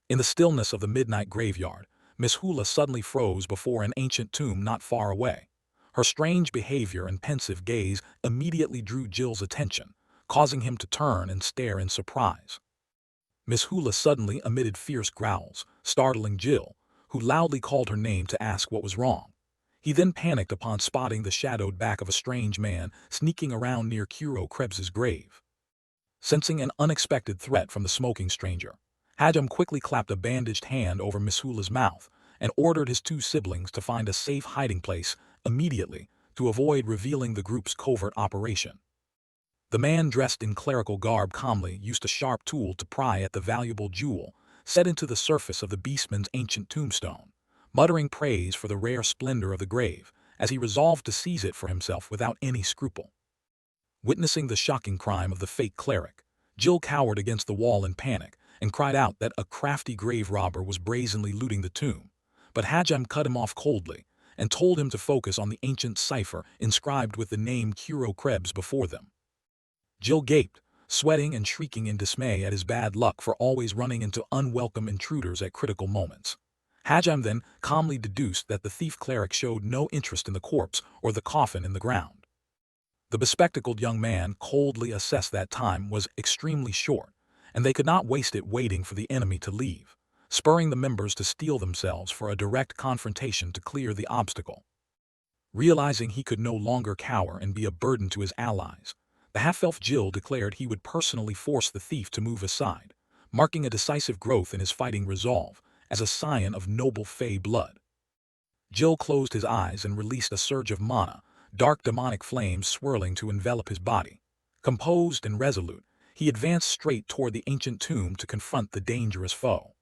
In the stillness of the midnight graveyard, Miss Hula suddenly froze before an ancient tomb not far away. Her strange behavior and pensive gaze immediately drew Jill's attention, causing him to turn and stare in surprise. Miss Hula suddenly emitted fierce growls, startling Jill, who loudly called her name to ask what was wrong. He then panicked upon spotting the shadowed back of a strange man sneaking around near Krebs's grave. Sensing an unexpected threat from the smoking stranger, Hajam quickly clapped a bandaged hand over Miss Hula's mouth and ordered his two siblings to find a safe hiding place immediately to avoid revealing the group's covert operation. The man dressed in clerical garb calmly used a sharp tool to pry at the valuable jewel set into the surface of the beastman's ancient tombstone, muttering praise for the rare splendor of the grave as he resolved to seize it for himself without any scruple. Witnessing the shocking crime of the fake cleric, Jill cowered against the wall in panic and cried out that a crafty grave robber was brazenly looting the tomb, but Hajam cut him off coldly and told him to focus on the ancient cipher inscribed with the name Krebs before them. Jill gaped, sweating and shrieking in dismay at his bad luck for always running into unwelcome intruders at critical moments. Hajam then calmly deduced that the thief cleric showed no interest in the corpse or the coffin in the ground. The bespectacled young man coldly assessed that time was extremely short, and they could not waste it waiting for the enemy to leave, spurring the members to steel themselves for a direct confrontation to clear the obstacle. Realizing he could no longer cower and be a burden to his allies, the half-elf Jill declared he would personally force the thief to move aside, marking a decisive growth in his fighting resolve as a scion of noble fey blood. Jill closed his eyes and released a surge of mana, dark demonic flames swirling to envelop his body. Composed and resolute, he advanced straight toward the ancient tomb to confront the dangerous foe.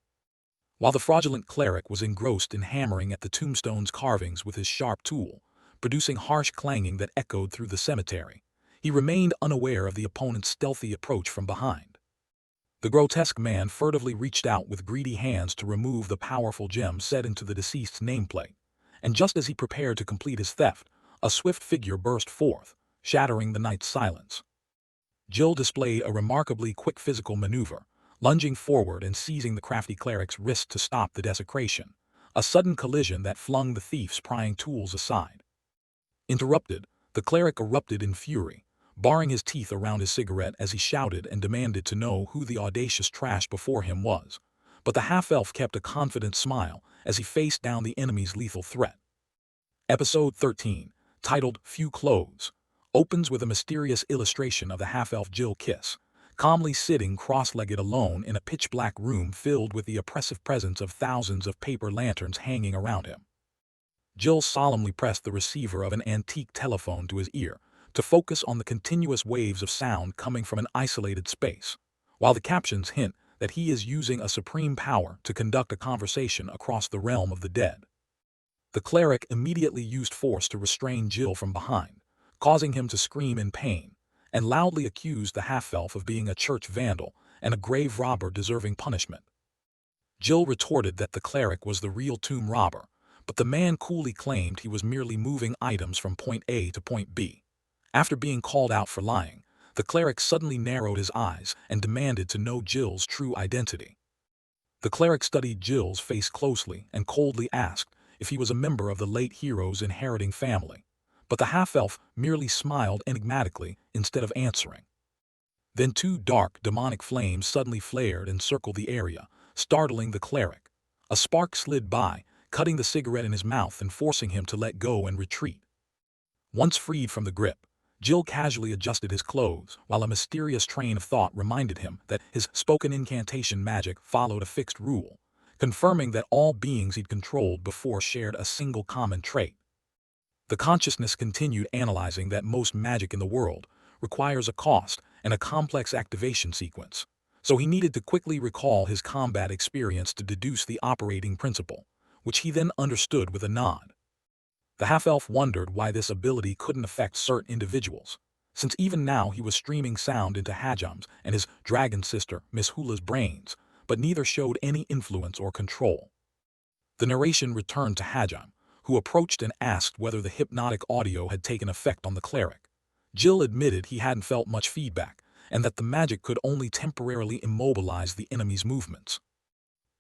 While the fraudulent cleric was engrossed in hammering at the tombstone's carvings with his sharp tool, producing harsh clanging that echoed through the cemetery, he remained unaware of the opponent's stealthy approach from behind. The grotesque man furtively reached out with greedy hands to remove the powerful gem set into the deceased's nameplate, and just as he prepared to complete his theft, a swift figure burst forth, shattering the night's silence. Jill displayed a remarkably quick physical maneuver, lunging forward and seizing the crafty cleric's wrist to stop the desecration, a sudden collision that flung the thief's prying tools aside. Interrupted, the cleric erupted in fury, barring his teeth around his cigarette as he shouted and demanded to know who the audacious trash before him was, but the half-elf kept a confident smile as he faced down the enemy's lethal threat. Episode 13, titled Few Clothes, opens with a mysterious illustration of the half-elf Jill kiss, calmly sitting cross-legged alone in a pitch-black room filled with the oppressive presence of thousands of paper lanterns hanging around him. Jill solemnly pressed the receiver of an antique telephone to his ear to focus on the continuous waves of sound coming from an isolated space, while the captions hint that he is using a supreme power to conduct a conversation across the realm of the dead. The cleric immediately used force to restrain Jill from behind, causing him to scream in pain, and loudly accused the half-elf of being a church vandal and a grave robber deserving punishment. Jill retorted that the cleric was the real tomb robber, but the man coolly claimed he was merely moving items from point A to point B. After being called out for lying, the cleric suddenly narrowed his eyes and demanded to know Jill's true identity. The cleric studied Jill's face closely and coldly asked if he was a member of the late hero's inheriting family, but the half-elf merely smiled enigmatically instead of answering. Then two dark, demonic flames suddenly flared and circled the area, startling the cleric. A spark slid by, cutting the cigarette in his mouth and forcing him to let go and retreat. Once freed from the grip, Jill casually adjusted his clothes, while a mysterious train of thought reminded him that his spoken incantation magic followed a fixed rule, confirming that all beings he'd controlled before shared a single common trait. The consciousness continued analyzing that most magic in the world requires a cost and a complex activation sequence, so he needed to quickly recall his combat experience to deduce the operating principle, which he then understood with a nod. The half-elf wondered why this ability couldn't affect certain individuals, since even now he was streaming sound into Hajam's and his dragon sister, Miss Hula's brains, but neither showed any influence or control. The narration returned to Hajam, who approached and asked whether the hypnotic audio had taken effect on the cleric. Jill admitted he hadn't felt much feedback, and that the magic could only temporarily immobilize the enemy's movements.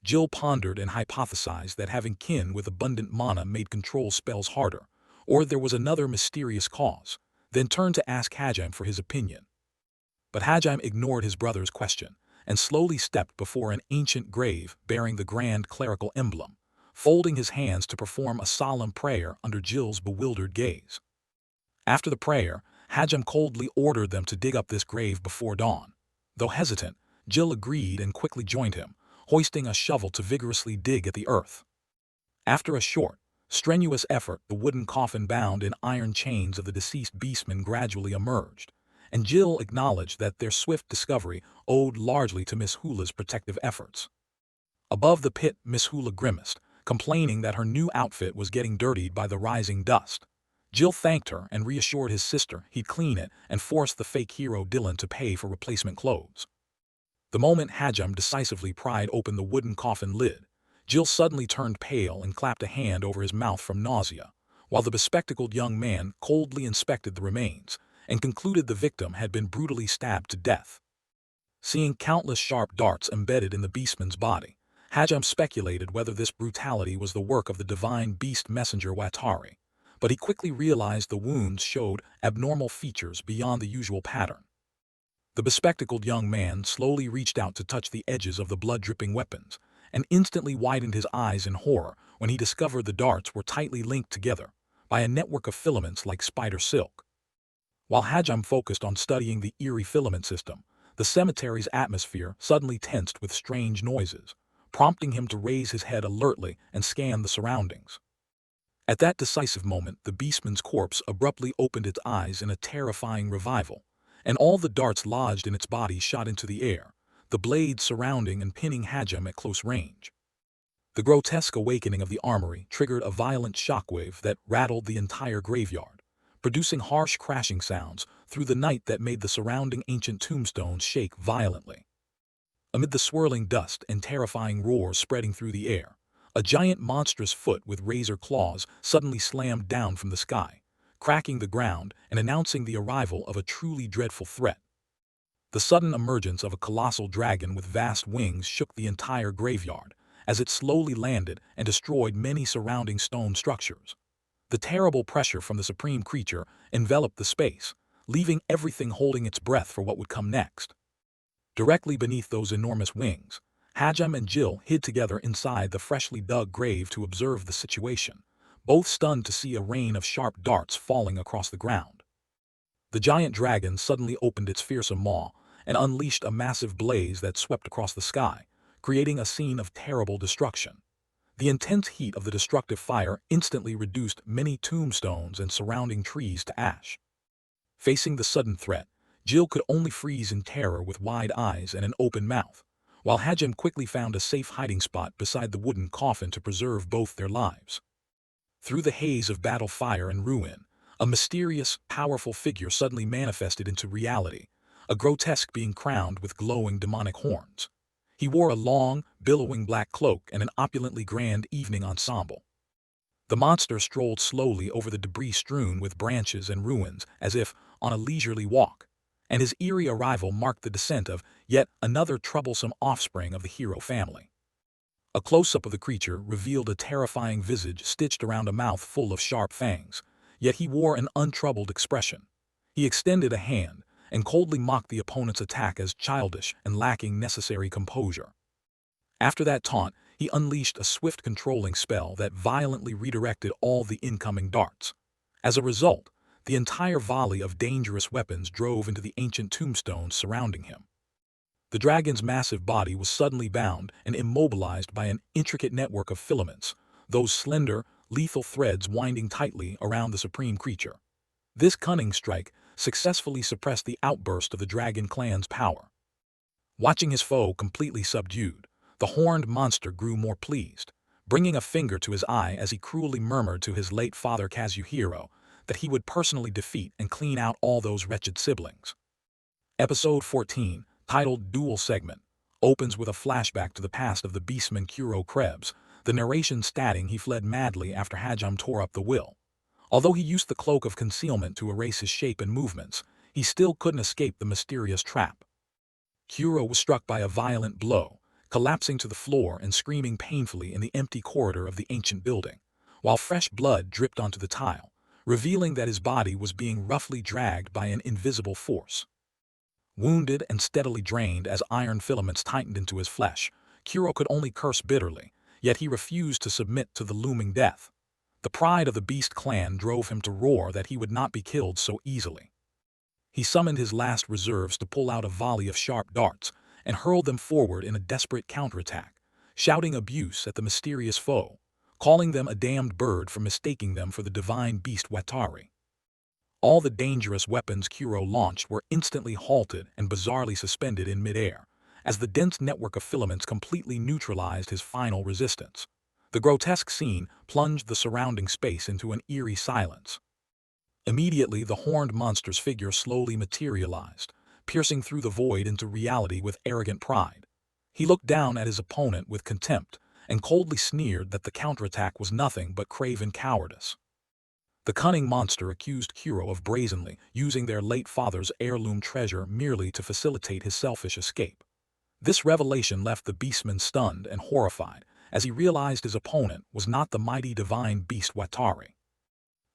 Jill pondered and hypothesized that having kin with abundant mana made control spells harder, or there was another mysterious cause, then turned to ask Hajam for his opinion. But Hajam ignored his brother's question, and slowly stepped before an ancient grave bearing the grand clerical emblem, folding his hands to perform a solemn prayer under Jill's bewildered gaze. After the prayer, Hajam coldly ordered them to dig up this grave before dawn. Though hesitant, Jill agreed and quickly joined him, hoisting a shovel to vigorously dig at the earth. After a short, strenuous effort, the wooden coffin bound in iron chains of the deceased beastman gradually emerged, and Jill acknowledged that their swift discovery owed largely to Miss Hula's protective efforts. Above the pit, Miss Hula grimaced, complaining that her new outfit was getting dirtied by the rising dust. Jill thanked her and reassured his sister he'd clean it and forced the fake hero Dylan to pay for replacement clothes. The moment Hajam decisively pried open the wooden coffin lid, Jill suddenly turned pale and clapped a hand over his mouth from nausea, while the bespectacled young man coldly inspected the remains and concluded the victim had been brutally stabbed to death. Seeing countless sharp darts embedded in the beastman's body, Hajam speculated whether this brutality was the work of the divine beast messenger Watari, but he quickly realized the wounds showed abnormal features beyond the usual pattern. The bespectacled young man slowly reached out to touch the edges of the blood-dripping weapons, and instantly widened his eyes in horror when he discovered the darts were tightly linked together by a network of filaments like spider silk. While Hajam focused on studying the eerie filament system, the cemetery's atmosphere suddenly tensed with strange noises, prompting him to raise his head alertly and scan the surroundings. At that decisive moment, the beastman's corpse abruptly opened its eyes in a terrifying revival, and all the darts lodged in its body shot into the air, the blades surrounding and pinning Hajam at close range. The grotesque awakening of the armory triggered a violent shockwave that rattled the entire graveyard, producing harsh crashing sounds through the night that made the surrounding ancient tombstones shake violently. Amid the swirling dust and terrifying roars spreading through the air, a giant monstrous foot with razor claws suddenly slammed down from the sky, cracking the ground and announcing the arrival of a truly dreadful threat. The sudden emergence of a colossal dragon with vast wings shook the entire graveyard as it slowly landed and destroyed many surrounding stone structures. The terrible pressure from the supreme creature enveloped the space, leaving everything holding its breath for what would come next. Directly beneath those enormous wings, Hajam and Jill hid together inside the freshly dug grave to observe the situation, both stunned to see a rain of sharp darts falling across the ground. The giant dragon suddenly opened its fearsome maw and unleashed a massive blaze that swept across the sky, creating a scene of terrible destruction. The intense heat of the destructive fire instantly reduced many tombstones and surrounding trees to ash. Facing the sudden threat, Jill could only freeze in terror with wide eyes and an open mouth, while Hajim quickly found a safe hiding spot beside the wooden coffin to preserve both their lives. Through the haze of battle fire and ruin, a mysterious, powerful figure suddenly manifested into reality, a grotesque being crowned with glowing demonic horns. He wore a long, billowing black cloak and an opulently grand evening ensemble. The monster strolled slowly over the debris strewn with branches and ruins as if on a leisurely walk, and his eerie arrival marked the descent of yet another troublesome offspring of the hero family. A close-up of the creature revealed a terrifying visage stitched around a mouth full of sharp fangs, yet he wore an untroubled expression. He extended a hand and coldly mocked the opponent's attack as childish and lacking necessary composure. After that taunt, he unleashed a swift controlling spell that violently redirected all the incoming darts. As a result, the entire volley of dangerous weapons drove into the ancient tombstones surrounding him. The dragon's massive body was suddenly bound and immobilized by an intricate network of filaments, those slender, lethal threads winding tightly around the supreme creature. This cunning strike successfully suppressed the outburst of the dragon clan's power. Watching his foe completely subdued, the horned monster grew more pleased, bringing a finger to his eye as he cruelly murmured to his late father Kazuhiro that he would personally defeat and clean out all those wretched siblings. Episode 14, titled Dual Segment, opens with a flashback to the past of the beastman Kuro Krebs, the narration stating he fled madly after Hajime tore up the will. Although he used the cloak of concealment to erase his shape and movements, he still couldn't escape the mysterious trap. Kuro was struck by a violent blow, collapsing to the floor and screaming painfully in the empty corridor of the ancient building, while fresh blood dripped onto the tile, revealing that his body was being roughly dragged by an invisible force. Wounded and steadily drained as iron filaments tightened into his flesh, Kuro could only curse bitterly, yet he refused to submit to the looming death. The pride of the Beast clan drove him to roar that he would not be killed so easily. He summoned his last reserves to pull out a volley of sharp darts and hurled them forward in a desperate counterattack, shouting abuse at the mysterious foe, calling them a damned bird for mistaking them for the divine beast Watari. All the dangerous weapons Kuro launched were instantly halted and bizarrely suspended in midair, as the dense network of filaments completely neutralized his final resistance. The grotesque scene plunged the surrounding space into an eerie silence. Immediately, the horned monster's figure slowly materialized, piercing through the void into reality with arrogant pride. He looked down at his opponent with contempt and coldly sneered that the counterattack was nothing but craven cowardice. The cunning monster accused Kuro of brazenly using their late father's heirloom treasure merely to facilitate his selfish escape. This revelation left the beastman stunned and horrified as he realized his opponent was not the mighty divine beast Watari.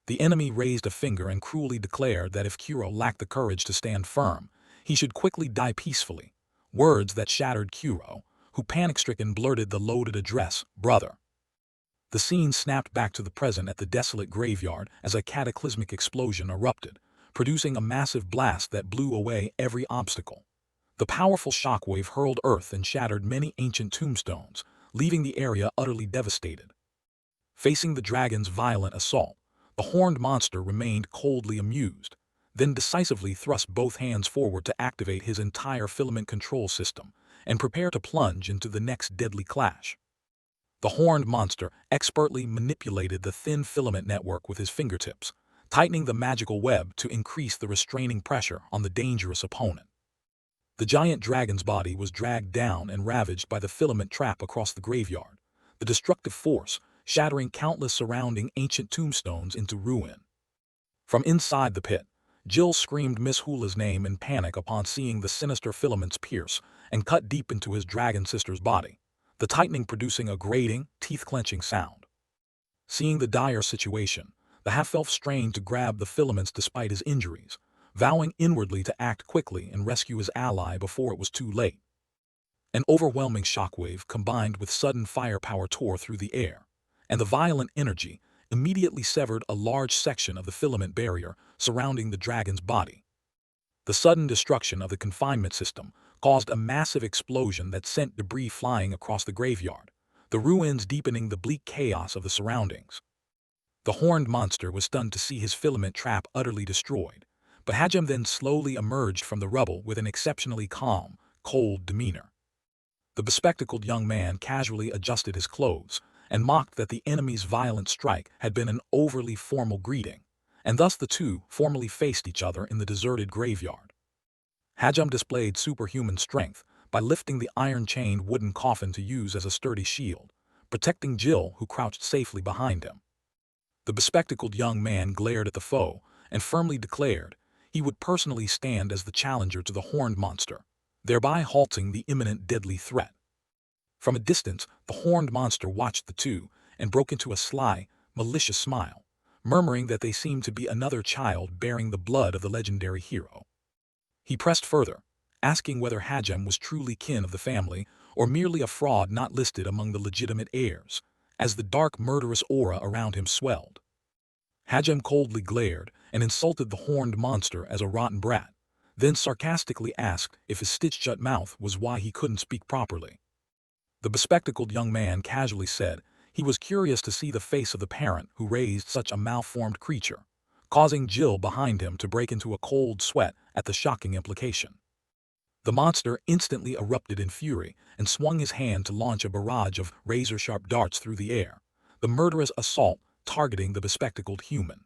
The enemy raised a finger and cruelly declared that if Kuro lacked the courage to stand firm, he should quickly die peacefully, words that shattered Kuro, who panic-stricken blurted the loaded address, "Brother." The scene snapped back to the present at the desolate graveyard as a cataclysmic explosion erupted, producing a massive blast that blew away every obstacle. The powerful shockwave hurled earth and shattered many ancient tombstones, leaving the area utterly devastated. Facing the dragon's violent assault, the horned monster remained coldly amused, then decisively thrust both hands forward to activate his entire filament control system and prepare to plunge into the next deadly clash. The horned monster expertly manipulated the thin filament network with his fingertips, tightening the magical web to increase the restraining pressure on the dangerous opponent. The giant dragon's body was dragged down and ravaged by the filament trap across the graveyard, the destructive force shattering countless surrounding ancient tombstones into ruin. From inside the pit, Jill screamed Miss Hula's name in panic upon seeing the sinister filaments pierce and cut deep into his dragon sister's body, the tightening producing a grating, teeth-clenching sound. Seeing the dire situation, the half-elf strained to grab the filaments despite his injuries, vowing inwardly to act quickly and rescue his ally before it was too late. An overwhelming shockwave combined with sudden firepower tore through the air, and the violent energy immediately severed a large section of the filament barrier surrounding the dragon's body. The sudden destruction of the confinement system caused a massive explosion that sent debris flying across the graveyard, the ruins deepening the bleak chaos of the surroundings. The horned monster was stunned to see his filament trap utterly destroyed, but Hajim then slowly emerged from the rubble with an exceptionally calm, cold demeanor. The bespectacled young man casually adjusted his clothes and mocked that the enemy's violent strike had been an overly formal greeting, and thus the two formally faced each other in the deserted graveyard. Hajim displayed superhuman strength by lifting the iron-chained wooden coffin to use as a sturdy shield, protecting Jill, who crouched safely behind him. The bespectacled young man glared at the foe and firmly declared he would personally stand as the challenger to the horned monster, thereby halting the imminent deadly threat. From a distance, the horned monster watched the two and broke into a sly, malicious smile, murmuring that they seemed to be another child bearing the blood of the legendary hero. He pressed further, asking whether Hajim was truly kin of the family or merely a fraud not listed among the legitimate heirs, as the dark murderous aura around him swelled. Hajim coldly glared and insulted the horned monster as a rotten brat, then sarcastically asked if his stitched-shut mouth was why he couldn't speak properly. The bespectacled young man casually said he was curious to see the face of the parent who raised such a malformed creature, causing Jill behind him to break into a cold sweat at the shocking implication. The monster instantly erupted in fury and swung his hand to launch a barrage of razor-sharp darts through the air, the murderous assault targeting the bespectacled human.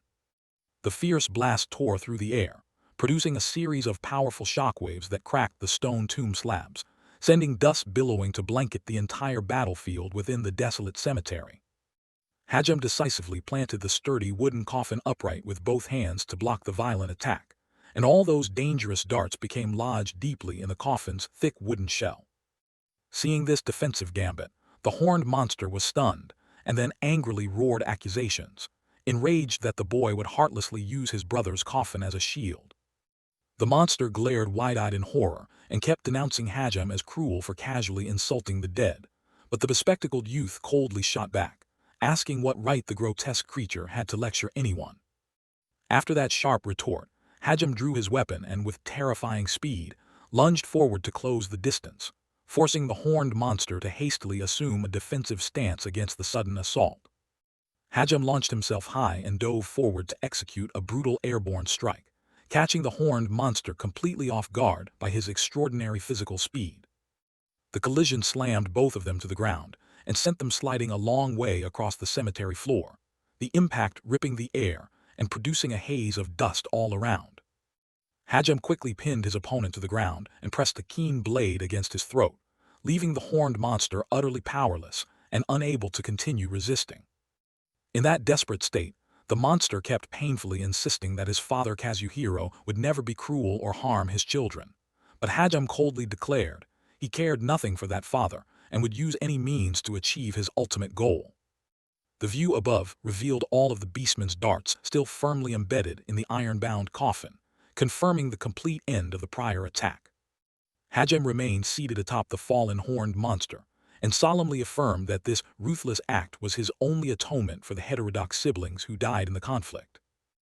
The fierce blast tore through the air, producing a series of powerful shockwaves that cracked the stone tomb slabs, sending dust billowing to blanket the entire battlefield within the desolate cemetery. Hajim decisively planted the sturdy wooden coffin upright with both hands to block the violent attack, and all those dangerous darts became lodged deeply in the coffin's thick wooden shell. Seeing this defensive gambit, the horned monster was stunned, and then angrily roared accusations, enraged that the boy would heartlessly use his brother's coffin as a shield. The monster glared wide-eyed in horror and kept denouncing Hajim as cruel for casually insulting the dead, but the bespectacled youth coldly shot back, asking what right the grotesque creature had to lecture anyone. After that sharp retort, Hajim drew his weapon and with terrifying speed, lunged forward to close the distance, forcing the horned monster to hastily assume a defensive stance against the sudden assault. Hajim launched himself high and dove forward to execute a brutal airborne strike, catching the horned monster completely off guard by his extraordinary physical speed. The collision slammed both of them to the ground and sent them sliding a long way across the cemetery floor, the impact ripping the air and producing a haze of dust all around. Hajim quickly pinned his opponent to the ground and pressed a keen blade against his throat, leaving the horned monster utterly powerless and unable to continue resisting. In that desperate state, the monster kept painfully insisting that his father Kazuhiro would never be cruel or harm his children, but Hajim coldly declared he cared nothing for that father and would use any means to achieve his ultimate goal. The view above revealed all of the beastman's darts still firmly embedded in the iron-bound coffin, confirming the complete end of the prior attack. Hajim remained seated atop the fallen horned monster, and solemnly affirmed that this ruthless act was his only atonement for the heterodox siblings who died in the conflict.